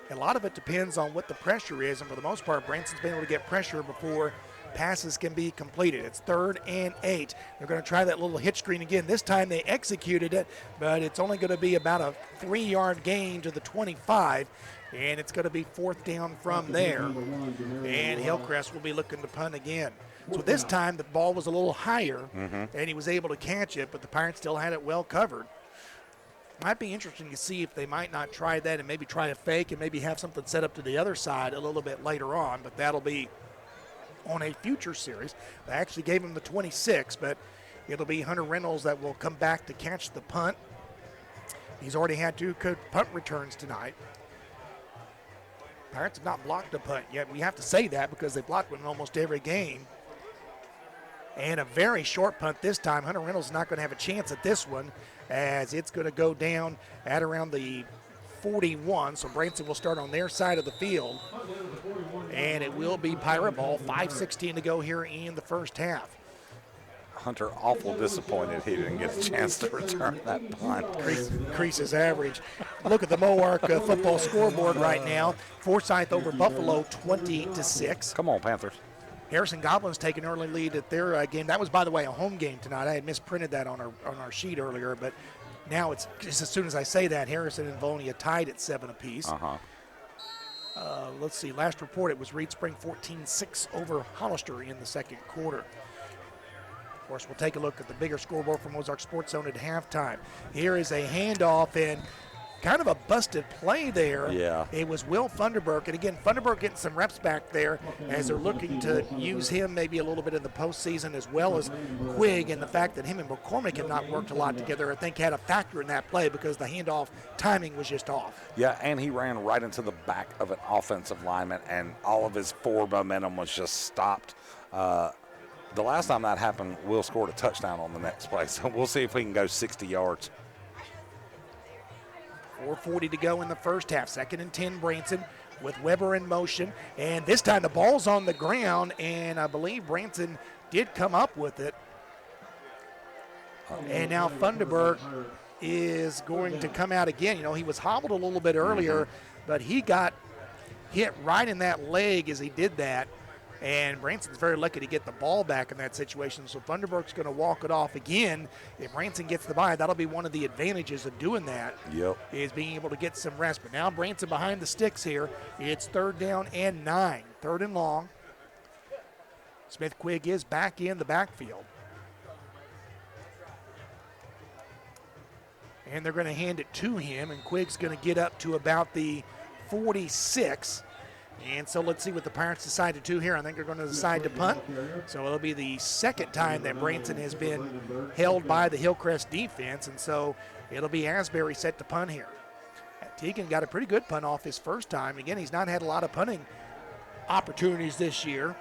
a lot of it depends on what the pressure is, and for the most part, Branson's been able to get pressure before passes can be completed. It's 3rd and 8. They're going to try that little hitch screen again. This time they executed it, but it's only going to be about a 3-yard gain to the 25, and it's going to be 4th down from there. And Hillcrest will be looking to punt again. So this time the ball was a little higher, and he was able to catch it, but the Pirates still had it well covered. Might be interesting to see if they might not try that and maybe try a fake and maybe have something set up to the other side a little bit later on, but that'll be on a future series. They actually gave him the 26, but it'll be Hunter Reynolds that will come back to catch the punt. He's already had 2 good punt returns tonight. Pirates have not blocked a punt yet. We have to say that because they blocked one in almost every game. And a very short punt this time. Hunter Reynolds is not going to have a chance at this one, as it's going to go down at around the 41. So Branson will start on their side of the field. And it will be Pirate ball. 5:16 to go here in the first half. Hunter awful disappointed he didn't get a chance to return that punt. Creases average. Look at the Moark football scoreboard right now. Forsyth over Buffalo 20-6. Come on, Panthers. Harrison Goblins take an early lead at their game. That was, by the way, a home game tonight. I had misprinted that on our sheet earlier, but now it's just as soon as I say that, Harrison and Livonia tied at 7 apiece. Let's see. Last report, it was Reed Spring 14-6 over Hollister in the second quarter. Of course, we'll take a look at the bigger scoreboard from Ozark Sports Zone at halftime. Here is a handoff, and kind of a busted play there. Yeah. It was Will Funderburg. And again, Funderburg getting some reps back there as they're looking to use him maybe a little bit in the postseason, as well as Quigg, and the fact that him and McCormick have not worked a lot together, I think had a factor in that play because the handoff timing was just off. Yeah, and he ran right into the back of an offensive lineman, and all of his forward momentum was just stopped. The last time that happened, Will scored a touchdown on the next play, so we'll see if we can go 60 yards. 4:40 to go in the first half. 2nd and 10, Branson with Weber in motion. And this time the ball's on the ground, and I believe Branson did come up with it. And now Funderburg is going to come out again. He was hobbled a little bit earlier, but he got hit right in that leg as he did that. And Branson's very lucky to get the ball back in that situation. So Funderburg's going to walk it off again. If Branson gets the bye, that'll be one of the advantages of doing that. Yep. Is being able to get some rest. But now Branson behind the sticks here. It's 3rd down and 9. 3rd and long. Smith Quigg is back in the backfield. And they're going to hand it to him, and Quigg's going to get up to about the 46. And so let's see what the Pirates decide to do here. I think they're going to decide to punt. So it'll be the second time that Branson has been held by the Hillcrest defense. And so it'll be Asbury set to punt here. Teagan got a pretty good punt off his first time. Again, he's not had a lot of punting opportunities this year.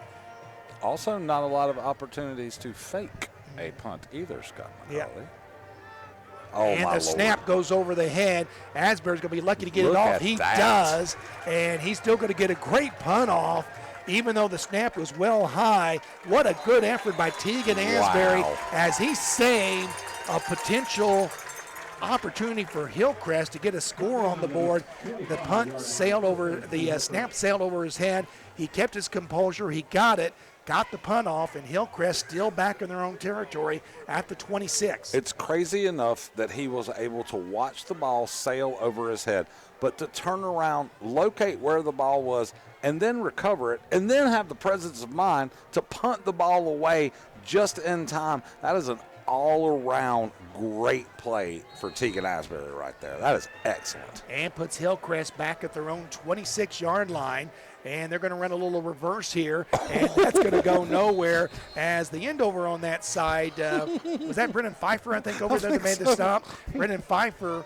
Also not a lot of opportunities to fake a punt either, Scott McCauley. Yeah. Oh, and my the snap goes over the head. Asbury's going to be lucky to get it off. He does, and he's still going to get a great punt off, even though the snap was well high. What a good effort by Teagan Asbury as he saved a potential opportunity for Hillcrest to get a score on the board. The punt sailed over, the snap sailed over his head. He kept his composure. He got it. Got the punt off, and Hillcrest still back in their own territory at the 26. It's crazy enough that he was able to watch the ball sail over his head, but to turn around, locate where the ball was, and then recover it, and then have the presence of mind to punt the ball away just in time. That is an all-around great play for Teagan Asbury right there. That is excellent. And puts Hillcrest back at their own 26-yard line. and they're going to run a little reverse here, and that's going to go nowhere as the end over on that side. Was that Brennan Pfeiffer, I think, over there that made the stop? Brennan Pfeiffer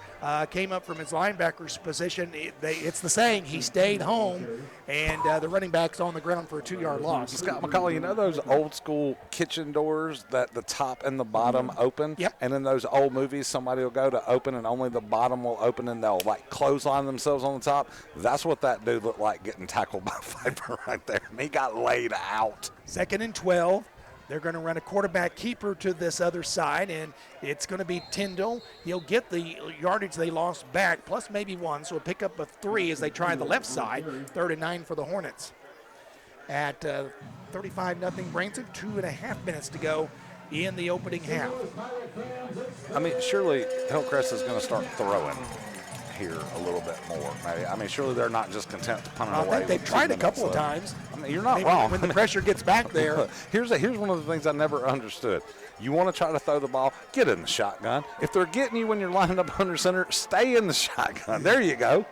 came up from his linebacker's position. It's the saying, he stayed home, and the running back's on the ground for a 2-yard loss. Scott McCauley, you know those old school kitchen doors that the top and the bottom open? Yep. And in those old movies, somebody will go to open and only the bottom will open and they'll like clothesline themselves on the top. That's what that dude looked like getting tackled by Pfeiffer right there. And he got laid out. 2nd and 12. They're going to run a quarterback keeper to this other side, and it's going to be Tyndall. He'll get the yardage they lost back, plus maybe 1, so a pick up of 3 as they try the left side. 3rd and 9 for the Hornets. At 35-0 Branson, 2.5 minutes to go in the opening half. I mean, surely Hillcrest is going to start throwing here a little bit more. Maybe. I mean, surely they're not just content to punt it away. I think they've tried a couple of times. I mean, you're not Maybe wrong. When the pressure gets back there. Here's one of the things I never understood. You want to try to throw the ball, get in the shotgun. If they're getting you when you're lining up under center, stay in the shotgun. There you go.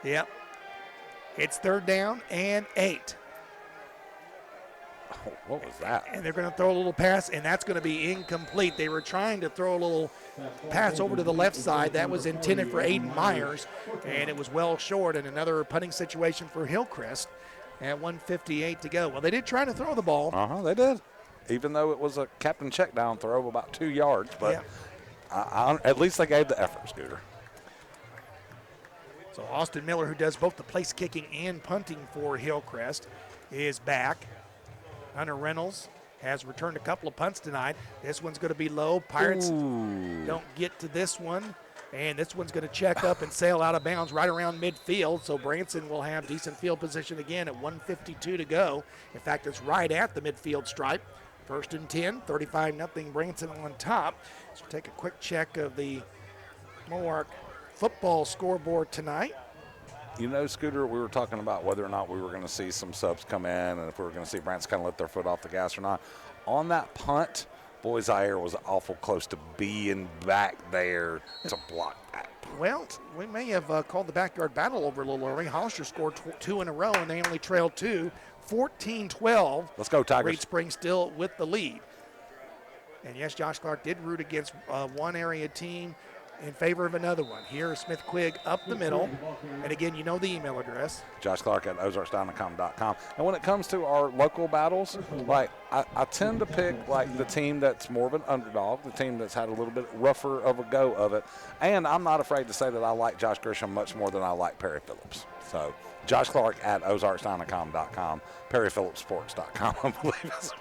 Yep. It's 3rd down and 8. Oh, what was that? And they're going to throw a little pass, and that's going to be incomplete. They were trying to throw a little pass over to the left side. That was intended for Aiden Myers, and it was well short, and another punting situation for Hillcrest at 1:58 to go. Well, they did try to throw the ball. They did. Even though it was a captain check down throw of about 2 yards, but at least they gave the effort, Scooter. So Austin Miller, who does both the place kicking and punting for Hillcrest, is back. Hunter Reynolds has returned a couple of punts tonight. This one's going to be low. Pirates don't get to this one. And this one's going to check up and sail out of bounds right around midfield. So Branson will have decent field position again at 1:52 to go. In fact, it's right at the midfield stripe. 1st and 10, 35-0 Branson on top. So take a quick check of the Mohawk football scoreboard tonight. You know, Scooter, we were talking about whether or not we were going to see some subs come in and if we were going to see Branson kind of let their foot off the gas or not. On that punt, Boy Zaire was awful close to being back there to block that. Well, we may have called the backyard battle over a little early. Hollister scored 2 in a row, and they only trailed 2. 14-12. Let's go, Tigers. Reed Spring still with the lead. And yes, Josh Clark did root against one area team in favor of another one. Here is Smith Quigg up the middle. And again, you know the email address. Josh Clark at ozarksdynacom.com. And when it comes to our local battles, like I tend to pick like the team that's more of an underdog, the team that's had a little bit rougher of a go of it. And I'm not afraid to say that I like Josh Grisham much more than I like Perry Phillips. So Josh Clark at ozarksdynacom.com, perryphillipsports.com, I believe is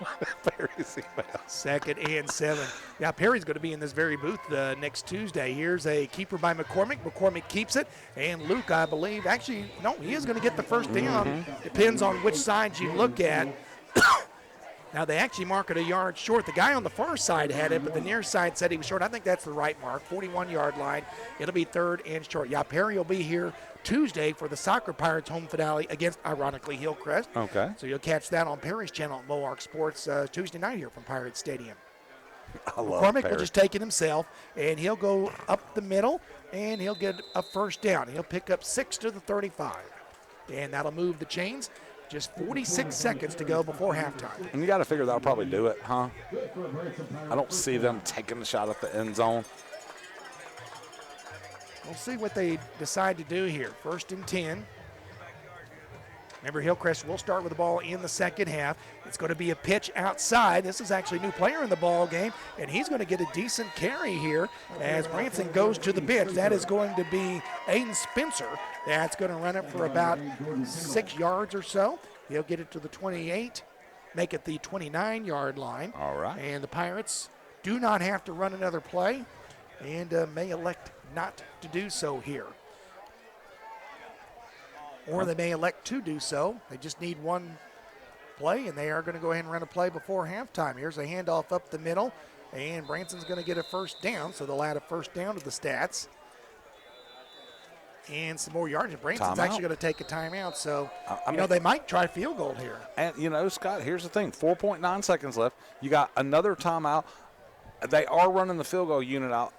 Perry's email. 2nd and 7. Yeah, Perry's going to be in this very booth next Tuesday. Here's a keeper by McCormick. McCormick keeps it. And Luke, I believe, actually, no, he is going to get the first down. Depends on which side you look at. Now, they actually mark it a yard short. The guy on the far side had it, but the near side said he was short. I think that's the right mark, 41-yard line. It'll be 3rd and short. Yeah, Perry will be here Tuesday for the Soccer Pirates home finale against, ironically, Hillcrest. Okay. So you'll catch that on Perry's channel at Mohawk Sports Tuesday night here from Pirate Stadium. I love McCormick Perry. will just take it himself, and he'll go up the middle, and he'll get a first down. He'll pick up 6 to the 35. And that'll move the chains. Just 46 seconds to go before halftime. And you got to figure that'll probably do it, huh? I don't see them taking the shot at the end zone. We'll see what they decide to do here. 1st and 10. Remember, Hillcrest will start with the ball in the second half. It's going to be a pitch outside. This is actually a new player in the ball game, and he's going to get a decent carry here as Branson goes to the bench. That is going to be Aiden Spencer. That's going to run it for about 6 yards or so. He'll get it to the 28, make it the 29-yard line. All right. And the Pirates do not have to run another play and may elect not to do so here. Or they may elect to do so. They just need one play, and they are going to go ahead and run a play before halftime. Here's a handoff up the middle, and Branson's going to get a first down, so they'll add a first down to the stats. And some more yards. Branson's actually going to take a timeout, so they might try field goal here. And, Scott, here's the thing. 4.9 seconds left. You got another timeout. They are running the field goal unit out.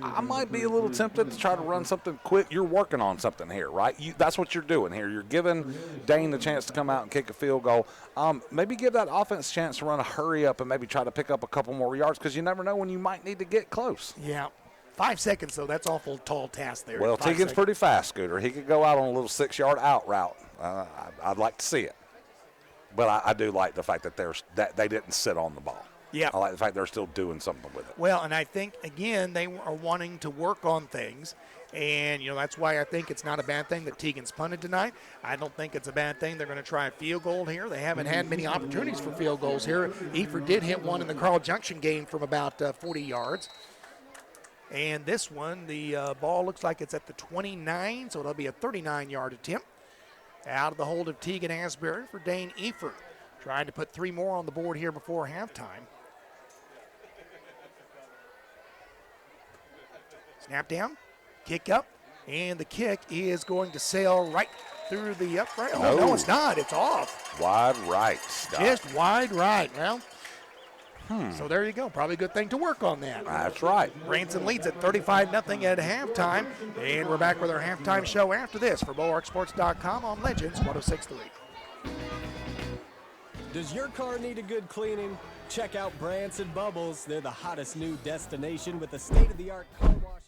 I might be a little tempted to try to run something quick. You're working on something here, right? That's what you're doing here. You're giving Dane the chance to come out and kick a field goal. Maybe give that offense a chance to run a hurry up and maybe try to pick up a couple more yards because you never know when you might need to get close. Yeah. 5 seconds, though. That's awful tall task there. Well, 5 Teagan's seconds. pretty fast, Scooter. He could go out on a little 6-yard out route. I'd like to see it. But I do like the fact that they didn't sit on the ball. Yeah. I like the fact they're still doing something with it. Well, and I think, again, they are wanting to work on things. And, that's why I think it's not a bad thing that Teagan's punted tonight. I don't think it's a bad thing they're going to try a field goal here. They haven't had many opportunities for field goals here. Eford did hit one in the Carl Junction game from about 40 yards. And this one, the ball looks like it's at the 29, so it'll be a 39-yard attempt. Out of the hold of Teagan Asbury for Dane Eford. Trying to put 3 more on the board here before halftime. Snap down, kick up, and the kick is going to sail right through the upright. Oh, no, it's not. It's off. Wide right. Stop. Just wide right. Well, so there you go. Probably a good thing to work on that. That's right. Branson leads at 35-0 at halftime, and we're back with our halftime show after this for BulwarkSports.com on Legends 106.3. Does your car need a good cleaning? Check out Branson Bubbles. They're the hottest new destination with a state-of-the-art car washing.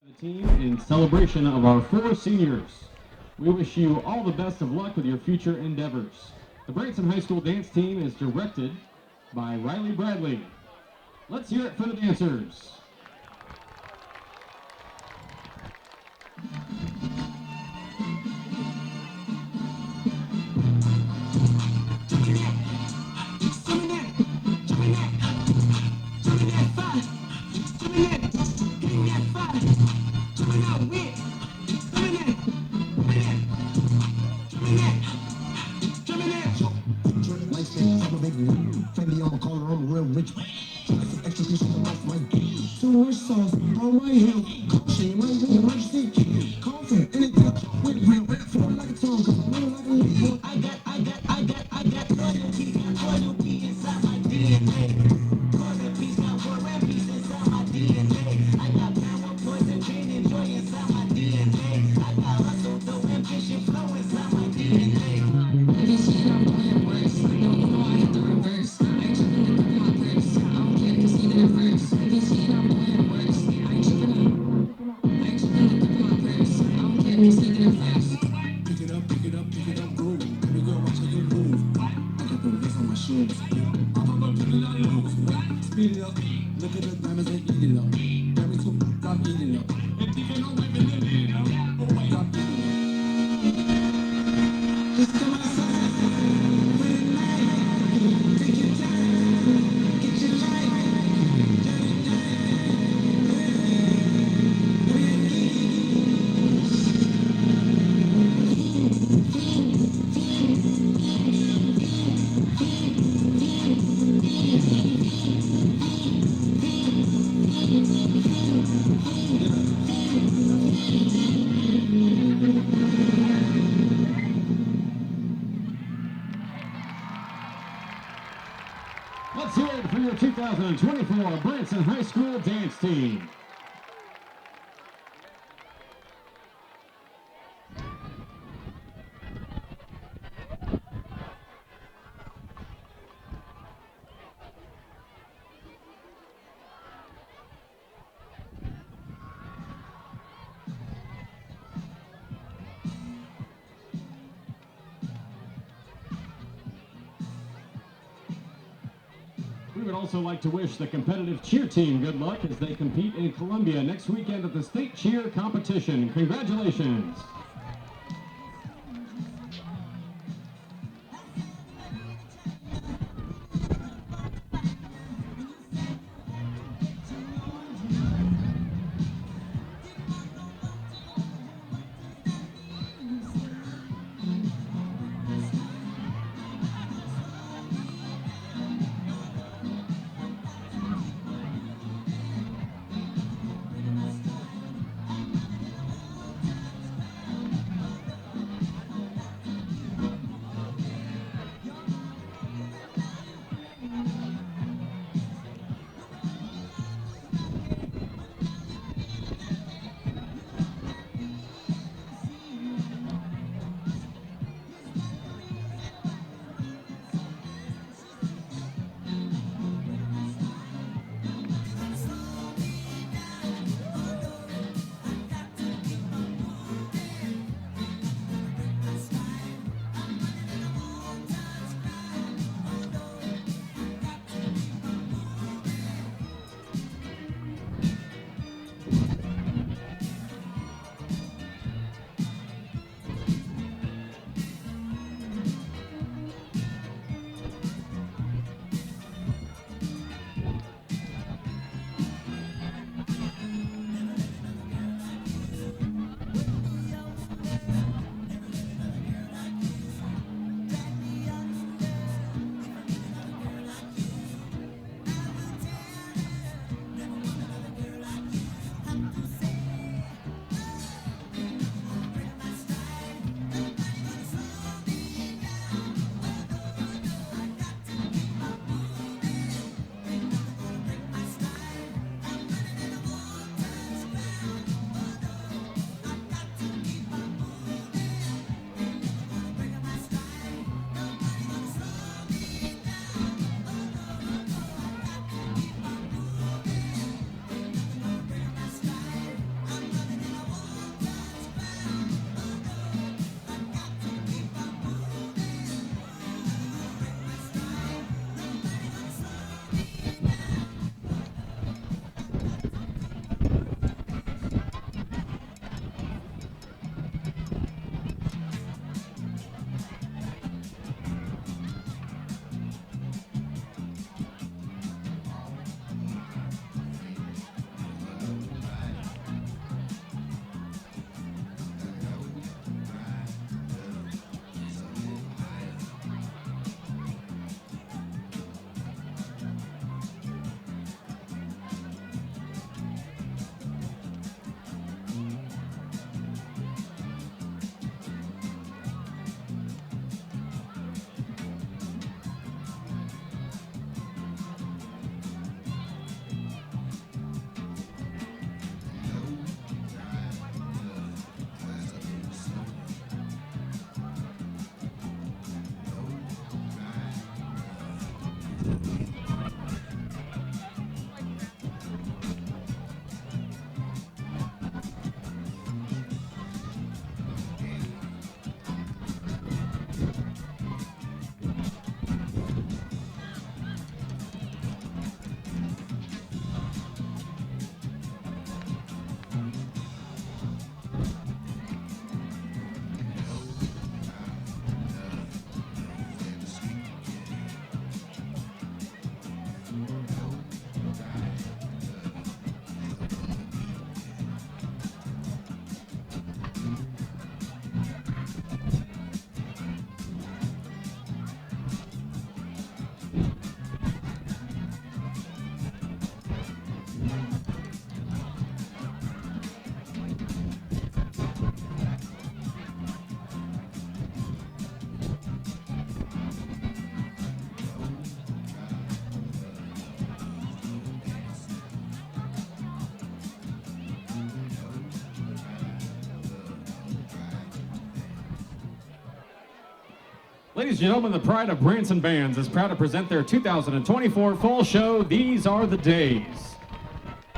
The team in celebration of our 4 seniors. We wish you all the best of luck with your future endeavors. The Branson High School dance team is directed by Riley Bradley. Let's hear it for the dancers. Let's hear it for your 2024 Branson High School dance team. We would also like to wish the competitive cheer team good luck as they compete in Columbia next weekend at the state cheer competition. Congratulations. Ladies and gentlemen, the Pride of Branson Bands is proud to present their 2024 fall show, These Are the Days.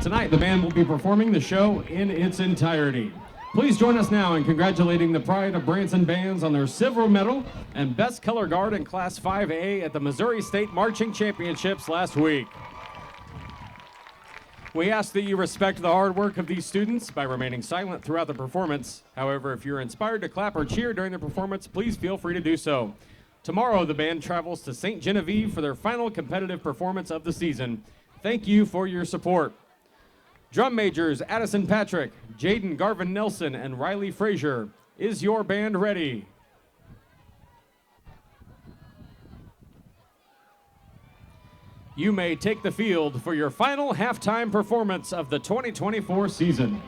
Tonight, the band will be performing the show in its entirety. Please join us now in congratulating the Pride of Branson bands on their silver medal and best color guard in Class 5A at the Missouri State Marching Championships last week. We ask that you respect the hard work of these students by remaining silent throughout the performance. However, if you're inspired to clap or cheer during the performance, please feel free to do so. Tomorrow, the band travels to St. Genevieve for their final competitive performance of the season. Thank you for your support. Drum majors Addison Patrick, Jaden Garvin Nelson, and Riley Frazier. Is your band ready? You may take the field for your final halftime performance of the 2024 season.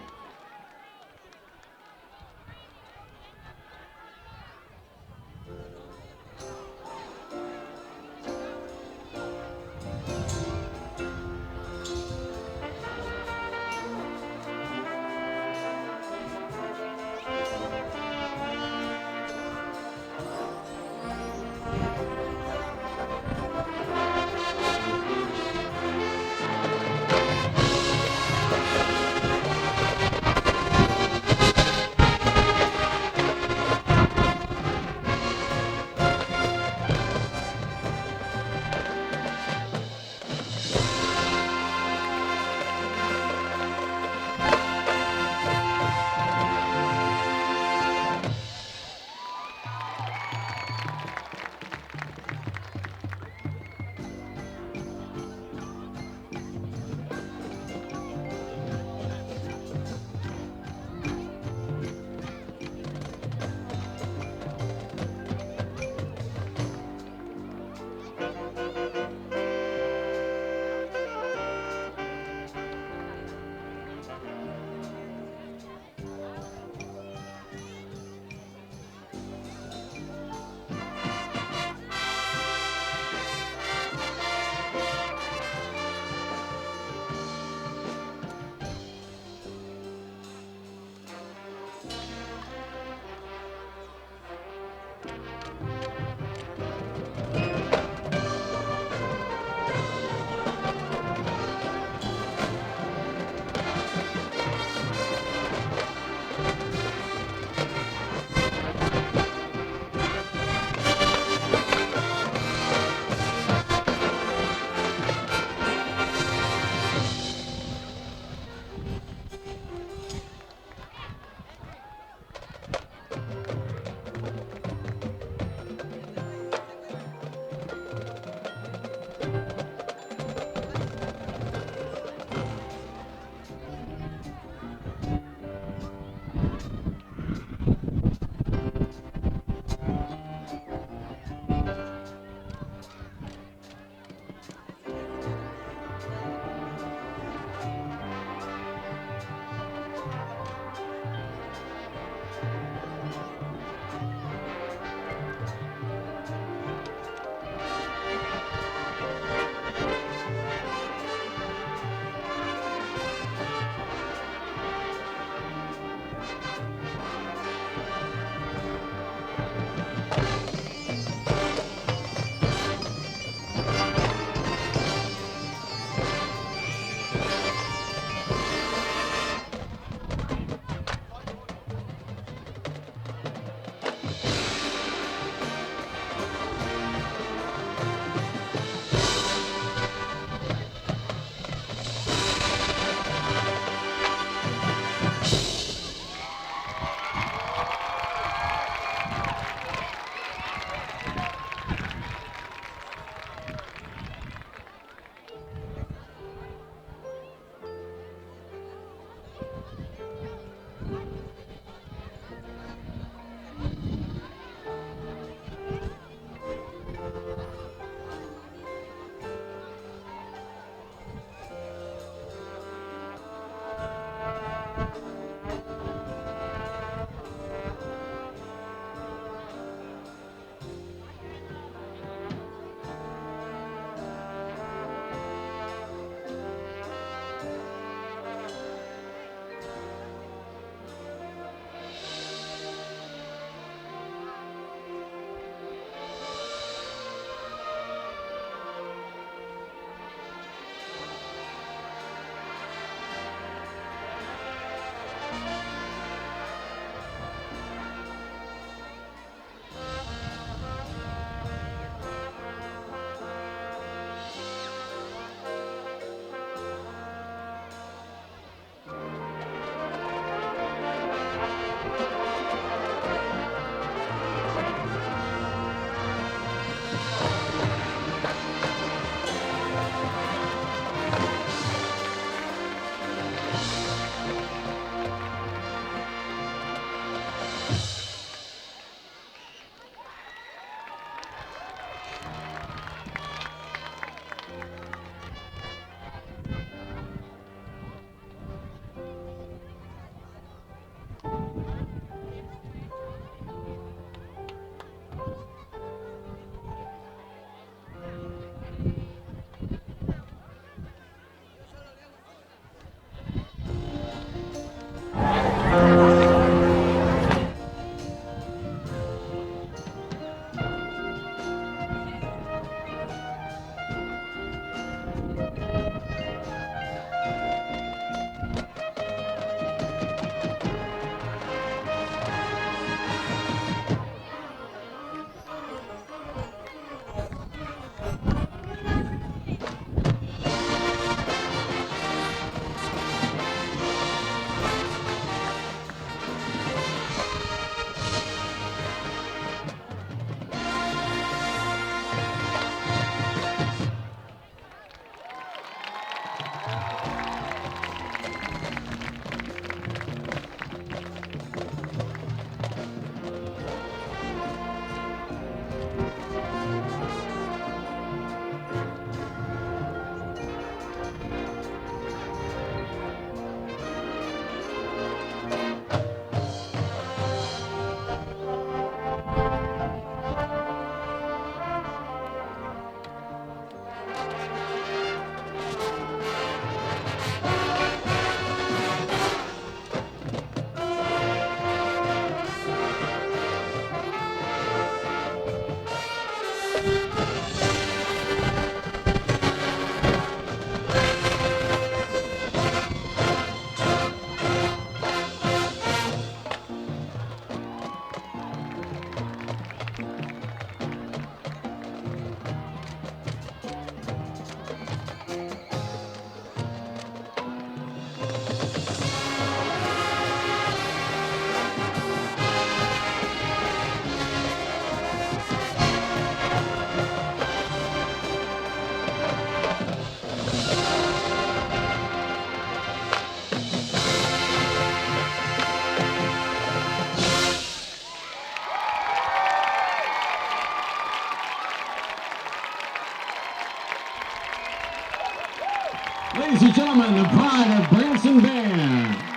Ladies and gentlemen, the Pride of Branson Band.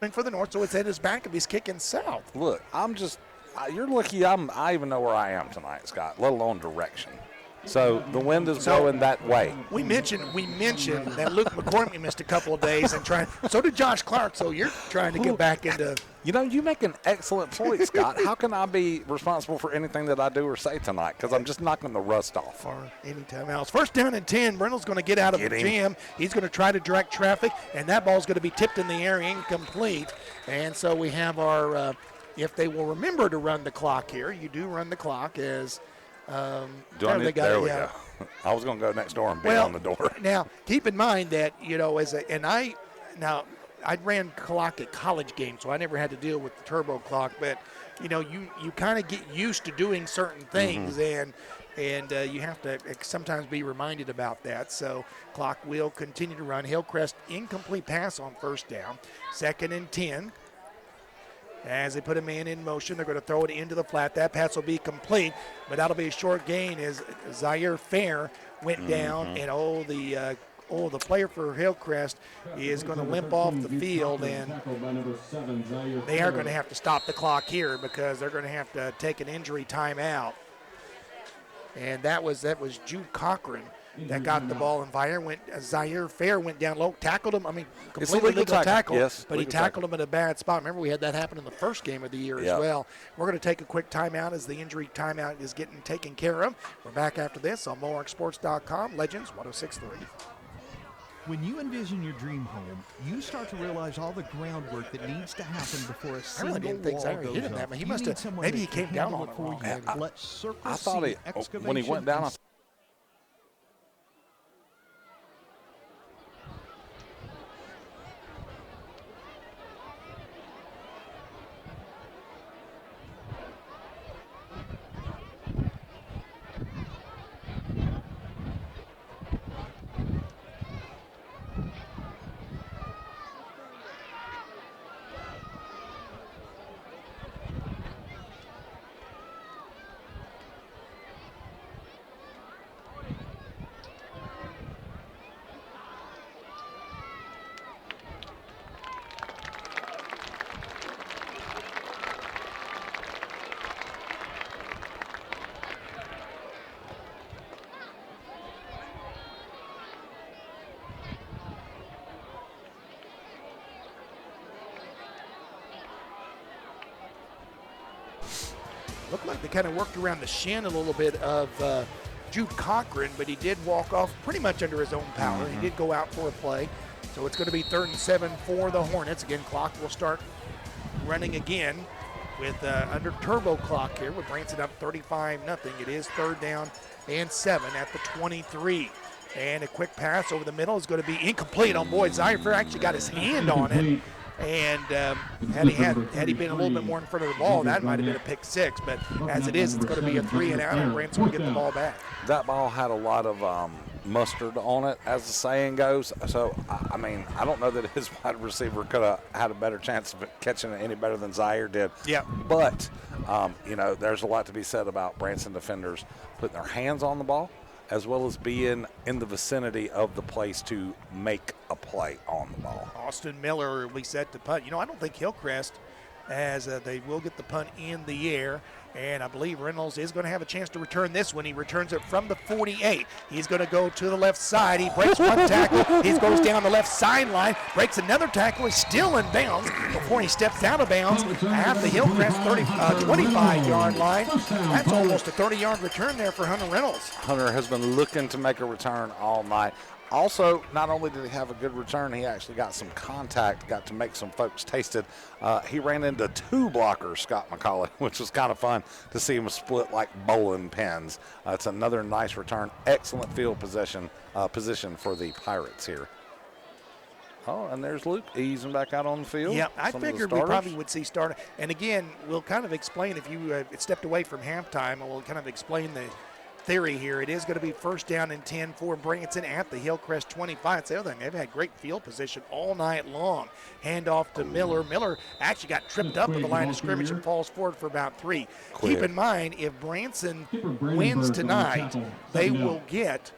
for the north, so it's at his back if he's kicking south. Look, you're lucky I even know where I am tonight, Scott, let alone direction. So the wind is blowing that way. We mentioned that Luke McCormick missed a couple of days and so did Josh Clark, so you're trying to get back into. You know, you make an excellent point, Scott. How can I be responsible for anything that I do or say tonight? Because I'm just knocking the rust off. Or any time else. First down and 10. Reynolds going to get out of the jam. He's going to try to direct traffic, and that ball's going to be tipped in the air, incomplete. And so we have our, if they will remember to run the clock here, you do run the clock as. There we go. I was going to go next door and bang on the door. Now, keep in mind that, I ran clock at college games, so I never had to deal with the turbo clock, but, you kind of get used to doing certain things, and you have to sometimes be reminded about that. So clock will continue to run. Hillcrest incomplete pass on first down. 2nd and 10. As they put a man in motion, they're going to throw it into the flat. That pass will be complete, but that'll be a short gain as Zaire Fair went down, and the player for Hillcrest is going to limp off the field, and they are going to have to stop the clock here because they're going to have to take an injury timeout. And that was Jude Cochran that got the ball, and Zaire Fair went down low, tackled him. Completely legal tackle, yes, but he tackled him in a bad spot. Remember, we had that happen in the first game of the year as well. We're going to take a quick timeout as the injury timeout is getting taken care of. We're back after this on MohawkSports.com. Legends 106.3. When you envision your dream home, you start to realize all the groundwork that needs to happen before a single didn't think Zaire hit him that much. He must have. Maybe he came down on it wrong. I thought when he went down. Looked like they kind of worked around the shin a little bit of Jude Cochran, but he did walk off pretty much under his own power. He did go out for a play. So it's going to be 3rd and 7 for the Hornets. Again, clock will start running again with under turbo clock here with Branson up 35-0. It is 3rd down and 7 at the 23. And a quick pass over the middle is going to be incomplete on Boyd. Zaire Fair actually got his hand on it. And had he been a little bit more in front of the ball, that might have been a pick six. But as it is, it's going to be a 3 and out, and Branson will get the ball back. That ball had a lot of mustard on it, as the saying goes. So, I don't know that his wide receiver could have had a better chance of catching it any better than Zaire did. Yeah. But, there's a lot to be said about Branson defenders putting their hands on the ball, as well as being in the vicinity of the place to make a play on the ball. Austin Miller will be set to punt. I don't think Hillcrest, as they will get the punt in the air, and I believe Reynolds is going to have a chance to return this one. He returns it from the 48. He's going to go to the left side. He breaks one tackle. He goes down the left sideline, breaks another tackle. He's still in bounds before he steps out of bounds at the Hillcrest 25-yard line. That's almost a 30-yard return there for Hunter Reynolds. Hunter has been looking to make a return all night. Also, not only did he have a good return, he actually got some contact, got to make some folks taste it. He ran into 2 blockers, Scott McCauley, which was kind of fun to see him split like bowling pins. It's another nice return. Excellent field position for the Pirates here. Oh, and there's Luke easing back out on the field. Yeah, I figured we probably would see starter. And again, we'll kind of explain, if you stepped away from halftime, we'll kind of explain the theory here. It is going to be 1st down and 10 for Branson at the Hillcrest 25. It's the other thing, they've had great field position all night long. Handoff to Miller. Miller actually got tripped up at the line of scrimmage and falls forward for about 3. Keep in mind, if Branson wins tonight, they will get,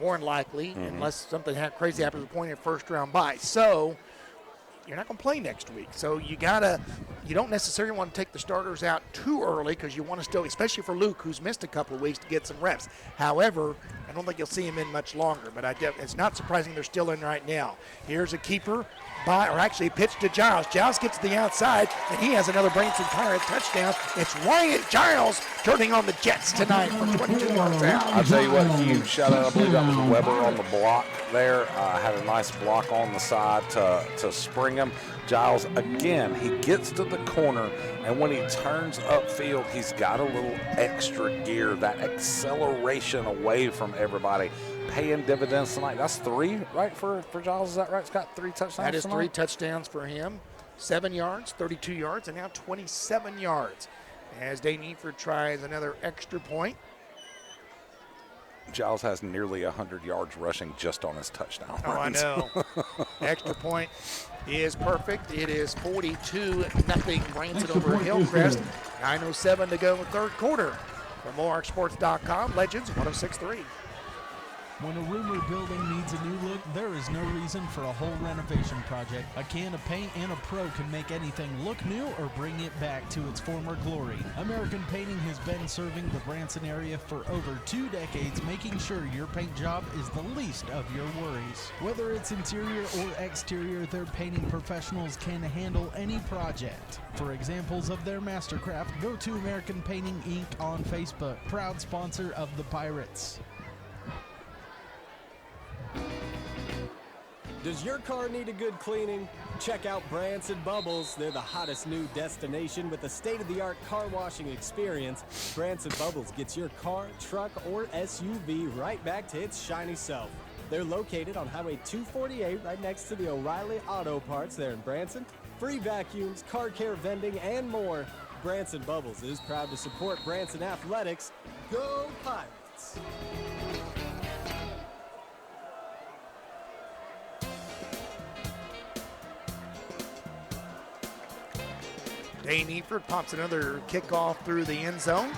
more than likely, unless something crazy happens, a point in 1st round bye. So, you're not going to play next week. So you don't necessarily want to take the starters out too early because you want to still, especially for Luke, who's missed a couple of weeks, to get some reps. However, I don't think you'll see him in much longer, but it's not surprising they're still in right now. Here's a keeper pitch to Giles. Giles gets to the outside, and he has another Branson Pirate touchdown. It's Ryan Giles turning on the Jets tonight from 22 yards out. I'll tell you what, huge shout out. I believe that was Weber on the block there. Had a nice block on the side to spring him. Giles, again, he gets to the corner, and when he turns upfield, he's got a little extra gear, that acceleration away from everybody. Paying dividends tonight. That's 3, right, for Giles? Is that right? It's got 3 touchdowns That is tonight? 3 touchdowns for him. 7 yards, 32 yards, and now 27 yards. As Dane Eford tries another extra point. Giles has nearly 100 yards rushing just on his touchdown runs. I know. Extra point is perfect. It is 42-0 Branson over Hillcrest. 9:07 to go in third quarter. For MoarkSports.com, Legends 106.3. When a rumored building needs a new look, there is no reason for a whole renovation project. A can of paint and a pro can make anything look new or bring it back to its former glory. American Painting has been serving the Branson area for over 2 decades, making sure your paint job is the least of your worries. Whether it's interior or exterior, their painting professionals can handle any project. For examples of their mastercraft, go to American Painting Inc. on Facebook, proud sponsor of the Pirates. Does your car need a good cleaning? Check out Branson Bubbles. They're the hottest new destination with a state-of-the-art car washing experience. Branson Bubbles gets your car, truck, or SUV right back to its shiny self. They're located on Highway 248 right next to the O'Reilly Auto Parts there in Branson. Free vacuums, car care vending, and more. Branson Bubbles is proud to support Branson Athletics. Go Pirates! Dane Eford pops another kickoff through the end zone.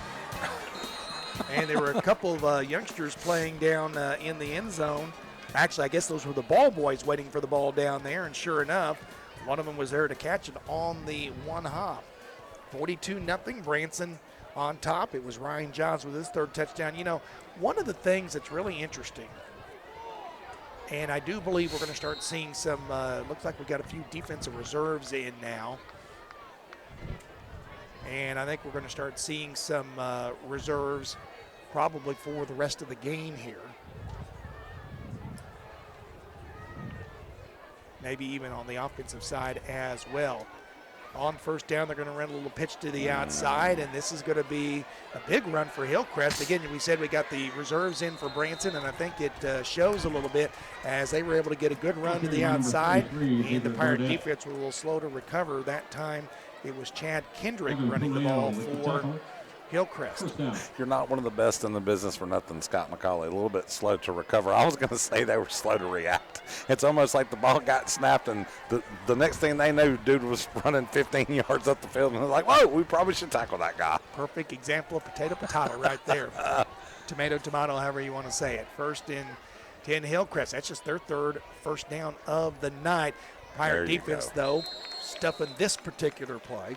And there were a couple of youngsters playing down in the end zone. Actually, I guess those were the ball boys waiting for the ball down there. And sure enough, one of them was there to catch it on the one hop. 42-0, Branson on top. It was Ryan Giles with his 3rd touchdown. You know, one of the things that's really interesting, and I do believe we're going to start seeing some, looks like we've got a few defensive reserves in now. And I think we're going to start seeing some reserves probably for the rest of the game here. Maybe even on the offensive side as well. On first down, they're going to run a little pitch to the outside, and this is going to be a big run for Hillcrest. Again, we said we got the reserves in for Branson, and I think it shows a little bit as they were able to get a good run to the outside, and the Pirate defense were a little slow to recover. That time it was Chad Kendrick running the ball for Hillcrest. You're not one of the best in the business for nothing, Scott McCauley. A little bit slow to recover. I was going to say they were slow to react. It's almost like the ball got snapped, and the next thing they knew, dude was running 15 yards up the field, and they're like, whoa, we probably should tackle that guy. Perfect example of potato right there. Tomato, however you want to say it. 1st and 10 Hillcrest. That's just their 3rd first down of the night. Pirate defense, though, stuffing this particular play.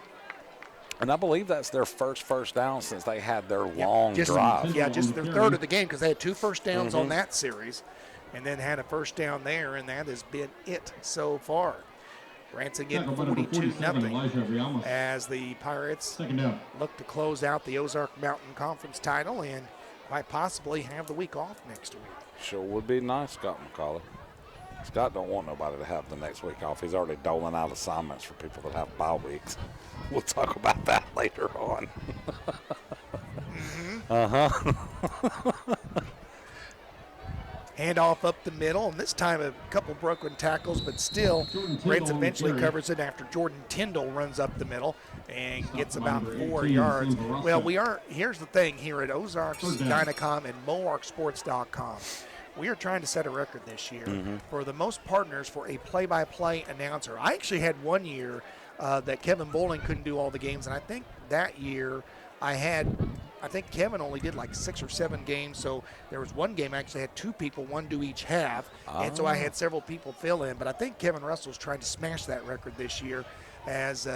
And I believe that's their first down since they had their long drive. Yeah, just their 3rd of the game because they had 2 first downs on that series and then had a first down there, and that has been it so far. Branson getting 42-0 as the Pirates look to close out the Ozark Mountain Conference title and might possibly have the week off next week. Sure would be nice, Scott McCauley. Scott don't want nobody to have the next week off. He's already doling out assignments for people that have bye weeks. We'll talk about that later on. Handoff up the middle, and this time a couple broken tackles, but still Branson eventually covers it after Jordan Tyndall runs up the middle and gets about 4 yards. Well, here's the thing here at Ozarks, Dynacom, and MoarkSports.com. We are trying to set a record this year for the most partners for a play-by-play announcer. I actually had one year that Kevin Bowling couldn't do all the games, and I think that year I had I think Kevin only did like 6 or 7 games, so there was one game I actually had 2 people, 1 do each half, and so I had several people fill in. But I think Kevin Russell's trying to smash that record this year, as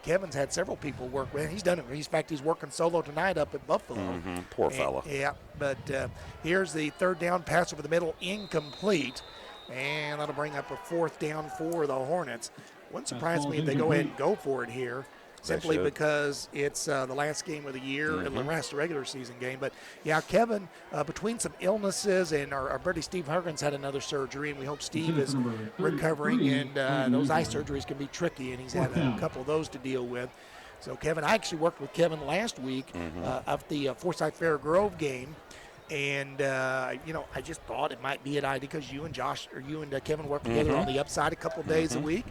Kevin's had several people work with. He's done it. In fact, he's working solo tonight up at Buffalo. Poor fella. Yeah, but here's the third down pass over the middle, incomplete, and that'll bring up a 4th down for the Hornets. Wouldn't surprise me if they go ahead and go for it here, simply because it's the last game of the year and the last regular season game. But, yeah, Kevin, between some illnesses and our buddy Steve Huggins had another surgery, and we hope Steve is recovering. And those eye surgeries can be tricky, and he's had a couple of those to deal with. So, Kevin, I actually worked with Kevin last week at the Forsyth Fair Grove game. And, you know, I just thought it might be an idea because you and Kevin work together on the upside a couple of days a week.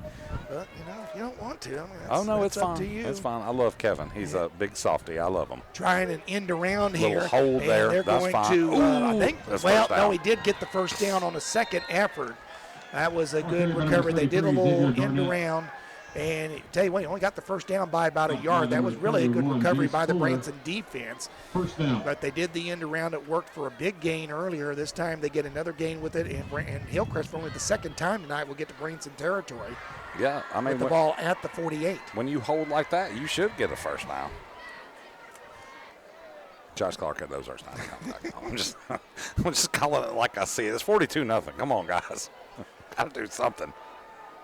But, you know, if you don't want to, I mean, it's up fine. to you. It's fine. I love Kevin. He's a big softy. I love him. Trying an end around here. Little hold and there. They're That's going fine. to, I think, That's no, he did get the first down on a second effort. That was a good recovery. They did a little end around. And I tell you what, he only got the first down by about a yard. That was really a good recovery by the Branson defense. First down. But they did the end around. It worked for a big gain earlier. This time they get another gain with it. And Hillcrest, for only the second time tonight, will get to Branson territory. Yeah, I mean, with the ball at the 48. When you hold like that, you should get a first down. Josh Clark at those are I'm just calling it like I see it. It's 42-0. Come on, guys. Got to do something.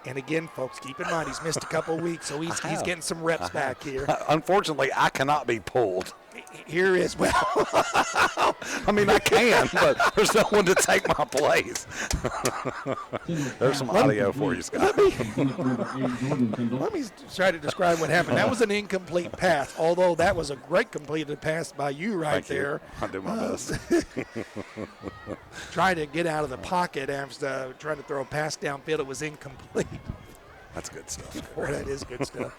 And again, folks, keep in mind he's missed a couple of weeks, so he's getting some reps back here. Unfortunately, I cannot be pulled. Here is, well. I mean, I can, but there's no one to take my place. There's some audio for you, Scott. Let me try to describe what happened. That was an incomplete pass, although that was a great completed pass by you right there. I'll do my best. Trying to get out of the pocket after trying to throw a pass downfield. It was incomplete. That's good stuff. That is good stuff.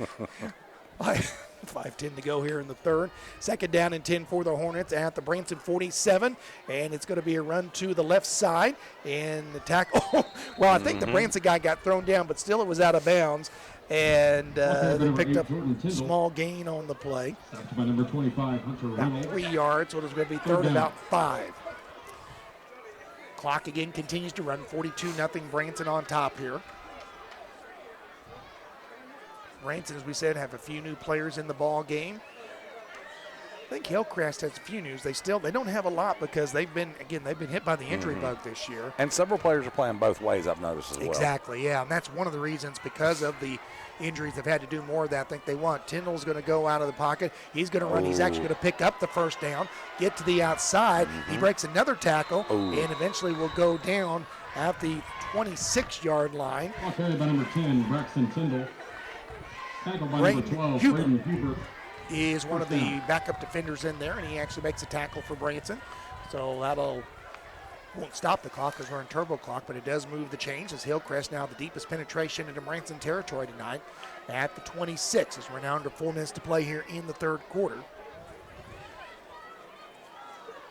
5:10 to go here in the third. Second down and 10 for the Hornets at the Branson 47, and it's going to be a run to the left side and the tackle. Well, I think the Branson guy got thrown down, but still it was out of bounds, and they picked up a small gain on the play. Stopped by number 25, Hunter About 3 yards, so it's going to be third about 5. Clock again continues to run. 42-0 Branson on top here. Branson, as we said, have a few new players in the ball game. I think Hillcrest has a few news. They don't have a lot because they've been hit by the injury bug this year. And several players are playing both ways, I've noticed as well. Exactly, yeah, and that's one of the reasons because of the injuries they've had to do more of that. I think they want. Tyndall's going to go out of the pocket. He's going to run. He's actually going to pick up the first down, get to the outside. He breaks another tackle, and eventually will go down at the 26-yard line. Carried by number 10, Braxton Tyndall. Tackled by number 12, Braden Huber. Is one of the backup defenders in there, and he actually makes a tackle for Branson. So won't stop the clock because we're in turbo clock, but it does move the chains as Hillcrest now the deepest penetration into Branson territory tonight at the 26 as we're now under 4 minutes to play here in the third quarter.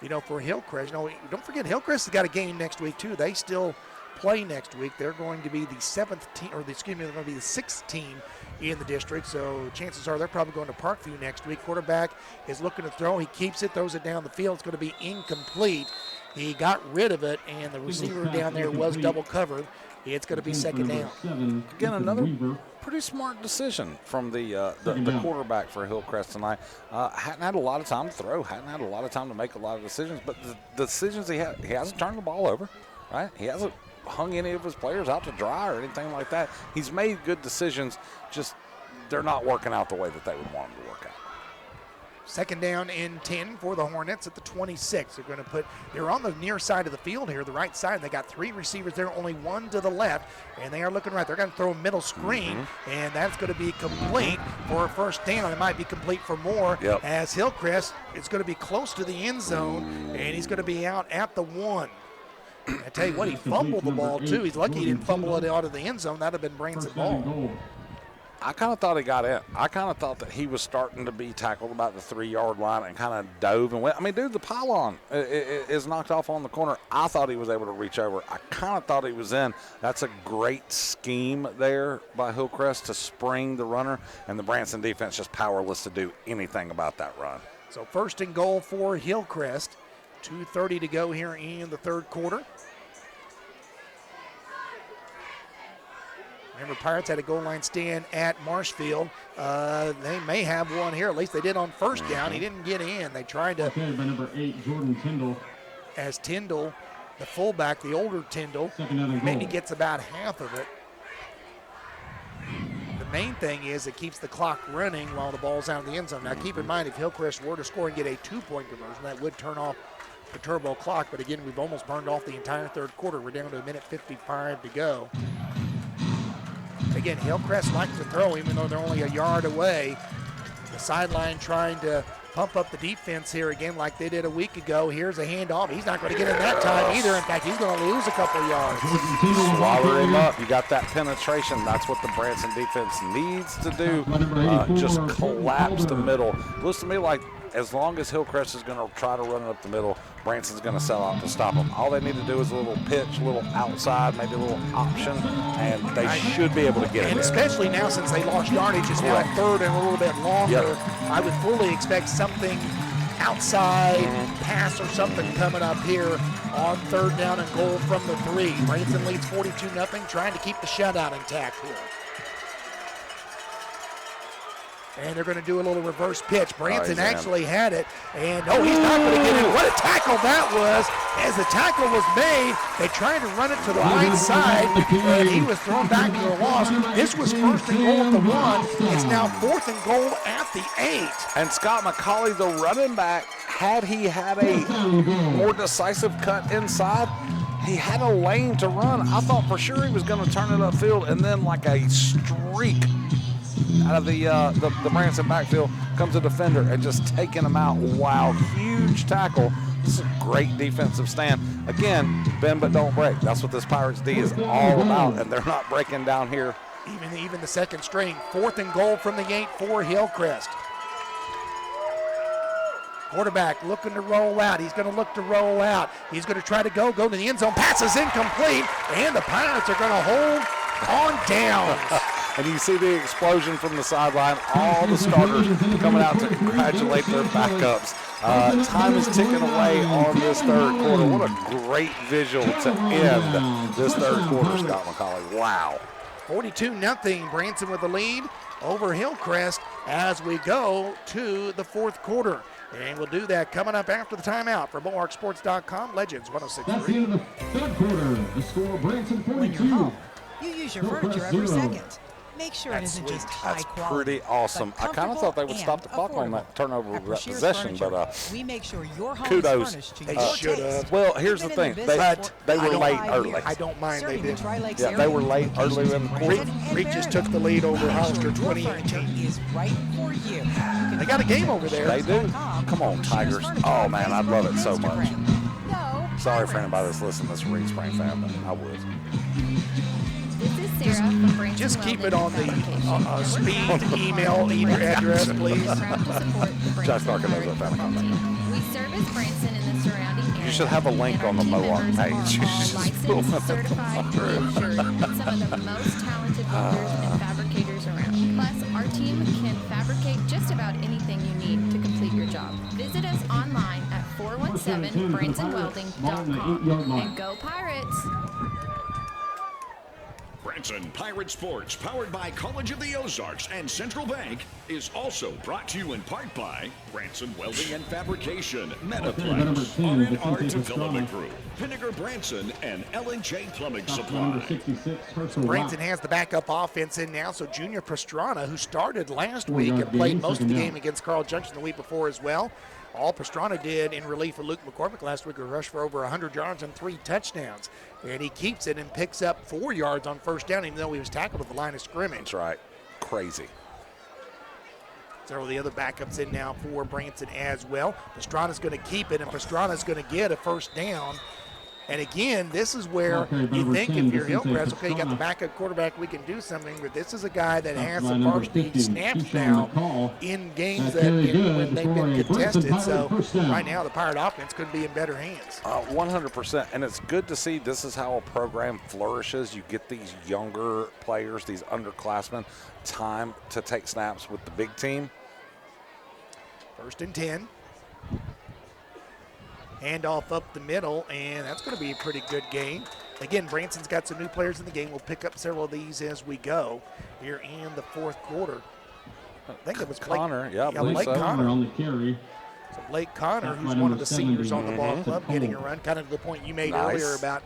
You know, for Hillcrest, don't forget Hillcrest has got a game next week too. They still play next week. They're going to be the 7th team, they're going to be the 6th team in the district, so chances are they're probably going to Parkview next week. Quarterback is looking to throw. He keeps it, throws it down the field. It's going to be incomplete. He got rid of it, and the receiver down there was double covered. It's going to be second down. Again, another pretty smart decision from the quarterback for Hillcrest tonight. Hadn't had a lot of time to throw, hadn't had a lot of time to make a lot of decisions, but the decisions he hasn't turned the ball over, right? He hasn't hung any of his players out to dry or anything like that. He's made good decisions, just they're not working out the way that they would want them to work out. Second down and 10 for the Hornets at the 26. They're on the near side of the field here, the right side. They got 3 receivers there, only 1 to the left, and they are looking right. They're going to throw a middle screen, and that's going to be complete for a first down. It might be complete for more as Hillcrest is going to be close to the end zone, and he's going to be out at the 1. I tell you what, he fumbled the ball too. He's lucky he didn't fumble it out of the end zone. That would have been Branson ball. I kind of thought he got in. I kind of thought that he was starting to be tackled about the 3-yard line and kind of dove and went. I mean, dude, the pylon is knocked off on the corner. I thought he was able to reach over. I kind of thought he was in. That's a great scheme there by Hillcrest to spring the runner, and the Branson defense just powerless to do anything about that run. So first and goal for Hillcrest. 2:30 to go here in the third quarter. Remember, Pirates had a goal line stand at Marshfield. They may have one here. At least they did on first down. He didn't get in. They tried to. Okay, by number 8, Jordan Tyndall. As Tyndall, the fullback, the older Tyndall, maybe gets about half of it. The main thing is it keeps the clock running while the ball's out of the end zone. Now, keep in mind, if Hillcrest were to score and get a 2-point conversion, that would turn off the turbo clock. But again, we've almost burned off the entire third quarter. We're down to 1:55 to go. Again, Hillcrest likes to throw, even though they're only a yard away. The sideline trying to pump up the defense here again like they did a week ago. Here's a handoff. He's not going to get in that time either. In fact, he's going to lose a couple yards. Swallow him up. You got that penetration. That's what the Branson defense needs to do. Just collapse the middle. Looks to me like as long as Hillcrest is going to try to run it up the middle, Branson's going to sell out to stop them. All they need to do is a little pitch, a little outside, maybe a little option, and they should be able to get it. And especially now since they lost yardage, it's now third and a little bit longer. Yep. I would fully expect something outside pass or something coming up here on third down and goal from the 3. Branson leads 42-0, trying to keep the shutout intact here. And they're going to do a little reverse pitch. Branson actually had it, and he's not going to get it. What a tackle that was. As the tackle was made, they tried to run it to the right side, and he was thrown back to a loss. This was first and goal at the 1. It's now fourth and goal at the 8. And Scott McCauley, the running back, had he had a more decisive cut inside, he had a lane to run. I thought for sure he was going to turn it upfield, and then like a streak out of the Branson backfield comes a defender and just taking him out. Wow, huge tackle. This is a great defensive stand. Again, bend but don't break. That's what this Pirates D is all about, and they're not breaking down here. Even the second string. Fourth and goal from the 8 for Hillcrest. Quarterback looking to roll out. He's going to look to roll out. He's going to try to go to the end zone. Pass is incomplete, and the Pirates are going to hold on downs. And you see the explosion from the sideline. All the starters coming out to congratulate their backups. Time is ticking away on this third quarter. What a great visual to end this third quarter, Scott McCauley. Wow. 42-0, Branson with the lead over Hillcrest as we go to the fourth quarter. And we'll do that coming up after the timeout. For BulwarkSports.com, Legends 106.3. That's the end of the third quarter. The score, Branson 42. You use your furniture every second. Make sure it isn't just high That's quality. pretty awesome. I kind of thought they would stop the clock on that turnover of that possession, but we make sure your home kudos. is furnished to They your should taste. have. Well, here's the thing. They were late early. I don't mind they did. Yeah, they were late early in the quarter. Regis took the lead over Hollister 2018. Is right for you. They got a game over there. They do. Come on, Tigers. Oh, man, I'd love it so much. Sorry for anybody that's listening to this Reed Spring fan, but I would. This is Sarah from Branson. Just keep it on the speed email address, please. Josh Darkin knows that family. We service Branson and the surrounding area. You should have a link on the Mohawk page. You should just pull licensed, certified, insured, and some of the most talented builders and fabricators around. Plus, our team can fabricate just about anything you need to complete your job. Visit us online at 417bransonwelding.com. And go Pirates! Branson Pirate Sports, powered by College of the Ozarks and Central Bank, is also brought to you in part by Branson Welding and Fabrication, Metaplex, R&R Development Group, Pinnaker Branson, and L&J Plumbing Supply. Branson has the backup offense in now, so Junior Pastrana, who started last week and played most of the game against Carl Junction the week before as well. All Pastrana did in relief of Luke McCormick last week was rush for over 100 yards and 3 touchdowns. And he keeps it and picks up 4 yards on first down, even though he was tackled at the line of scrimmage. That's right. Crazy. Several of the other backups in now for Branson as well. Pastrana's going to keep it, and Pastrana's going to get a first down. And again, this is where you think if you're Hillcrest, okay, you got the backup quarterback, we can do something, but this is a guy that has some varsity snaps now in games that when they've been contested. So right now the Pirate offense could be in better hands. 100%, and it's good to see this is how a program flourishes. You get these younger players, these underclassmen, time to take snaps with the big team. First and 10. Handoff up the middle, and that's going to be a pretty good game. Again, Branson's got some new players in the game. We'll pick up several of these as we go here in the fourth quarter. I think it was Connor. Blake so. Connor on the carry. So Blake Connor, That's who's my one number of the 70. seniors on the ball club, Mm-hmm. getting a run, kind of to the point you made Nice. earlier about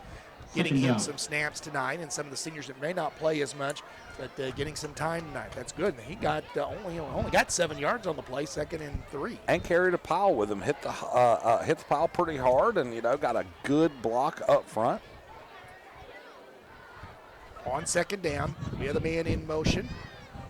getting Second him down. some snaps tonight, and some of the seniors that may not play as much, but getting some time tonight. That's good. He got only got 7 yards on the play, 2nd and 3. And carried a pile with him. Hit the pile pretty hard, and got a good block up front. On 2nd down, the other man in motion.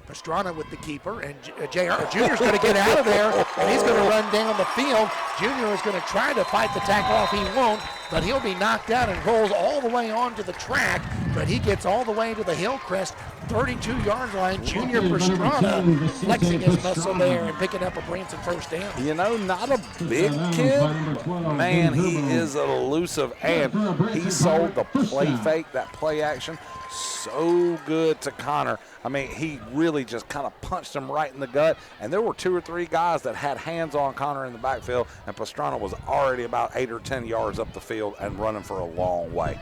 Pastrana with the keeper, and Junior's going to get out of there, and he's going to run down the field. Junior is going to try to fight the tackle off. He won't, but he'll be knocked out and rolls all the way onto the track, but he gets all the way to the Hillcrest 32-yard line. Junior Pastrana flexing his muscle there and picking up a Branson first down. Not a big kid, but man, he is elusive, and he sold the play fake, that play action, so good to Connor. I mean, he really just kind of punched him right in the gut, and there were 2 or 3 guys that had hands on Connor in the backfield, and Pastrana was already about 8 or 10 yards up the field and running for a long way.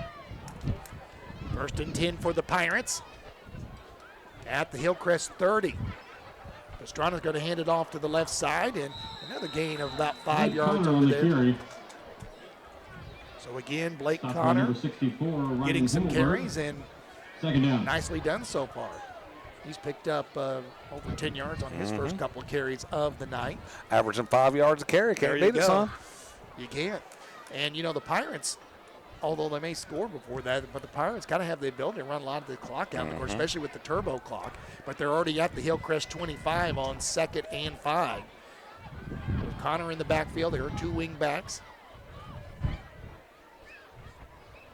1st and 10 for the Pirates at the Hillcrest 30. Pastrana's going to hand it off to the left side, and another gain of about 5 yards over there. Carry. So again, Blake Stop Connor number 64, getting some Hillberg. carries, and 2nd down. nicely done so far. He's picked up over 10 yards on his first couple of carries of the night. Averaging 5 yards a carry. Can't There beat you it, go. son. You can't. And, the Pirates, although they may score before that, but the Pirates got to have the ability to run a lot of the clock out, of course, especially with the turbo clock. But they're already at the Hillcrest 25 on 2nd and 5. With Connor in the backfield, there are 2 wing backs.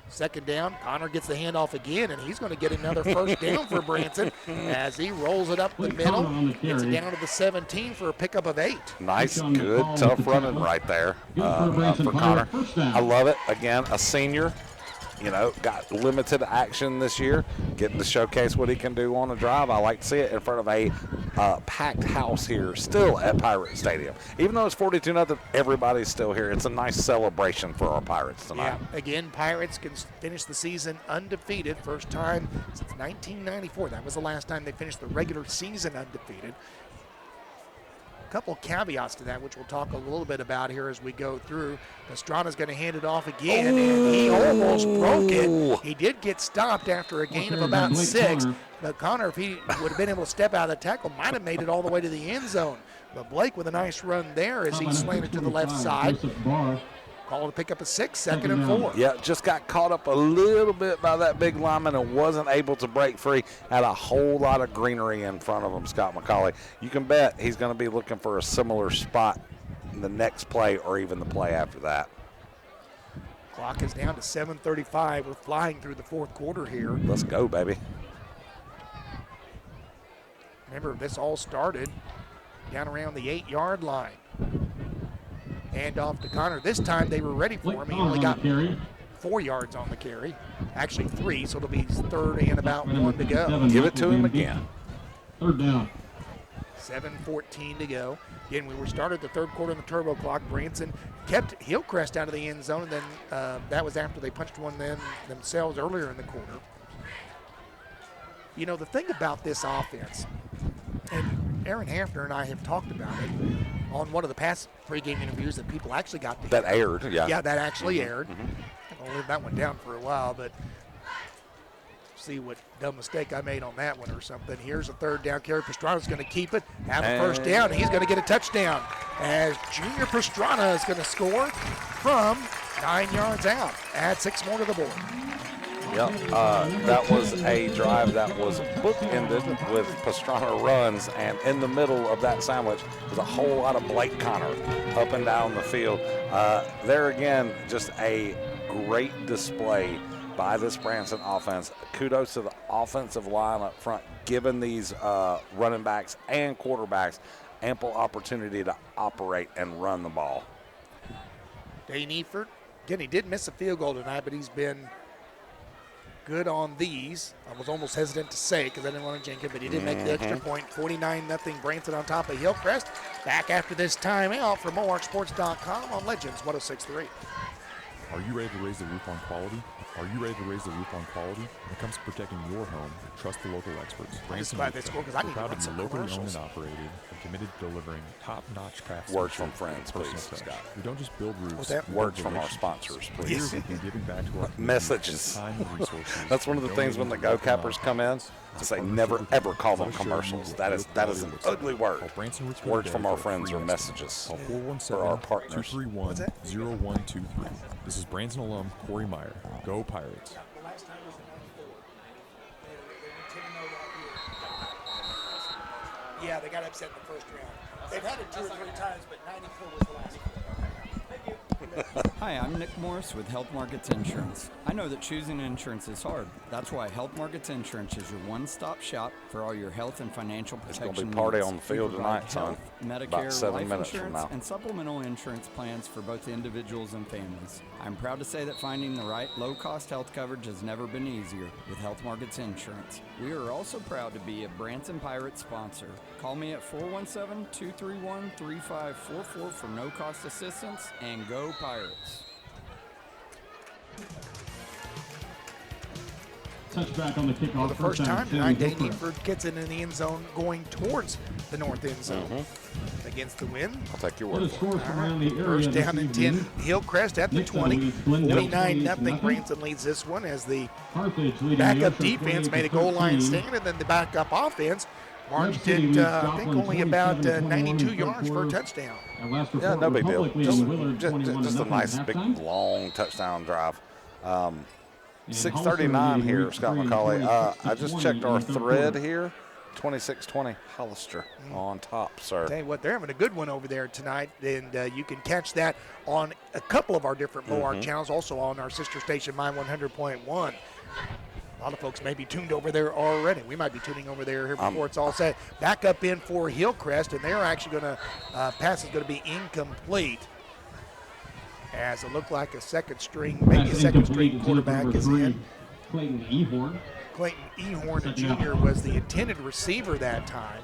2nd down, Connor gets the handoff again, and he's going to get another first down for Branson as he rolls it up the middle, gets it down to the 17 for a pickup of 8. Nice, good, tough running right there for Connor. I love it. Again, a senior, got limited action this year, getting to showcase what he can do on a drive. I like to see it in front of a packed house here, still at Pirate Stadium. Even though it's 42-0, everybody's still here. It's a nice celebration for our Pirates tonight. Yeah, again, Pirates can finish the season undefeated. First time since 1994. That was the last time they finished the regular season undefeated. A couple caveats to that, which we'll talk a little bit about here as we go through. Pastrana's going to hand it off again, and he almost broke it. He did get stopped after a gain of about 6. But Connor, if he would have been able to step out of the tackle, might have made it all the way to the end zone. But Blake with a nice run there as he slanted to the left side. Call to pick up a 6, 2nd and 4. Yeah, just got caught up a little bit by that big lineman and wasn't able to break free. Had a whole lot of greenery in front of him, Scott McCauley. You can bet he's going to be looking for a similar spot in the next play or even the play after that. Clock is down to 7:35. We're flying through the fourth quarter here. Let's go, baby. Remember, this all started down around the 8-yard line. Hand off to Connor. This time they were ready for him. He only got 4 yards on the carry. Actually 3, so it'll be 3rd and about 1 to go. Give it to him again. 3rd down. 7:14 to go. Again, we were started the third quarter on the turbo clock. Branson kept Hillcrest out of the end zone, and then that was after they punched one themselves earlier in the quarter. The thing about this offense, and Aaron Hafner and I have talked about it on one of the past pregame interviews that people actually got to that hear. aired, yeah. Yeah, that actually aired. I'll leave that one down for a while, but see what dumb mistake I made on that one or something. Here's a 3rd down carry. Pastrana's going to keep it, have a first down, and he's going to get a touchdown as Junior Pastrana is going to score from 9 yards out. Add 6 more to the board. Yep, that was a drive that was bookended with Pastrana runs, and in the middle of that sandwich was a whole lot of Blake Connor up and down the field. There again, just a great display by this Branson offense. Kudos to the offensive line up front, giving these running backs and quarterbacks ample opportunity to operate and run the ball. Dane Eford, again, he did miss a field goal tonight, but he's been good on these. I was almost hesitant to say because I didn't want to jinx it, but he did make the extra point. 49-0 Branson on top of Hillcrest. Back after this timeout for MoarkSports.com on Legends 106.3. Are you ready to raise the roof on quality? Are you ready to raise the roof on quality? When it comes to protecting your home, trust the local experts. Branson glad they scored 'cause I need to proud run to some be locally owned commercials. and operated and committed to delivering top-notch craftsmanship. Words from friends, and personal please, touch. Scott. We don't just build roofs. What's that? we Words build from our relationships. sponsors, For please. years we've been giving back to our community Messages. time and resources. That's one of the things when the donating to Go local Cappers come in, to say never ever call them commercials. That is an ugly word. Words from our friends are messages Call for our partners. 417-231-0123. This is Branson alum Corey Meyer. Go Pirates. Yeah, they got upset in the first round. They've had it 2 or 3 times, but 94 was the last one. Hi, I'm Nick Morris with Health Markets Insurance. I know that choosing insurance is hard. That's why Health Markets Insurance is your one-stop shop for all your health and financial protection It's gonna be party needs. on the field We provide tonight, son. health, Medicare, About 7 life minutes from insurance, now. and supplemental insurance plans for both individuals and families. I'm proud to say that finding the right low-cost health coverage has never been easier with Health Markets Insurance. We are also proud to be a Branson Pirates sponsor. Call me at 417-231-3544 for no-cost assistance, and go Pirates. Touchback on the kickoff. For the first time tonight, Dane Hillcrest. Eford gets in the end zone going towards the north end zone against the wind. I'll take your What word a for score it. from around the area First this down and evening. 10, Hillcrest at the Next up 20. is Glendale 49-0. 28-0. Branson leads this one as the Carthage leading backup the defense made a goal line stand, and then the backup offense marched City it, leads I think, Joplin only about 27-21 92 in yards for a third touchdown. And last Yeah, report, no big deal. Republic leading Willard Just 21-0 a nice at big halftime. long touchdown drive. And 6:39 Hollister here, leading Scott Week 3, McCauley. I just 26-20 checked our in the third thread quarter. here. 26-20 Hollister on top, sir. Tell you what, they're having a good one over there tonight, and you can catch that on a couple of our different Moark channels, also on our sister station, My 100.1. A lot of folks may be tuned over there already. We might be tuning over there here before it's all set. Back up in for Hillcrest, and they're actually going to, pass is going to be incomplete, as it looked like a second string, maybe a second string quarterback is in. Clayton Ehorn. Clayton Ehorn Second Jr. out. was the intended receiver that time.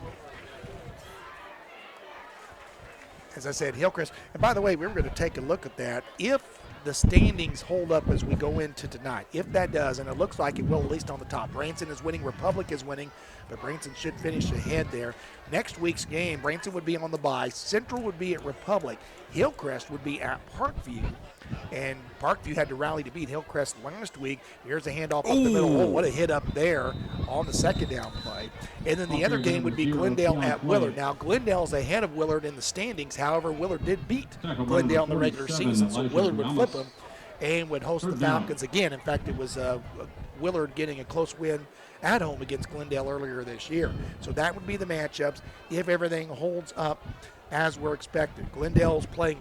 As I said, Hillcrest. And by the way, we were going to take a look at that. If the standings hold up as we go into tonight, if that does, and it looks like it will, at least on the top. Branson is winning, Republic is winning, but Branson should finish ahead there. Next week's game, Branson would be on the bye. Central would be at Republic. Hillcrest would be at Parkview. And Parkview had to rally to beat Hillcrest last week. Here's a handoff up the middle. Oh, what a hit up there on the second down play. And then the other game would be Glendale at Willard. Now, Glendale's ahead of Willard in the standings. However, Willard did beat Glendale in the regular season, so Willard would flip them and would host the Falcons again. In fact, it was Willard getting a close win at home against Glendale earlier this year. So that would be the matchups if everything holds up as we're expected. Glendale's playing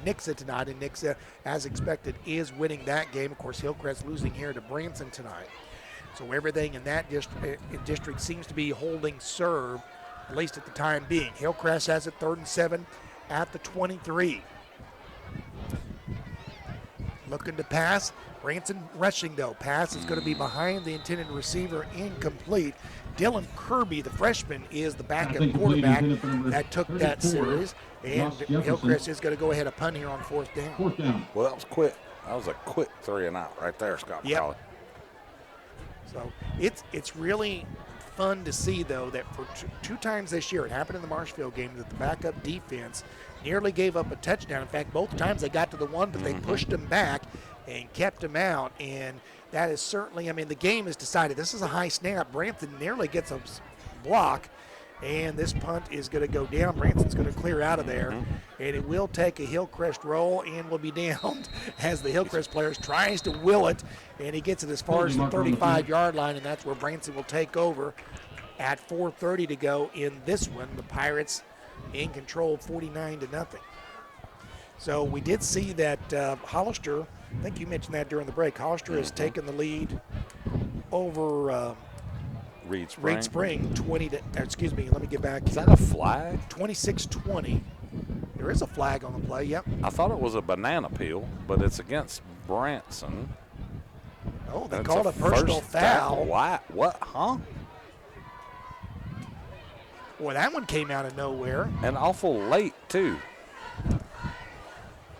Nixa tonight, and Nixa, as expected, is winning that game. Of course, Hillcrest losing here to Branson tonight. So everything in that district seems to be holding serve, at least at the time being. Hillcrest has it 3rd and 7 at the 23. Looking to pass. Branson rushing, though. Pass is going to be behind the intended receiver, incomplete. Dylan Kirby, the freshman, is the backup quarterback that took that series. And Hillcrest is going to go ahead and punt here on 4th down. 4th down. Well, that was quick. That was a quick 3 and out right there, Scott McCauley. So it's really fun to see, though, that for two times this year, it happened in the Marshfield game, that the backup defense nearly gave up a touchdown. In fact, both times they got to the one, but they pushed them back and kept them out. And that is certainly, I mean, the game is decided. This is a high snap. Branson nearly gets a block, and this punt is going to go down. Branson's going to clear out of there, and it will take a Hillcrest roll and will be downed as the Hillcrest players tries to will it, and he gets it as far as the 35-yard line, and that's where Branson will take over at 4:30 to go in this one. The Pirates in control 49-0. So we did see that Hollister, I think you mentioned that during the break, Hollister has taken the lead over Reed Spring. 20 to, excuse me, let me get back. Is that a flag? 26-20. There is a flag on the play, yep. I thought it was a banana peel, but it's against Branson. Oh, they called a personal foul. What? Huh? Boy, that one came out of nowhere. And awful late, too.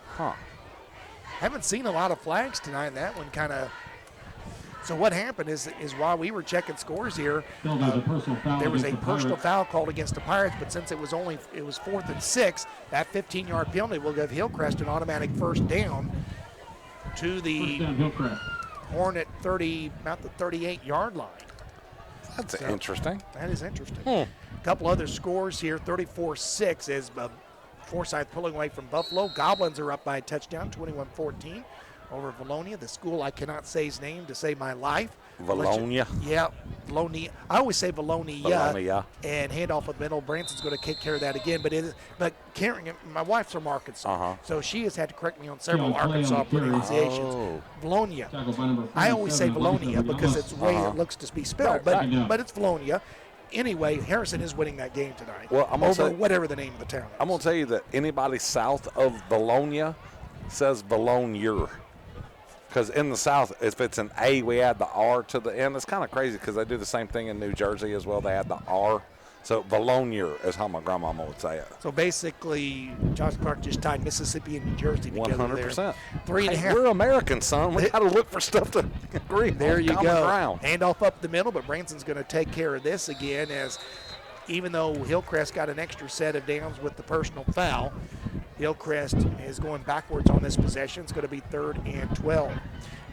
Huh. Haven't seen a lot of flags tonight. That one kind of. So what happened is while we were checking scores here, There was a personal foul called against the Pirates, but since it was 4th and 6, that 15-yard penalty will give Hillcrest an automatic first down to the Hornet 30, about the 38-yard line. That's interesting. That is interesting. A couple other scores here, 34-6 is Forsyth pulling away from Buffalo. Goblins are up by a touchdown, 21-14 over Valonia, the school I cannot say his name to save my life. Valonia? Yeah, Valonia. I always say Valonia. Valonia. And handoff of middle. Branson's going to take care of that again. But Karen, my wife's from Arkansas, so she has had to correct me on several Arkansas pronunciations. Valonia. I always say Valonia because it's the way it looks to be spelled, but it's Valonia. Anyway, Harrison is winning that game tonight. Well, I'm over whatever the name of the town is. I'm going to tell you that anybody south of Bologna says Bologna. Because in the South, if it's an A, we add the R to the end. It's kind of crazy because they do the same thing in New Jersey as well. They add the R. So Bologna is how my grandmama would say it. So basically, Josh Clark just tied Mississippi and New Jersey together 100%. there. 3.5. We're Americans, son. We got to look for stuff to agree. There you common go. ground. Handoff up the middle, but Branson's going to take care of this again as even though Hillcrest got an extra set of downs with the personal foul, Hillcrest is going backwards on this possession. It's going to be 3rd and 12.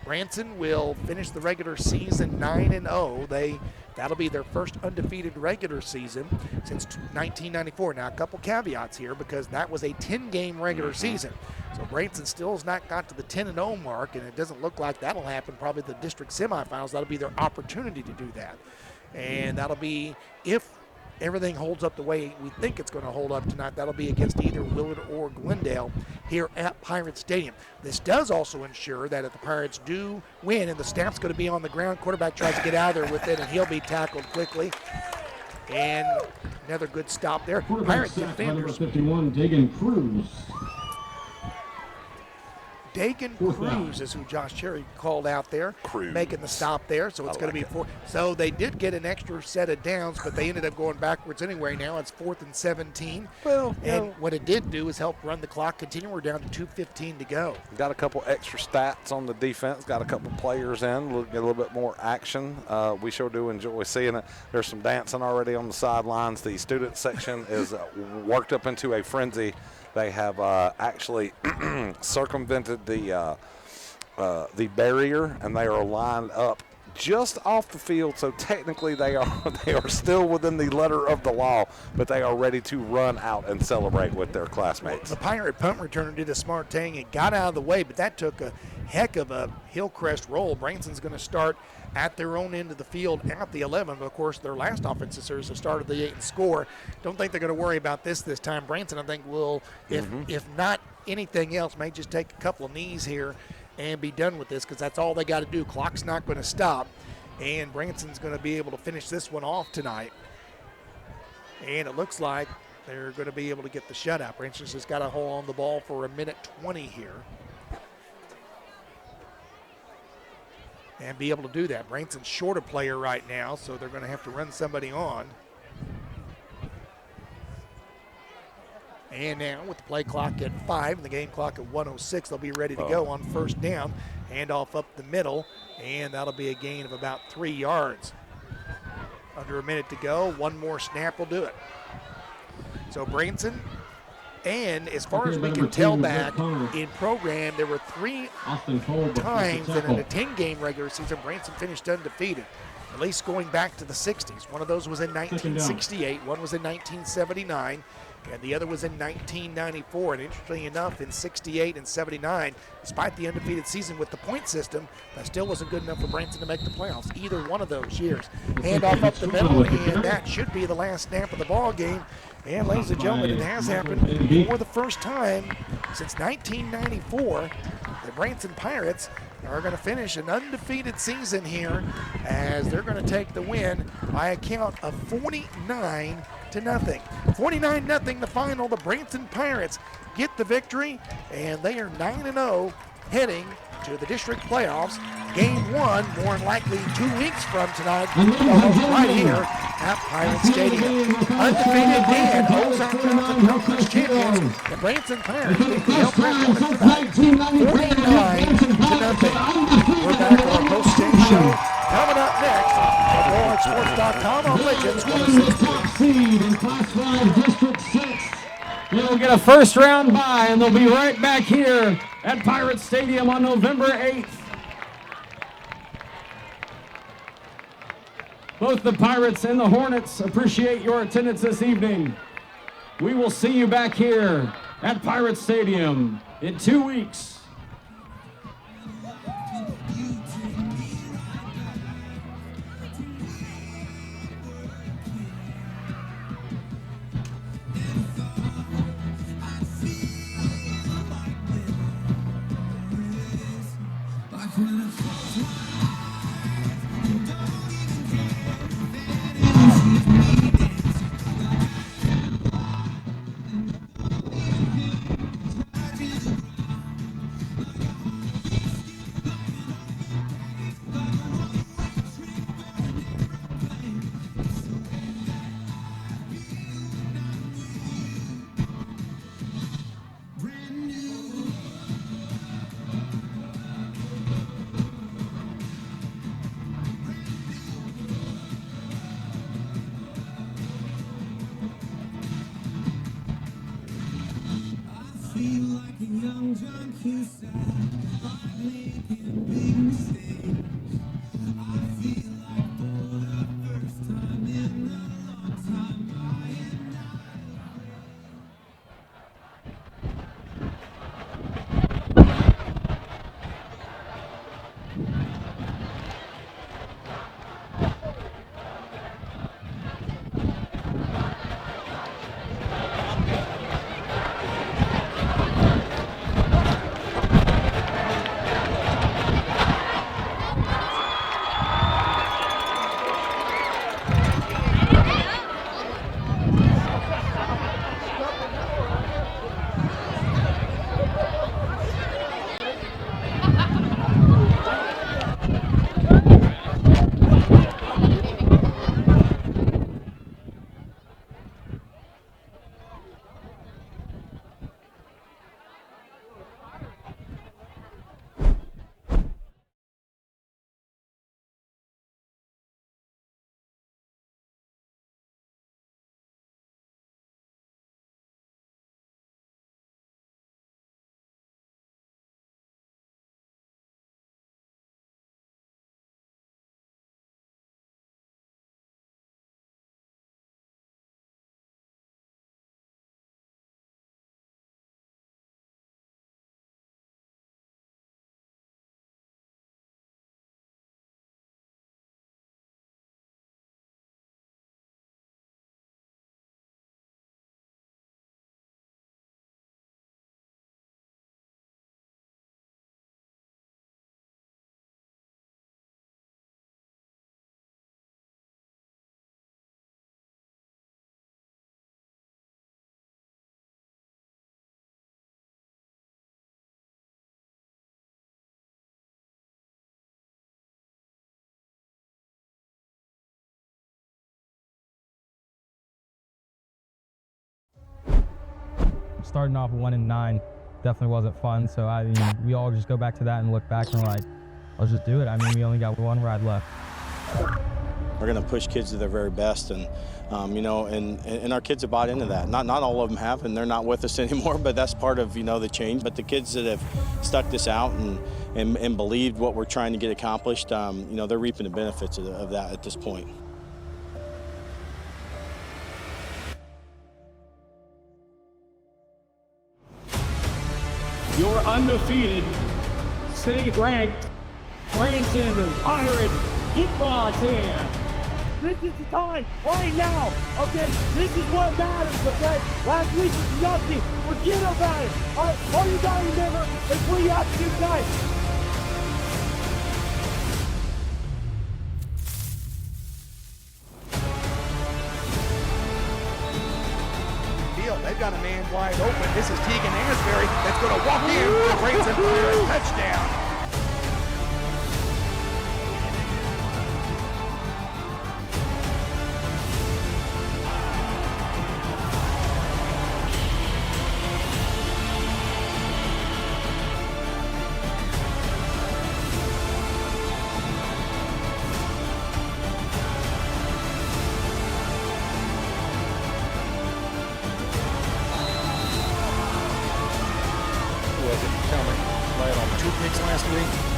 Branson will finish the regular season 9-0. That'll be their first undefeated regular season since 1994. Now, a couple caveats here because that was a 10-game regular season. So Branson still has not got to the 10-0 mark, and it doesn't look like that'll happen. Probably the district semifinals, that'll be their opportunity to do that. And that'll be if everything holds up the way we think it's going to hold up tonight. That'll be against either Willard or Glendale here at Pirate Stadium. This does also ensure that if the Pirates do win and the snap's going to be on the ground, quarterback tries to get out of there with it, and he'll be tackled quickly. And another good stop there. Pirate defenders. 51, Dagan Cruz. Dagan Cruz is who Josh Cherry called out there, making the stop there. So it's going to be 4. So they did get an extra set of downs, but they ended up going backwards anyway. Now it's 4th and 17. And what it did do is help run the clock continue. We're down to 2:15 to go. Got a couple extra stats on the defense. Got a couple players in. Get a little bit more action. We sure do enjoy seeing it. There's some dancing already on the sidelines. The student section is worked up into a frenzy. They have actually circumvented the barrier, and they are lined up just off the field. So technically, they are still within the letter of the law, but they are ready to run out and celebrate with their classmates. The Pirate punt returner did a smart thing and got out of the way, but that took a heck of a Hillcrest roll. Branson's going to start at their own end of the field at the 11. But of course, their last offensive series has started the 8 and score. Don't think they're going to worry about this time. Branson, I think, will, if not anything else, may just take a couple of knees here and be done with this because that's all they got to do. Clock's not going to stop, and Branson's going to be able to finish this one off tonight. And it looks like they're going to be able to get the shutout. Branson's just got to hold on the ball for 1:20 here. And be able to do that. Branson's short a player right now, so they're going to have to run somebody on. And now with the play clock at 5 and the game clock at 1:06, they'll be ready to go on first down. Handoff up the middle, and that'll be a gain of about 3 yards. Under a minute to go. One more snap will do it. So Branson, and as far as we can tell back in program, there were 3 times that in a 10-game regular season, Branson finished undefeated, at least going back to the 60s. One of those was in 1968, one was in 1979, and the other was in 1994. And interestingly enough, in 68 and 79, despite the undefeated season with the point system, that still wasn't good enough for Branson to make the playoffs either one of those years. Handoff up the middle, and that should be the last snap of the ball game. And ladies and gentlemen, it has happened for the first time since 1994. The Branson Pirates are going to finish an undefeated season here as they're going to take the win by a count of 49-0. 49-0 the final. The Branson Pirates get the victory, and they are 9-0 heading to the district playoffs. Game 1, more than likely 2 weeks from tonight, right here at Pirate Stadium. Undefeated Dan, Ozark Mountain Hillcrest champions. The Branson Pirates beat the Hillcrest tonight, 49-0. We're back on our post-game show. Coming up next, on BullRunSports.com on Legends 106.3. They'll get a first-round bye, and they'll be right back here at Pirate Stadium on November 8th. Both the Pirates and the Hornets appreciate your attendance this evening. We will see you back here at Pirate Stadium in 2 weeks. Starting off 1-9 definitely wasn't fun, so we all just go back to that and look back and we're like, let's just do it. I mean, we only got one ride left. We're going to push kids to their very best, and you know, and our kids have bought into that. Not all of them have, and they're not with us anymore, but that's part of, you know, the change. But the kids that have stuck this out and believed what we're trying to get accomplished, you know, they're reaping the benefits of that at this point. Your undefeated, state-ranked Branson Pirate football team. This is the time, right now, okay? This is what matters, okay? Last week was nothing. Forget about it. All right, all you got to remember is what you have to do tonight. They've got a man wide open. This is Tegan Asbury that's going to walk in for a Branson Pirates touchdown. last week.